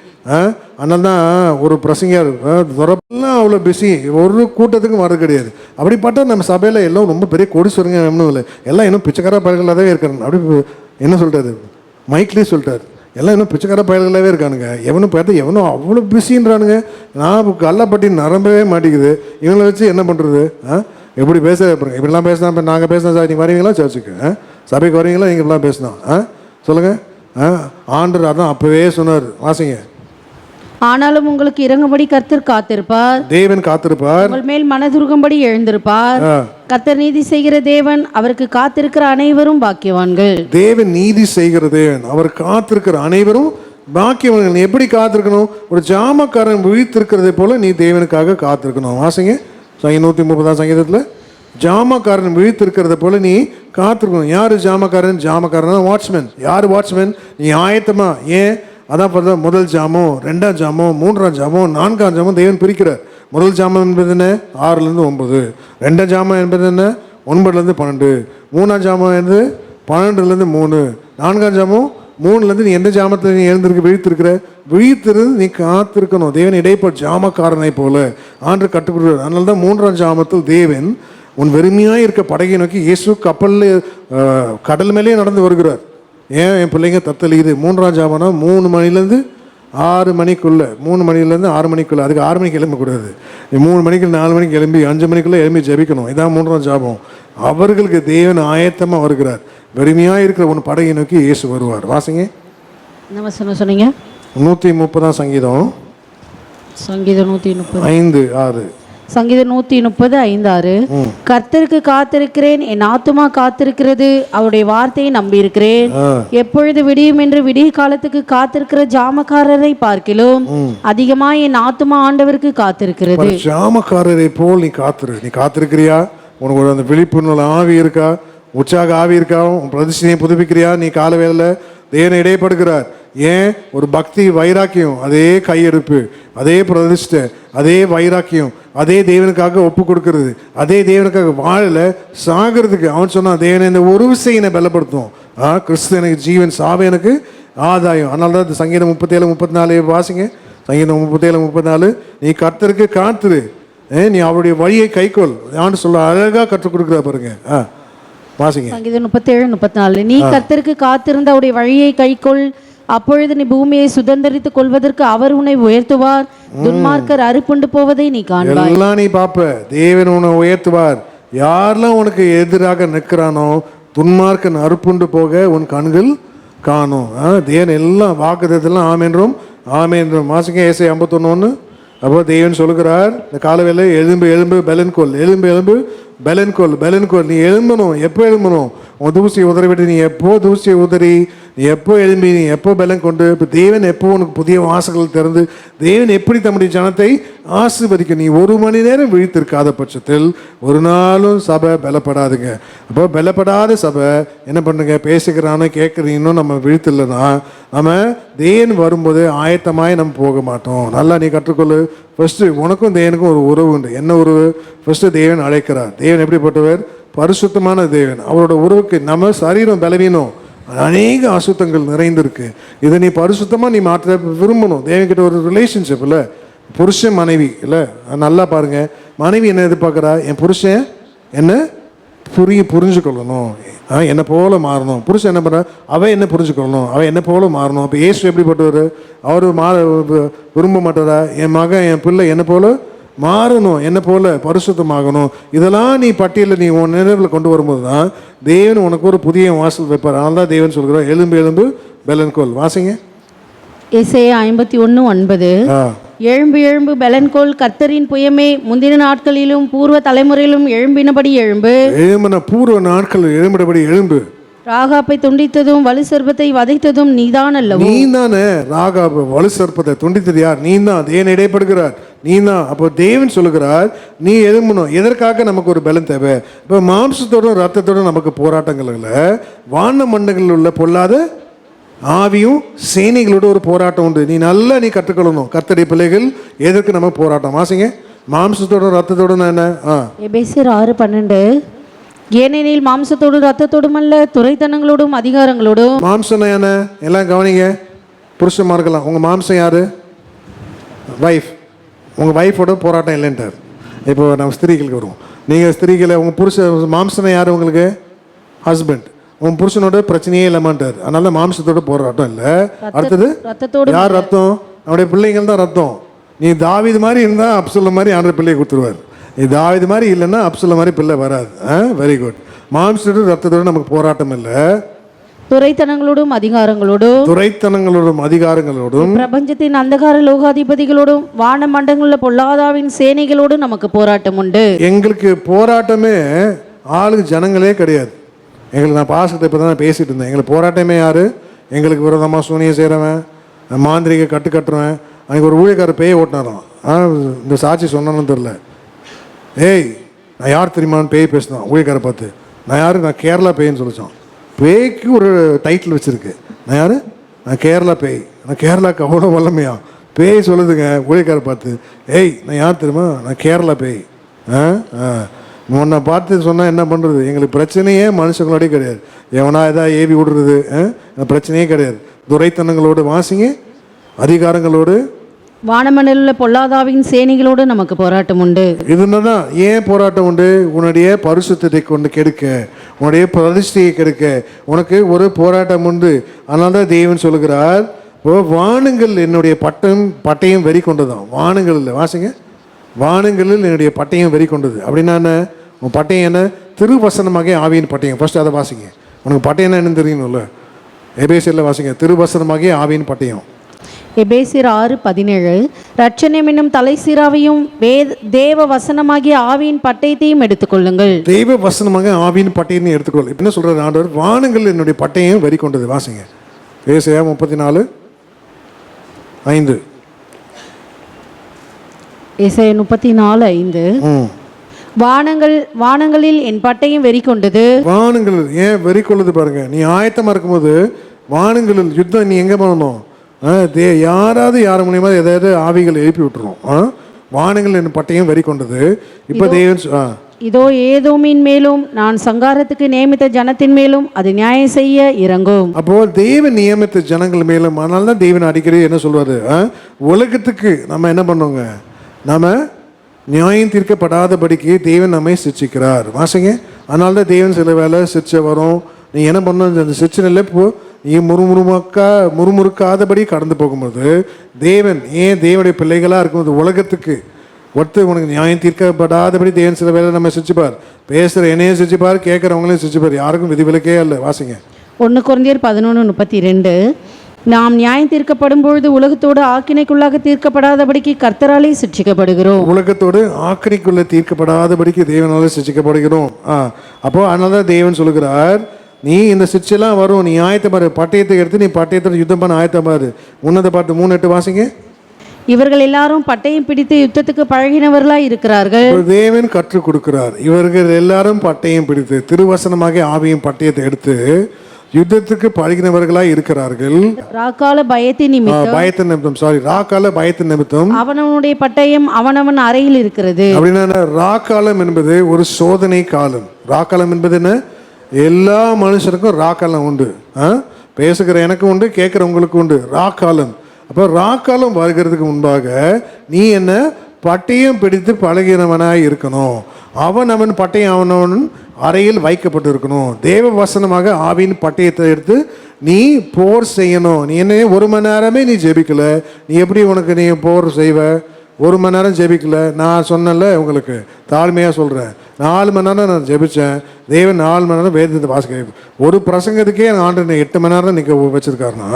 அதனால தான் ஒரு பிரசங்கர் துறப்பெல்லாம் அவ்வளோ பிஸி, ஒரு கூட்டத்துக்கும் வர கிடையாது. அப்படிப்பட்ட நம்ம சபையில் எல்லாம் ரொம்ப பெரிய கோடீஸ்வரங்க ஒன்றும் இல்லை, எல்லாம் இன்னும் பிச்சைக்கார பயல்களாகவே இருக்காங்க. அப்படி என்ன சொல்லிட்டாரு? மைக்லேயே சொல்லிட்டாரு, எல்லாம் இன்னும் பிச்சைக்கார பயல்களாகவே இருக்கானுங்க. எவனும் பார்த்தா எவனும் அவ்வளோ பிஸின்றானுங்க. நான் கல்லாப்பட்டி நரம்பவே மாட்டேங்குது. இவங்களை வச்சு என்ன பண்ணுறது? எப்படி பேச இப்படிலாம் பேசினா இப்போ நாங்கள் பேசினா சார், நீங்கள் வரீங்களா சர்ச்சுக்கு? சபைக்கு வரீங்களா? நீங்கள் இப்படிலாம் பேசினா சொல்லுங்கள். ஆண்டர் அதான் அப்போவே சொன்னார். வாசிங்க, ஆனாலும் உங்களுக்கு இறங்கும்படி கர்த்தர் காத்திருப்பார். தேவன் காத்திருப்பார். உங்கள் மேல் மனதுருகும்படி எழுந்திருப்பார். கர்த்தர் நீதி செய்கிற தேவன், அவருக்கு காத்திருக்கிற அனைவரும் பாக்கியவான்கள். தேவன் நீதி செய்கிற தேவன், அவர் காத்திருக்கிற அனைவரும் பாக்கியவான்கள். எப்படி காத்திருக்கணும்? ஒரு ஜாமக்காரன் விழித்திருக்கிறதை போல நீ தேவனுக்காக காத்திருக்கணும். வாசிங்க, 130 சங்கீதத்தில் ஜாமக்காரன் விழித்திருக்கிறத போல நீ காத்திருக்கணும். யாரு ஜாமக்காரன்? ஜாமக்காரன் வாட்ச்மேன். யார் வாட்ச்மேன்? நீ ஆயத்தமா. ஏன்? அதான் பார்த்தா முதல் ஜாமம், 2ஆம் ஜாமம், 3ஆம் ஜாமம், 4ஆம் ஜாமம் தேவன் பிரிக்கிறார். முதல் ஜாமம் என்பது என்ன? 6லேருந்து 9. 2ஆம் ஜாமம் என்பது என்ன? 9லேருந்து 12. 3ஆம் ஜாமம் என்பது 12லேருந்து 3. 4ஆம் ஜாமம் 3லேருந்து நீ எந்த ஜாமத்தில் நீ எழுந்திருக்க விழித்திருக்கிற? விழித்திருந்து நீ காத்திருக்கணும். தேவன் இடைப்பட்ட ஜாமக்காரனை போல ஆண்டு கட்டுப்படுறார். அதனால தான் 3ஆம் ஜாமத்தில் தேவன் உன் வெறுமையாக இருக்க படகை நோக்கி இயேசு கப்பலில் கடல் மேலேயே நடந்து வருகிறார். ஏன்? என் பிள்ளைங்க தத்தளிக்குது. 3ஆம் ஜாமம்னா 3 மணிலேருந்து 6 மணிக்குள்ளே, 3 மணிலேருந்து 6 மணிக்குள்ளே. அதுக்கு 6 மணிக்கு எழும்பக்கூடாது. 3 மணிக்கு 4 மணிக்கு எழும்பி 5 மணிக்குள்ளே எழும்பி ஜெபிக்கணும். இதான் 3ஆம் ஜாபம். அவர்களுக்கு தேவன் ஆயத்தமாக வருகிறார். வெறுமையாக இருக்கிற உன் படகை நோக்கி இயேசு வருவார். வாசிங்க, என்ன வசனம் சொன்னீங்க? 130 சங்கீதம், சங்கீதம் 130 5:6. சங்கீதம் 130:5-6. கர்த்தருக்கு காத்திருக்கிறேன், என் ஆத்துமா காத்திருக்கிறது, அவருடைய வார்த்தையை நம்பி இருக்கிறேன். எப்பொழுது விடியும் என்று விடிய காலத்துக்கு காத்திருக்கிற ஜாமக்காரரை பார்க்கிலும் அதிகமா என் ஆத்துமா ஆண்டவருக்கு காத்திருக்கிறது. ஜாமக்காரரை போல் நீ காத்திரு. நீ காத்திருக்கிறியா? உனக்கு அந்த விழிப்புணர்வு ஆவி இருக்கா? உற்சாக ஆவி இருக்கா? உன் பிரதிஷ்டையை புதுப்பிக்கிறியா? நீ கால வேலை தேவனை இடைப்படுகிறார். ஏன்? ஒரு பக்தி வைராக்கியம், அதே கையெடுப்பு, அதே பிரதிஷ்டை, அதே வைராக்கியம், அதே தேவனுக்காக ஒப்பு கொடுக்கறது, அதே தேவனுக்காக வாழல சாகிறதுக்கு. அவன் சொன்னான், தேவனை இந்த ஒரு விஷயம் என்னை பலப்படுத்தும். கிறிஸ்து எனக்கு ஜீவன், சாவு எனக்கு ஆதாயம். அதனால தான் சங்கீதம் 37:34 வாசிங்க. சங்கீதம் 37:34. நீ கர்த்தருக்கு காத்திரு, நீ அவருடைய வழியை கைக்கொள். ஆண்டு சொல்ல அழகா கற்றுக் கொடுக்குறா பாருங்க. வாசிங்க. சங்கீதம் 37:34. நீ கர்த்தருக்கு காத்திருந்த அவருடைய வழியை கைக்கொள், அப்பொழுது நீ பூமியை சுதந்தரித்துக் கொள்வதற்கு அவர் உன்னை உயர்த்துவார், துன்மார்க்கர் அறுப்புண்டு போவதை நீ காண்பாய். எல்லாம் நீ பாப்ப, தேவன் உன்னை உயர்த்துவார். யாரெல்லாம் உனக்கு எதிராக நிற்கிறானோ துன்மார்க்கன் அறுப்புண்டு போக உன் கண்கள் காணும். தேவன் எல்லாம் வாக்குதத்தெல்லாம் ஆமென்றும் ஆமென்றும். வாசிங்க ஏசாயா 51:1. அப்போ தேவன் சொல்லுகிறார், இந்த காலவேளை எலும்பு எலும்பு பெலன்கொள், எலும்பு எலும்பு பெலன்கொள், பெலன்கொள். நீ எழும்பணும். எப்போ எழும்பணும்? உன் தூசியை உதறி விட்டு நீ எப்போ தூசியை உதறி நீ எப்போ எழும்பி நீ எப்போ பலன் கொண்டு. இப்போ தேவன் எப்போ உனக்கு புதிய வாசல்கள் திறந்து தேவன் எப்படி தம்முடைய ஜனத்தை ஆசீர்வதிக்க. நீ 1 மணி நேரம் விழித்திருக்காத பட்சத்தில் ஒரு நாளும் சபை பலப்படாதுங்க. அப்போ பலப்படாத சபை என்ன பண்ணுங்க, பேசுகிறானோ கேட்குறீங்கன்னு நம்ம விழித்தில்லைன்னா நம்ம தேவன் வரும்போது ஆயத்தமாய் நம்ம போக மாட்டோம். நல்லா நீ கற்றுக்கொள்ளு. ஃபஸ்ட்டு உனக்கும் தேவனுக்கும் ஒரு உறவு உண்டு. என்ன உறவு? ஃபஸ்ட்டு தேவன் அழைக்கிறார். தேவன் எப்படிப்பட்டவர்? பரிசுத்தமான தேவன். அவரோட உறவுக்கு நம்ம சரீரம் பலவீனம், அநேக அசுத்தங்கள் நிறைந்திருக்கு. இதை நீ பரிசுத்தமாக நீ மாற்ற விரும்பணும். தேவன்கிட்ட ஒரு ரிலேஷன்ஷிப் இல்லை, புருஷன் மனைவி இல்லை. நல்லா பாருங்க, மனைவி என்ன எதிர்பார்க்குறா? என் புருஷன் என்ன புரிஞ்சுக்கொள்ளணும், என்னை போல மாறணும். புருஷன் என்ன பண்ணுறா? அவன் என்ன புரிஞ்சுக்கொள்ளணும், அவன் என்ன போல மாறணும். அப்போ ஏசு எப்படிப்பட்டவர்? அவர் விரும்ப மாட்டாரா? என் மகன் என் பிள்ளை என்ன போல மாறணும், என்ன போல பரிசுத்தமாகணும். இதெல்லாம் நீ பட்டியலில் நீ உன் நினைவில் கொண்டு வரும்போது தான் தேவன் உனக்கு ஒரு புதிய வாசல் வைப்பார். அதனால தான் தேவன் சொல்கிறார், எலும்பு எலும்பு பெலன்கோல். வாசிங்க ஏசாயா 51:9. எழும்பு எழும்பு பெலன்கோல், கர்த்தரின் புயமே, முந்தின நாட்களிலும் பூர்வ தலைமுறையிலும் எழும்பினபடி எழும்பு. எழும்பின பூர்வ நாட்கள் எழும்பினபடி எழும்பு. ராகாப்பை துண்டித்ததும் வலு சர்ப்பத்தை வதைத்ததும் நீதான் அல்லவோ? நீ தானே ராகாப வலு சர்ப்பத்தை துண்டித்தது யார்? நீ தான். தேவன் இடைப்படுகிறார், நீ தான். அப்போ தேவன் சொல்லுகிறார், நீ எழும்பணும். எதற்காக நமக்கு ஒரு பலன் தேவை? இப்போ மாம்சத்தோடும் ரத்தத்தோடும் நமக்கு போராட்டங்கள் இல்லை. வான மண்டங்களில் உள்ள பொல்லாத ஆவியும் சேனைகளோட ஒரு போராட்டம் உண்டு. நீ நல்லா நீ கற்றுக்கொள்ளணும். கர்த்தருடைய பிள்ளைகள் எதற்கு நம்ம போராட்டம்? வாசிங்க. மாம்சத்தோடும் ரத்தத்தோடும் என்ன? எபேசியர் 6:12. ஏனெனில் மாம்சத்தோடும் ரத்தத்தோடும் அல்ல, துரைத்தனங்களோடும் அதிகாரங்களோடும். மாம்சம் என்ன? எல்லாம் கவனிங்க. புருஷமா இருக்கலாம். உங்கள் மாம்சம் யாரு? வைஃப். உங்கள் வைஃபோட போராட்டம் இல்லைன்ட்டார். இப்போ நம்ம ஸ்திரீகளுக்கு வருவோம். நீங்கள் ஸ்திரீகளை உங்கள் புருஷ மாம்சனை யார்? உங்களுக்கு ஹஸ்பண்ட். உன் புருஷனோட பிரச்சனையே இல்லைமான்ட்டார். அதனால மாம்சத்தோட போராட்டம் இல்லை. அடுத்தது யார் ரத்தம்? அவனுடைய பிள்ளைங்கள் தான் ரத்தம். நீ தாவீது மாதிரி இருந்தால் அப்சலோம் மாதிரி ஆண்டவர் பிள்ளையை கொடுத்துருவார். நீ தாவீது மாதிரி இல்லைன்னா அப்சலோம் மாதிரி பிள்ளை வராது. Very good. மாம்சத்தோட ரத்தத்தோடு நமக்கு போராட்டம் இல்லை. துரைத்தனங்களோடும் அதிகாரங்களோடும், துரைத்தனங்களோடும் அதிகாரங்களோடும், பிரபஞ்சத்தின் அந்தகார லோகாதிபதிகளோடும், வான மண்டங்களில் பொல்லாதாவின் சேனைகளோடும் நமக்கு போராட்டம் உண்டு. எங்களுக்கு போராட்டமே ஆளுக்கு ஜனங்களே கிடையாது. எங்களுக்கு நான் பாசத்தை இப்போ தான் பேசிகிட்டு இருந்தேன். எங்களுக்கு போராட்டமே யார்? எங்களுக்கு விரோதமாக சூனியம் செய்கிறவன், மாந்திரிகை கட்டுறவன். அன்றைக்கி ஒரு ஊழியக்காரர் பேய் ஓட்டினாராம். இந்த சாட்சி சொன்னான்னு தெரில. ஏய் நான் யார் தெரியுமான்னு பேய் பேசினான் ஊழியக்காரை பார்த்து. நான் யார்? நான் கேரளா பேயின்னு சொல்லிச்சான். பேய்க்கு ஒரு டைட்டில் வச்சுருக்கு. நான் யார்? நான் கேரளா பேய். நான் கேரளாவுக்கு அவ்வளோ வல்லமையா? பேய் சொல்லுதுங்க ஊழியக்காரை பார்த்து, ஏய் நான் யார் தெரியுமா? நான் கேரளா பேய். உன்னை பார்த்து சொன்னால் என்ன பண்ணுறது? எங்களுக்கு பிரச்சனையே மனுஷங்களோடய கிடையாது. எவனா எதாவது ஏவி விடுறது பிரச்சனையே கிடையாது. துரைத்தனங்களோடு, வாசிங்க, அதிகாரங்களோடு, வானமண்டலில் பொல்லாதாவின் சேனைகளோடு நமக்கு போராட்டம் உண்டு. இதுதான் ஏன் போராட்டம் உண்டு? உன்னுடைய பரிசுத்தத்தை கொண்டு கெடுக்க, உன்னுடைய பிரதிஷ்டையை கெடுக்க உனக்கு ஒரு போராட்டம் உண்டு. அதனால தான் தேவன் சொல்லுகிறார், வானங்கள் என்னுடைய பட்டயம் வெறி கொண்டதான். வானங்கள் இல்லை, வாசிங்க, வானங்களில் என்னுடைய பட்டயம் வெறி கொண்டது. அப்படின்னா என்ன? உன் பட்டயம் என்ன? திருவசனமாக ஆவியின் பட்டயம். ஃபர்ஸ்ட் அதை வாசிங்க. உனக்கு பட்டயம் என்னன்னு தெரியணும்ல. எபேசியரில் வாசிங்க, திருவசனமாக ஆவியின் பட்டயம். எபேசியர் 6:17. ரட்சணியம் என்னும் தலைசீராவையும் தேவ வசனமாகிய ஆவியின் பட்டயத்தையும் எடுத்துக்கொள்ளுங்கள். தெய்வ வசனமாக ஆவியின் பட்டயத்தையும் எடுத்துக்கொள். என்ன சொல்றாரு ஆண்டவர்? வானங்கள் என்னுடைய பட்டயம் வெறி கொண்டது. வாசிங்க, ஏசாயா 34:5. ஏசாயா 34:5. வானங்களில் என் பட்டயம் வெறி கொண்டது. வானங்கள் ஏன் வெறி கொள்ளுது பாருங்க. நீ ஆயத்தமா இருக்கும்போது வானங்களில் யுத்தம் நீ எங்க பண்ணணும்? யாராவது யார் மூலியமா ஏதாவது ஆவிகள் எழுப்பி விட்டுரும். வானங்கள் என் பட்டயம் வெறி கொண்டது. இப்போ தேவன் இதோ ஏதோமின் மேலும் நான் சங்காரத்துக்கு நியமித்த ஜனத்தின் மேலும் அது நியாயம் செய்ய இறங்கும். அப்போ தேவன் நியமித்த ஜனங்கள் மேலும். அதனால தான் தேவன் அடிக்கடி என்ன சொல்வாரு? உலகத்துக்கு நம்ம என்ன பண்ணுவோங்க? நம்ம நியாயம் தீர்க்கப்படாதபடிக்கு தேவன் நம்மை சிட்சிக்கிறார். வாசிங்க. அதனால தான் தேவன் சில வேலை சிற்சை வரும். நீ என்ன பண்ண அந்த சிற்சனையில் இப்போ நீ முறுமுறுக்காதபடி கடந்து போகும்போது தேவன் ஏன் தேவனுடைய பிள்ளைகளாக இருக்கும்போது உலகத்துக்கு உனக்கு நியாயம் தீர்க்கப்படாதபடி தேவன் சில வேலை நம்ம சிரிச்சுப்பார். பேசுகிற என்னையும் சிரிச்சுப்பார், கேட்குறவங்களையும் சிரிச்சுப்பார். யாருக்கும் விதிவிலக்கே இல்லை. வாசிங்க. 1 கொரிந்தியர் 11:32. நாம் நியாயம் தீர்க்கப்படும் பொழுது உலகத்தோடு ஆக்கினைக்குள்ளாக தீர்க்கப்படாதபடிக்கு கர்த்தராலே சிட்சிக்கப்படுகிறோம். உலகத்தோடு ஆக்கினைக்குள்ள தீர்க்கப்படாதபடிக்கு தேவனாலே சிட்சிக்கப்படுகிறோம். அப்போ அதனால தான் தேவன் சொல்லுகிறார், நீ இந்த சிற்செல்லாம் வரும், நீ ஆயத்த பாரு, பட்டயத்தை எடுத்து நீ பட்டயத்தில் யுத்தம் பண்ண ஆயத்த பாரு. உன்னத பாட்டு 3:8 வாசிங்க. இவர்கள் எல்லாரும் பட்டயம் பிடித்து யுத்தத்துக்கு பழகினவர்களாய் இருக்கிறார்கள். தேவன் கற்றுக் கொடுக்கிறார். இவர்கள் எல்லாரும் பட்டயம் பிடித்து திருவசனமாக ஆவியும் பட்டயத்தை எடுத்து யுத்தத்துக்கு பழகினவர்களாய் இருக்கிறார்கள். ராக்கால பயத்தின் நிமித்தம் அவனவனுடைய பட்டயம் அவனவன் அறையில் இருக்கிறது. அப்படின்னா ராக்காலம் என்பது ஒரு சோதனை காலம். ராக்காலம் என்பது என்ன? எல்லா மனுஷருக்கும் ராக்காலம் உண்டு. பேசுகிற எனக்கு உண்டு, கேட்குறவங்களுக்கு உண்டு. ராக்காலம். அப்போ ராக்காலம் வருகிறதுக்கு முன்பாக நீ என்ன பட்டயம் பிடித்து பழகினவனாய் இருக்கணும். அவன் பட்டயம் அவனவன் அறையில் வைக்கப்பட்டு இருக்கணும். தேவ வசனமாக ஆவியின் பட்டயத்தை எடுத்து நீ போர் செய்யணும். நீ என்ன 1 மணி நேரமே நீ ஜெபிக்கல, நீ எப்படி உனக்கு நீ போர் செய்வ? 1 மணி நேரம் ஜெபிக்கல. நான் சொன்னல உங்களுக்கு, தாழ்மையாக சொல்கிறேன், 4 மணி நேரம் நான் ஜெபித்தேன். தேவன் 4 மணி நேரம் வேதத்தை வாசிக்க. ஒரு பிரசங்கத்துக்கே ஆண்டு 8 மணி நேரம் நிற்க வச்சுருக்காருன்னா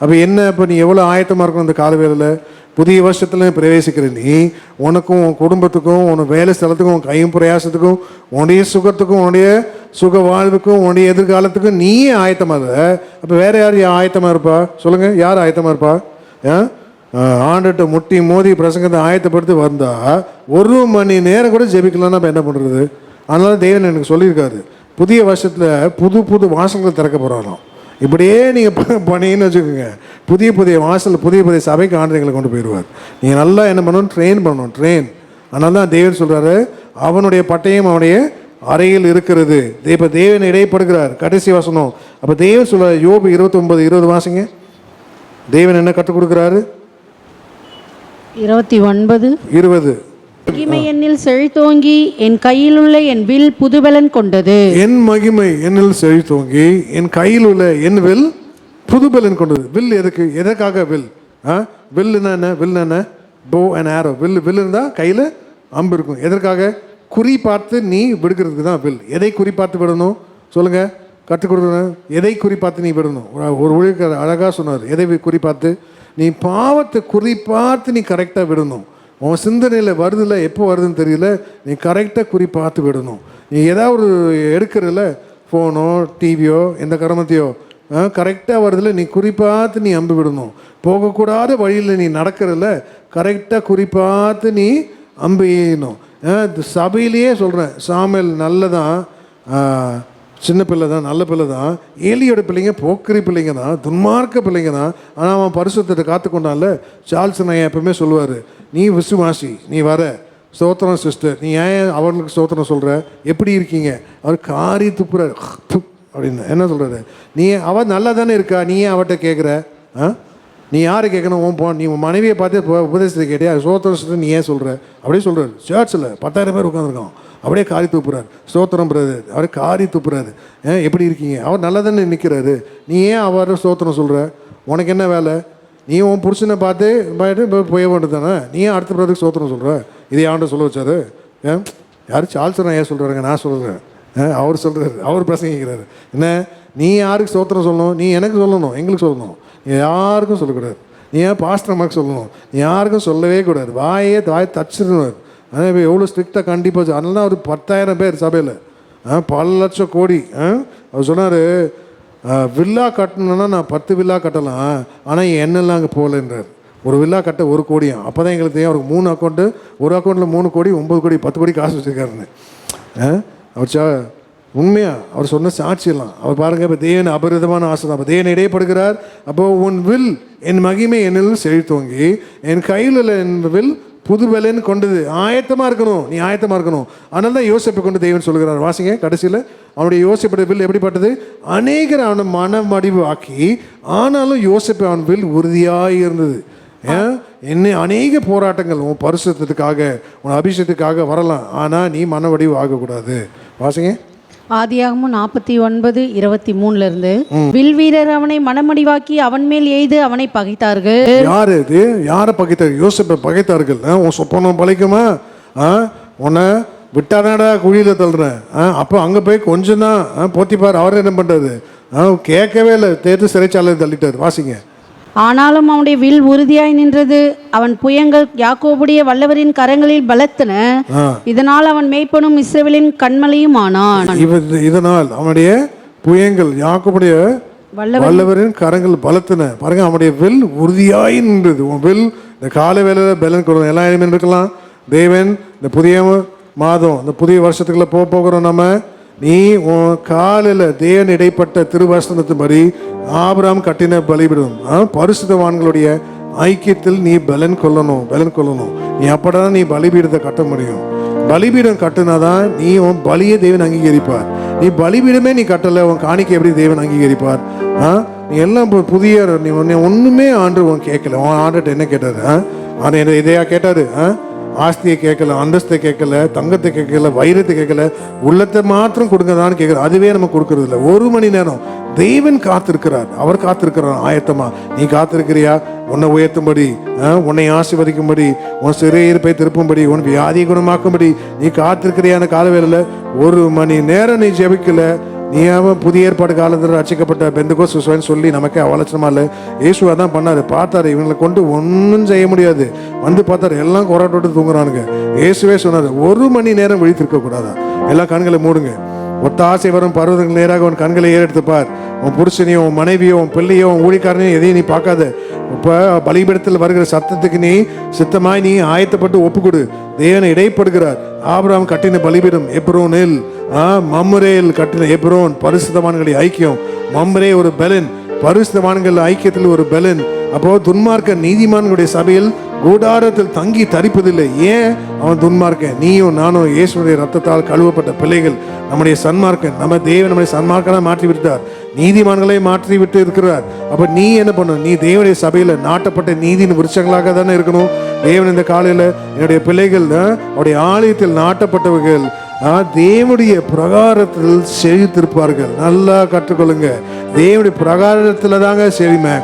அப்போ என்ன? இப்போ நீ எவ்வளோ ஆயத்தமாக இருக்கணும் இந்த காலவேளையில்? புதிய வருஷத்தில் பிரவேசிக்கிற நீ உனக்கும் உன் குடும்பத்துக்கும் உன் வேலை ஸ்தலத்துக்கும் உன் கையும் பிரயாசத்துக்கும் உன்னுடைய சுகத்துக்கும் உன்னுடைய சுக வாழ்வுக்கும் உன்னுடைய எதிர்காலத்துக்கும் நீயே ஆயத்தமாக. அப்போ வேறு யார் ஆயத்தமாக இருப்பா? சொல்லுங்கள், யார் ஆயத்தமாக இருப்பா? ஆண்டுகிட்ட முட்டி மோதி பிரசங்கத்தை ஆயத்தப்படுத்தி வந்தால் 1 மணி நேரம் கூட ஜெபிக்கலாம்னா இப்போ என்ன பண்ணுறது? அதனால தேவன் எனக்கு சொல்லியிருக்காரு, புதிய வருஷத்தில் புது வாசல்களை திறக்க போகிறாராம். இப்படியே நீங்கள் பண்ணிங்கன்னு வச்சுக்கோங்க, புதிய வாசல் புதிய சபைக்கு ஆண்டுகளை கொண்டு போயிடுவார். நீங்கள் நல்லா என்ன பண்ணணும்? ட்ரெயின். அதனால தான் தேவன் சொல்கிறாரு, அவனுடைய பட்டயம் அவனுடைய அறையில் இருக்கிறது. இப்போ தேவன் இடைப்படுகிறார். கடைசி வசனம். அப்போ தேவன் சொல்கிறார், யோபு 29:20 வாசிங்க. தேவன் என்ன கற்றுக் கொடுக்குறாரு? 29:20. மகிமை என்னில் செழித்தோங்கி என் கையில் உள்ள என் வில் புதுபலன் கொண்டது. என் மகிமை என்னில் செழித்தோங்கி என் கையில் உள்ள என் வில் புதுபலன் கொண்டது. வில் எதுக்கு? எதற்காக வில்? வில்லுன்னா என்ன? வில்லுன்னா என்ன? போ அண்ட் ஆரோ. வில் இருந்தால் கையில் அம்பு இருக்கும். எதற்காக? குறி பார்த்து நீ விடுக்கிறதுக்கு தான் வில். எதை குறி பார்த்து விடணும் சொல்லுங்கள், கற்றுக் கொடுக்கணும். எதை குறி பார்த்து நீ விடணும்? ஒரு ஒழுக்க அழகாக சொன்னார். எதை குறி பார்த்து? நீ பாவத்தை குறி பார்த்து நீ கரெக்டாக விடணும். உன் சிந்தனையில் வருதில்ல, எப்போ வருதுன்னு தெரியல, நீ கரெக்டாக குறி பார்த்து விடணும். நீ ஏதாவது ஒரு எடுக்கிறதில்ல, ஃபோனோ டிவியோ எந்த கரமத்தையோ கரெக்டாக வருதில்ல, நீ குறி பார்த்து நீ அம்பு விடணும். போகக்கூடாத வழியில் நீ நடக்கிறதில்ல, கரெக்டாக குறி பார்த்து நீ அம்பு எய்யணும். சபையிலேயே சொல்கிறேன், சாமுவேல் நல்லதான், சின்ன பிள்ளை தான், நல்ல பிள்ளை தான். ஏலியோட பிள்ளைங்க போக்கரி பிள்ளைங்க தான், துன்மார்க்க பிள்ளைங்க தான். ஆனால் அவன் பரிசுத்தத்தை காத்துக்கொண்டான்ல. சார்ல்ஸ் நான் எப்பவுமே சொல்லுவார், நீ விசுவாசி, நீ வர ஸ்தோத்திரம் சிஸ்டர், நீ ஏன் அவர்களுக்கு ஸ்தோத்திரம் சொல்கிற? எப்படி இருக்கீங்க? அவர் காரி துப்புறாரு அப்படின்னு. என்ன சொல்கிறாரு? நீ அவள் நல்லா தானே இருக்கா, நீ ஏன் அவட்ட கேட்குற? நீ யாரை கேட்கணும்? நீ உன் மனைவியை பார்த்து உபதேசத்தை கேட்டியா? ஸ்தோத்திரம் சிஸ்டர் நீ ஏன் சொல்கிற? அப்படியே சொல்கிறாரு. சர்ச்சில் 10,000 பேர் உட்காந்துருக்கான், அப்படியே காரி துப்புறாரு. ஸ்தோத்திரம் பிரதர், அவரே காரி துப்புறாரு. எப்படி இருக்கீங்க? அவர் நல்லா தானே நிற்கிறாரு, நீ ஏன் அவர் ஸ்தோத்திரம் சொல்கிற? உனக்கு என்ன வேலை? நீ உன் புருஷனை பார்த்து போய வேண்டியது தானே, நீ ஏன் அடுத்த பிரதருக்கு ஸ்தோத்திரம் சொல்கிற? இதை ஆண்ட சொல்ல வச்சாரு. யார்? சார்ல்ஸ் நான் ஏன் சொல்கிறாங்க? நான் சொல்கிறேன். அவர் சொல்கிறாரு, அவர் பிரசங்கிக்கிறாரு. என்ன? நீ யாருக்கு ஸ்தோத்திரம் சொல்லணும்? நீ எனக்கு சொல்லணும், எங்களுக்கு சொல்லணும். நீ யாருக்கும் சொல்லக்கூடாது. நீ ஏன் பாஸ்டர் அம்மாவுக்கு சொல்லணும், நீ யாருக்கும் சொல்லவே கூடாது. வாயை தச்சிருவார். ஆனால் இப்போ எவ்வளோ ஸ்ட்ரிக்டாக கண்டிப்பாக. அதனால தான் அவர் 10,000 பேர் சபையில், பல லட்சம் கோடி. அவர் சொன்னார், வில்லா கட்டணுன்னா நான் 10 வில்லா கட்டலாம், ஆனால் என்னெல்லாம் அங்கே போகலன்றார். ஒரு வில்லா கட்ட 1 கோடியும். அப்போ தான் எங்களுக்கு தெரியும் அவருக்கு 3 அக்கௌண்ட்டு, ஒரு அக்கௌண்ட்டில் 3 கோடி, 9 கோடி, 10 கோடி காசு வச்சுருக்காருன்னு. அவர் உண்மையாக அவர் சொன்ன சாட்சியெல்லாம் அவர் பாருங்கள். இப்போ தேவன் அபரிதமான ஆசை தான். அப்போ தேவன் இடைப்படுகிறார். அப்போது உன் வில் என் மகிமை என்னில் செழித்தோங்கி என் கையில் உள்ள என் வில் புது பலன் கொண்டது. ஆயத்தமாக இருக்கணும், நீ ஆயத்தமாக இருக்கணும். அதனால தான் யோசிப்பை கொண்டு தேவன் சொல்கிறார். வாசிங்க கடைசியில். அவனுடைய யோசிப்போட வில் எப்படிப்பட்டது? அநேகர் அவனை மனமடிவு ஆக்கி, ஆனாலும் யோசிப்பு அவன் வில் உறுதியாக இருந்தது. என்ன அநேக போராட்டங்கள் உன் பரிசுத்தத்துக்காக உன் அபிஷேகத்துக்காக வரலாம், ஆனால் நீ மனவடிவு ஆகக்கூடாது. வாசிங்க. ஆதியாகமம் 49:23 வில் வீரர் அவனை மனமடிவாக்கி அவன் மேல் எய்து அவனை பகைத்தார்கள். யாரு இது? யாரை பகைத்தார்கள்? யோசேப்பை பகைத்தார்கள். உன் சொப்பனம் பழிக்குமா? உன்னை விட்டாதாடா குழியில தள்ளுறேன். அப்போ அங்கே போய் கொஞ்சம் தான் போத்திப்பார். அவர் என்ன பண்ணுறது? கேட்கவே இல்லை, தேர்த்து சிறைச்சாலை தள்ளிட்டார். வாசிங்க. ஆனாலும் அவனுடைய வில் உறுதியாய் நின்றது, அவன் புயங்கள் யாக்கோபுடைய வல்லவரின் கரங்களில் பலத்தன, இதனால் அவன் மேய்ப்பனும் இஸ்ரவேலின் கண்மலையும் ஆனான். இதனால் அவனுடைய புயங்கள் யாக்கோபுடைய வல்லவரின் கரங்கள் பலத்தன. பாருங்க, அவனுடைய வில் உறுதியாய் நின்றது. உன் வில் இந்த கால வேலையில பலன் கொடுக்கும். எல்லா இனிமேல் இருக்கலாம். தேவன் இந்த புதிய மாதம், இந்த புதிய வருஷத்துக்குள்ள போகிறோம். நம்ம நீ உன் காலில் தேவன் இடைப்பட்ட திருவசனத்தின்படி ஆபிரகாம் கட்டின பலிபீடம், பரிசுத்தவான்களுடைய ஐக்கியத்தில் நீ பலன் கொள்ளணும். நீ அப்பதான் நீ பலிபீடத்தை கட்ட முடியும். பலிபீடம் கட்டுனாதான் நீ உன் பலியை தேவன் அங்கீகரிப்பார். நீ பலிபீடமே நீ கட்டலை, உன் காணிக்கை எப்படி தேவன் அங்கீகரிப்பார்? நீ எல்லாம் புதிய நீ ஒன்றுமே ஆண்டு உன் கேட்கல. உன் ஆண்டுகிட்ட என்ன கேட்டாரு? ஆனால் இதையா கேட்டாரு? ஆஸ்தியை கேட்கல, அந்தஸ்தை கேட்கல, தங்கத்தை கேட்கல, வைரத்தை கேட்கல, உள்ளத்தை மாத்திரம் கொடுங்கதான்னு கேட்கல. அதுவே நம்ம கொடுக்கறது இல்லை. 1 மணி நேரம் தேவன் காத்திருக்கிறார். அவர் காத்திருக்கிறார் ஆயத்தமா. நீ காத்திருக்கிறியா? உன்னை உயர்த்தும்படி, உன்னை ஆசீர்வதிக்கும்படி, உன் சிறையிருப்பை திருப்பும்படி, உன் வியாதியை குணமாக்கும்படி நீ காத்திருக்கிறியான காலவேளையில் 1 மணி நேரம் நீ ஜெபிக்கல. நீ அவன் புதிய ஏற்பாடு காலத்தில் ரட்சிக்கப்பட்ட பெந்தகோஸ்து சொல்லி நமக்கே அவலட்சணமா இல்லை. இயேசு அதான் பண்ணாரு. பார்த்தாரு, இவங்களை கொண்டு ஒன்றும் செய்ய முடியாது. வந்து பார்த்தாரு, எல்லாம் கொராட்டோட்டு தூங்குறானுங்க. இயேசுவே சொன்னாரு, 1 மணி நேரம் விழித்திருக்க கூடாதா? எல்லாம் கண்களை மூடுங்க. ஒத்தாசை வரும் பருவதற்கு நேராக உன் கண்களை ஏறெடுத்துப்பார். உன் புருஷனையோ, உன் மனைவியோ, உன் பிள்ளையோ, உன் ஊழிக்காரனையோ எதையும் நீ பார்க்காத. இப்போ பலிபீடத்தில் வருகிற சத்தத்துக்கு நீ சித்தமாய் நீ ஆயத்தப்பட்டு ஒப்புக்கொடு. தேவனை இடைப்படுகிறார். ஆபிரகாம் கட்டின பலிபீடம் எப்ரோனில், மம்ரேல் கட்டின எப்ரோன் பரிசுத்தவான்களுடைய ஐக்கியம். மம்ரே ஒரு பலன், பரிசுத்தவான்கள் ஐக்கியத்தில் ஒரு பலன். அப்போ துன்மார்க்க நீதிமான்களுடைய சபையில் கூடாரத்தில் தங்கி தரிப்பதில்லை. ஏன் அவன் துன்மார்க்கன்? நீயும் நானும் இயேசுடைய ரத்தத்தால் கழுவப்பட்ட பிள்ளைகள். நம்முடைய சன்மார்க்கன், நம்ம தேவன் நம்முடைய சன்மார்க்கனாக மாற்றி விட்டார். நீதிமான்களை மாற்றி விட்டு இருக்கிறார். அப்ப நீ என்ன பண்ணணும்? நீ தேவனுடைய சபையில நாட்டப்பட்ட நீதியின் விருட்சங்களாக தானே இருக்கணும். தேவன் இந்த காலையில என்னுடைய பிள்ளைகள் அவருடைய ஆலயத்தில் நாட்டப்பட்டவர்கள் தேவனுடைய பிரகாரத்தில் செழித்திருப்பார்கள். நல்லா கற்றுக்கொள்ளுங்க. தேவனுடைய பிரகாரத்துல தாங்க செழிமை.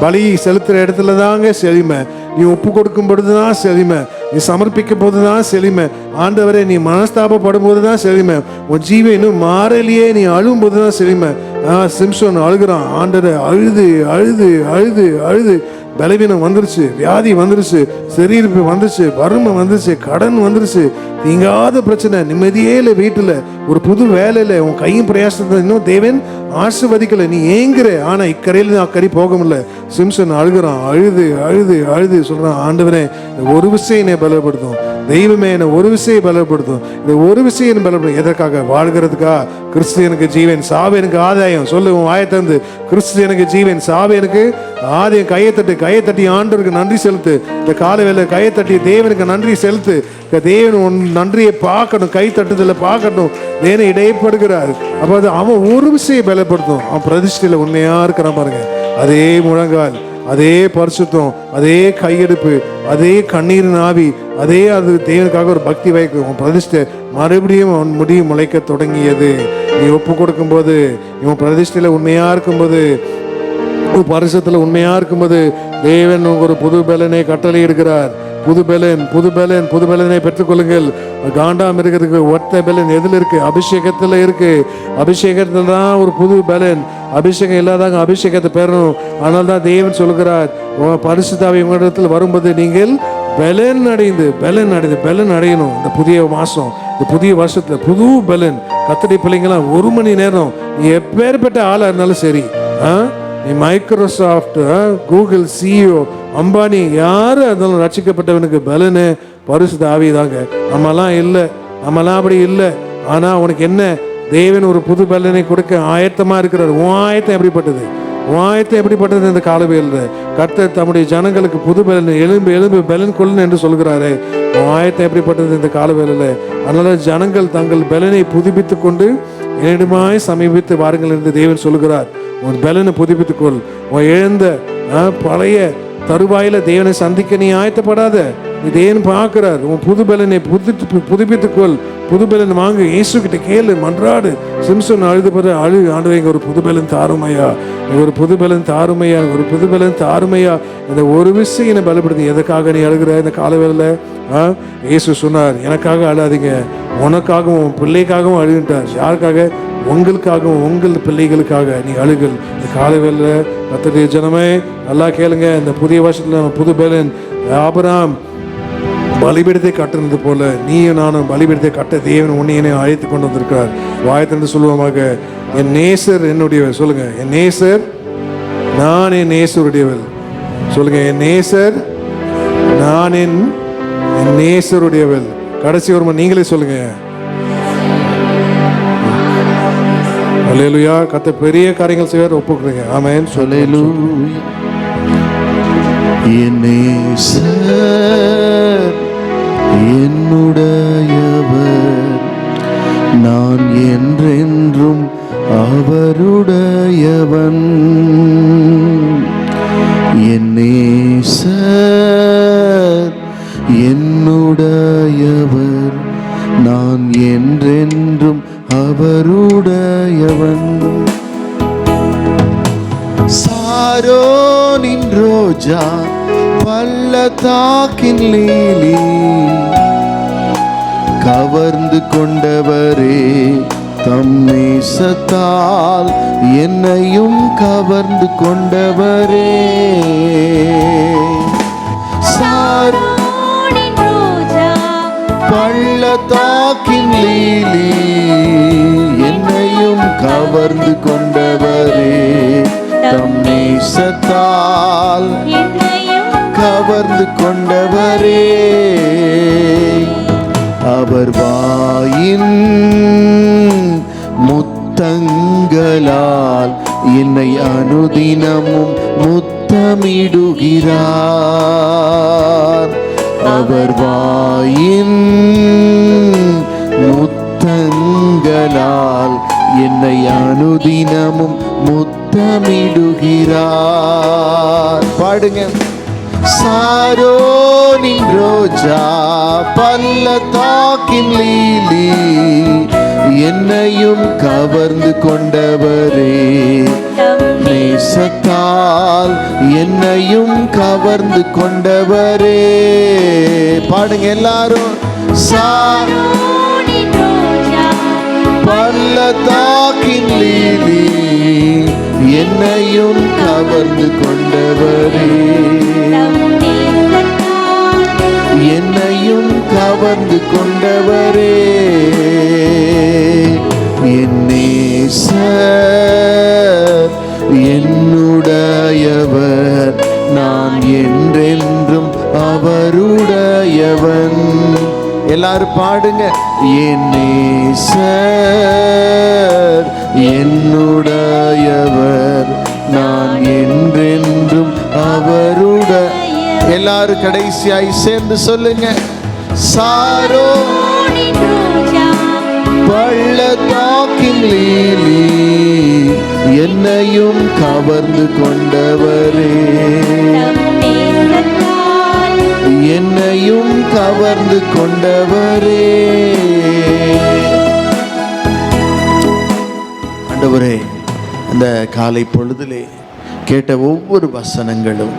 பலி செலுத்துற இடத்துல தாங்க செழிமை. நீ ஒப்பு கொடுக்கும் பொழுதுதான் செழிமை. நீ சமர்ப்பிக்கும் போதுதான் செழிமை. ஆண்டவரை நீ மனஸ்தாபப்படும் போதுதான் செழிமை. உன் ஜீவன் இன்னும் மாறலையே, நீ அழுவும் போதுதான் செழிமை. சிம்சோன் அழுகிறான். ஆண்டரை அழுது அழுது அழுது அழுது பலவீனம் வந்துருச்சு, வியாதி வந்துருச்சு, சிறையிருப்பு வந்துருச்சு, வறுமை வந்துருச்சு, கடன் வந்துருச்சு, தீங்காத பிரச்சனை, நிம்மதியே இல்லை வீட்டுல, ஒரு புது வேலையில, உன் கையும் பிரயாசத்தை இன்னும் தேவன் ஆசீர்வதிக்கல. நீ ஏங்குற. ஆனா இக்கரையில அக்கறை போக முடியல. சிம்சன் அழுகிறான். அழுது அழுது அழுது சொல்றான், ஆண்டவனே இந்த ஒரு விஷயம் என்னை பலப்படுத்தும். தெய்வமே என்னை ஒரு விஷயம் பலப்படுத்தும். இந்த ஒரு விஷயம் பலப்படும். எதற்காக? வாழ்கிறதுக்கா? கிறிஸ்து எனக்கு ஜீவன், சாவு எனக்கு ஆதாயம். சொல்லு உன் வாயத்தந்து, கிறிஸ்து எனக்கு ஜீவன், சாவு எனக்கு ஆதாயம். கையை தட்டி ஆண்டவருக்கு நன்றி செலுத்து. இந்த கால வேலை கையை தட்டி தேவனுக்கு நன்றி செலுத்து. தேவன் உன் நன்றியை பார்க்கணும், கை தட்டுதல பார்க்கணும். தேவனை இடைப்படுகிறார். அப்ப அது அவன் ஒரு விஷயம் பலப்படுத்தும். அவன் பிரதிஷ்டையில உண்மையா இருக்கிறான் பாருங்க. அதே முழங்கால், அதே பரிசுத்தம், அதே கையெடுப்பு, அதே கண்ணீரின் ஆவி, அதே அது தேவனுக்காக ஒரு பக்தி வைக்கும். பிரதிஷ்டை மறுபடியும் அவன் முடியும் முளைக்க தொடங்கியது. நீ ஒப்பு கொடுக்கும் போது, இவன் பிரதிஷ்டையில உண்மையா இருக்கும்போது, பரிசுத்துல உண்மையா இருக்கும்போது தேவன் ஒரு புது பலனை கட்டளை எடுக்கிறார். புது பலனை பெற்றுக்கொள்ளுங்கள். காண்டாம் இருக்கிறதுக்கு ஒத்த பலன் எதுல இருக்கு? அபிஷேகத்துல இருக்கு. அபிஷேகத்துல தான் ஒரு புது பலன். அபிஷேகம் இல்லாதாங்க அபிஷேகத்தை பெறணும். ஆனால் தான் தேவன் சொல்கிறார், பரிசுத்தாவி உங்களிடத்தில் வரும்போது நீங்கள் பலன் அடையணும். இந்த புதிய மாசம், இந்த புதிய வருஷத்துல புது பலன். கத்தடி பிள்ளைங்களாம் 1 மணி நேரம் நீ எப்பேற்பட்ட ஆளா இருந்தாலும் சரி, நீ மைக்ரோசாஃப்ட், கூகுள் சிஇஓ, அம்பானி, யாரு அதெல்லாம் ரட்சிக்கப்பட்டவனுக்கு பலனு பரிசுத்த ஆவி தாங்க. நம்மலாம் இல்லை, நம்மலாம் அப்படி இல்லை. ஆனா உனக்கு என்ன? தேவன் ஒரு புது பலனை கொடுக்க ஆயத்தமா இருக்கிறார். உன் ஆயத்தம் எப்படிப்பட்டது? இந்த காலவேளையில் கர்த்தர் தம்முடைய ஜனங்களுக்கு புது பலன், எலும்பு பலன் கொள்ளுன்னு என்று சொல்கிறாரே. உன் ஆயத்தம் எப்படிப்பட்டது இந்த காலவேளையில்? அதனால ஜனங்கள் தங்கள் பலனை புதுப்பித்து கொண்டு என்னிடமாய் சமீபித்து வாருங்கள் என்று தேவன் சொல்கிறார். உன் பலனை புதுப்பித்துக்கொள். உன் இழந்த பழைய தருவாயில தேவனை சந்திக்க நீ ஆயத்தப்படாத. நீ தேவன் பார்க்கிறார். உன் புதுபலனை புதுப்பித்துக்கொள். புதுபலன் வாங்க. இயேசு கிட்ட கேளு, மன்றாடு. சிம்சன் அழுதுபட ஆண்டவரே, ஒரு புதுபலன் தாருமையா, ஒரு புதுபலன் தாருமையா, ஒரு புதுபலன் தாருமையா. இந்த ஒரு விஷயம் என்னை பலப்படுது. எதுக்காக நீ அழுகிற இந்த காலவேளையில? இயேசு சொன்னார், எனக்காக அழாதீங்க, உனக்காகவும் உன் பிள்ளைக்காகவும் அழுகின்றார். யாருக்காக? உங்களுக்காகவும் உங்கள் பிள்ளைகளுக்காக நீ அழுகல். இந்த காலவேளையில கர்த்தருடைய ஜனமே நல்லா கேளுங்க. இந்த புதிய வருஷத்துல புதுபலன் ஆபிரகாம் பலிபீடத்தை கட்டுறது போல நீயும் நானும் பலிபீடத்தை கட்ட தேவன் உன்னை அழைத்து கொண்டு வந்திருக்கிறார். வாயத்திலிருந்து சொல்லுவோமாக, என் நேசர் என்னுடையவர். சொல்லுங்க, என் நேசர், நான் என் நேசருடையவள். சொல்லுங்க, என் நேசர், நான் என் நேசருடையவள். கடைசி ஒரு நீங்களே சொல்லுங்க. அல்லேலூயா. கர்த்தர் பெரிய காரியங்கள் செய்வார். ஒப்புக்கிறீங்க? ஆமென். அல்லேலூயா. என் நேசர் என்னுடையவர், நான் என்றென்றும் அவருடையவன். என் நேசர் என்னுடையவர், நான் என்றென்றும் அவருடையவன். சாரோனின் ரோஜா, பள்ளத்தாக்கின் லீலி, கவர்ந்து கொண்டவரே, தம் நேசத்தால் என்னையும் கவர்ந்து கொண்டவரே. சாரோனின் ரோஜா, பள்ளத்தாக்கின் லீலி, என்னையும் கவர்ந்து கொண்டவரே, தம் நேசத்தால் என்னையும் கவர்ந்து கொண்டவரே. அவர் வாயின் முத்தங்களால் என்னை அனுதினமும் முத்தமிடுகிறார். அவர் வாயின் முத்தங்களால் என்னை அனுதினமும் முத்தமிடுகிறார். பாடுங்க. சாரோனின் ரோஜா, பள்ளத்தாக்கின் லீலி, என்னையும் கவர்ந்து கொண்டவரே, நேசத்தால் என்னையும் கவர்ந்து கொண்டவரே. பாடுங்க எல்லாரும். சாரோனின் ரோஜா, பள்ளத்தாக்கின் லீலி, என்னையும் கவர்ந்து கொண்டவரே, தம் நேசத்தால் என்னையும் கவர்ந்து கொண்டவரே. என் நேசர் என்னுடையவர், நான் என்றென்றும் அவருடையவன். எல்லாரும் பாடுங்க. என் நேசர் என்னுடையவர், நான் என்றென்றும் அவருடைய. எல்லாரும் கடைசியாய் சேர்ந்து சொல்லுங்க. சாரோனின் ரோஜா, பள்ளத்தாக்கின் லீலி, என்னையும் கவர்ந்து கொண்டவரே, தம் நேசத்தால் என்னையும் கவர்ந்து கொண்டவரே. ஆண்டவரே, அந்த காலை பொழுதிலே கேட்ட ஒவ்வொரு வசனங்களும்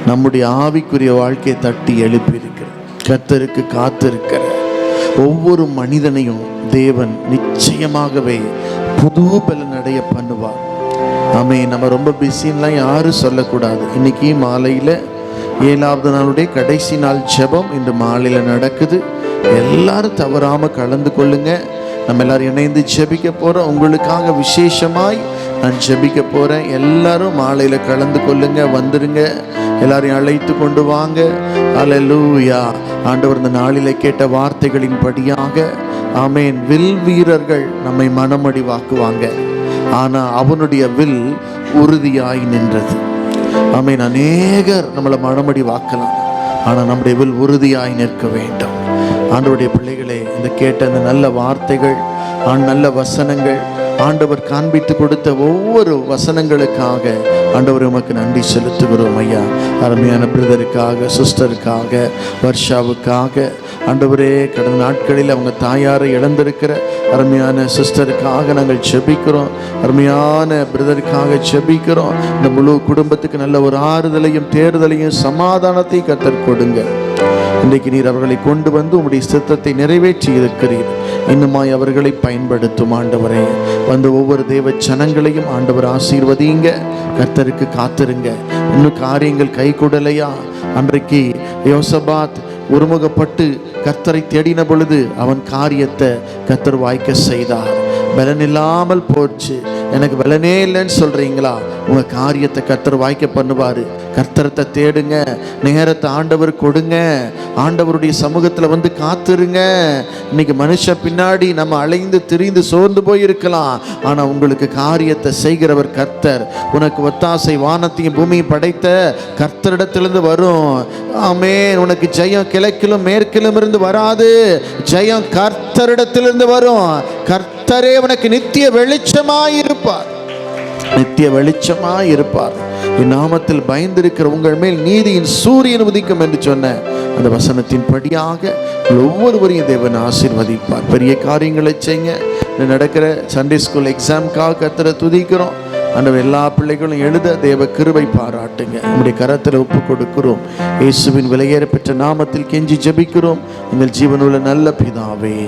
நம்முடைய ஆவிக்குரிய வாழ்க்கையை தட்டி எழுப்பியிருக்கிற, கர்த்தருக்கு காத்திருக்கிற ஒவ்வொரு மனிதனையும் தேவன் நிச்சயமாகவே புது பலன் அடைய பண்ணுவார். ஆமே. நம்ம ரொம்ப பிஸின்லாம் யாரும் சொல்லக்கூடாது. இன்னைக்கு மாலையில் 7வது நாளுடைய கடைசி நாள் ஜெபம் இன்று மாலையில் நடக்குது. எல்லாரும் தவறாமல் கலந்து கொள்ளுங்க. நம்ம எல்லாரும் இணைந்து ஜெபிக்க போகிறோம். உங்களுக்காக விசேஷமாய் நான் ஜெபிக்க போகிறேன். எல்லாரும் மாலையில் கலந்து கொள்ளுங்க, வந்துடுங்க. எல்லாரையும் அழைத்து கொண்டு வாங்க. அல்லேலூயா. ஆண்டவர் இந்த நாளில் கேட்ட வார்த்தைகளின் படியாக, ஆமேன், வில் வீரர்கள் நம்மை மனமடிவாக்குவாங்க, ஆனால் அவனுடைய வில் உறுதியாய் நின்றது. ஆமேன். அநேகர் நம்மளை மனமடி வாக்கலாம், ஆனால் நம்முடைய வில் உறுதியாய் நிற்க வேண்டும். ஆண்டவருடைய பிள்ளைகளே, இந்த கேட்ட அந்த நல்ல வார்த்தைகள், நல்ல வசனங்கள் ஆண்டவர் காண்பித்து கொடுத்த ஒவ்வொரு வசனங்களுக்காக ஆண்டவர் உமக்கு நன்றி செலுத்துகிறோம் ஐயா. அருமையான பிரதருக்காக, சிஸ்டருக்காக, வர்ஷாவுக்காக ஆண்டவரே, கடந்த நாட்களில் அவங்க தாயாரை இழந்திருக்கிற அருமையான சிஸ்டருக்காக நாங்கள் செபிக்கிறோம். அருமையான பிரதருக்காக செபிக்கிறோம். இந்த முழு குடும்பத்துக்கு நல்ல ஒரு ஆறுதலையும் தேர்தலையும் சமாதானத்தையும் கர்த்தர் கொடுங்க. இன்றைக்கு நீர் அவர்களை கொண்டு வந்து உம்முடைய சித்தத்தை நிறைவேற்றி இருக்கிறீர். இன்னுமாய் அவர்களை பயன்படுத்தும் ஆண்டவரே. வந்து ஒவ்வொரு தேவ ஜனங்களையும் ஆண்டவர் ஆசீர்வதிங்க. கர்த்தருக்கு காத்திருங்க. இன்னும் காரியங்கள் கை கூடலையா? அன்றைக்கு யோசபாத் ஒருமுகப்பட்டு கர்த்தரை தேடின பொழுது அவன் காரியத்தை கர்த்தர் வாய்க்க செய்தார். பலன் இல்லாமல் போச்சு. எனக்கு பலனே இல்லைன்னு சொல்றீங்களா? உங்க காரியத்தை கர்த்தர் வாய்க்க பண்ணுவாரு. கர்த்தரத்தை தேடுங்க, நேரத்தை ஆண்டவர் கொடுங்க, ஆண்டவருடைய சமூகத்துல வந்து காத்துருங்க. இன்னைக்கு மனுஷ பின்னாடி நம்ம அலைந்து திரிந்து சோர்ந்து போயிருக்கலாம். ஆனா உங்களுக்கு காரியத்தை செய்கிறவர் கர்த்தர். உனக்கு ஒத்தாசை வானத்தையும் பூமியும் படைத்த கர்த்தரிடத்திலிருந்து வரும். ஆமென். உனக்கு ஜெயம் கிழக்கிலும் மேற்கிலும் இருந்து வராது. ஜெயம் கர்த்தரிடத்திலிருந்து வரும். கர்த்தரே உனக்கு நித்திய வெளிச்சமாயிருப்பார். நித்திய வெளிச்சமாயிருப்பார். என் நாமத்தில் பயந்திருக்கிற உங்கள் மேல் நீதியின் சூரியன் உதிக்கும் என்று சொன்ன அந்த வசனத்தின் படியாக ஒவ்வொருவரையும் தேவன் ஆசீர்வதிப்பார். பெரிய காரியங்களை செய்யுங்க. நடக்கிற சண்டே ஸ்கூல் எக்ஸாம்காக கர்த்தரை துதிக்கிறோம். ஆண்டவர் எல்லா பிள்ளைகளும் எழுத தேவ கிருபை பாராட்டுங்க. நம்முடைய கரத்தில் ஒப்பு கொடுக்கிறோம். இயேசுவின் விலையேற பெற்ற நாமத்தில் கெஞ்சி ஜெபிக்கிறோம். எங்கள் ஜீவனுள்ள நல்ல பிதாவே.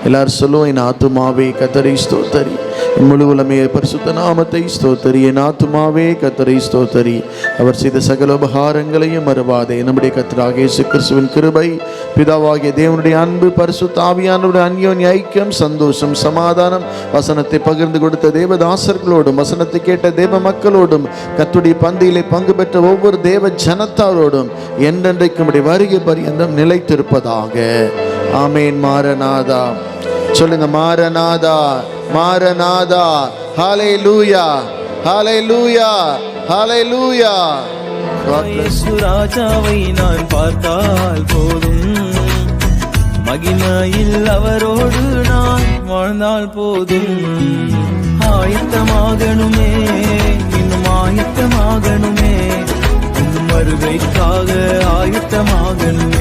எல்லாரும் சொல்லுவோம், என் ஆத்துமாவே கர்த்தரை ஸ்தோத்தரி, என் முழு உலமே பரிசுத்த நாமத்தை ஸ்தோத்தரி. என் ஆத்துமாவே கர்த்தரை ஸ்தோத்தரி, அவர் செய்த சகல உபகாரங்களையும் மறவாதே. நம்முடைய கர்த்தராகிய இயேசு கிறிஸ்துவின் கிருபை, பிதாவாகிய தேவனுடைய அன்பு, பரிசுத்த ஆவியானவருடைய அந்யோன்ய ஐக்கியம், சந்தோஷம், சமாதானம், வசனத்தை பகிர்ந்து கொடுத்த தேவதாசர்களோடும் வசனத்தை கேட்ட தேவ மக்களோடும் கர்த்தருடைய பந்தியிலே பங்கு பெற்ற ஒவ்வொரு தேவ ஜனத்தாரோடும் என்றென்றைக்கும் வருகை பரியந்தம் நிலைத்திருப்பதாக. ஆமேன். மாரநாதா சொல்லுங்க. மாரநாதா, மாரநாதா. ஹல்லேலூயா, ஹல்லேலூயா, ஹல்லேலூயா. இயேசு ராஜாவை நான் பார்த்தால் போதும், மகிமையில் அவரோடு நான் வாழ்ந்தால் போதும். ஆயத்தமாகணுமே, இன்னும் ஆயத்தமாகணுமே, இன்னும் வருகைக்காக ஆயத்தமாகணுமே.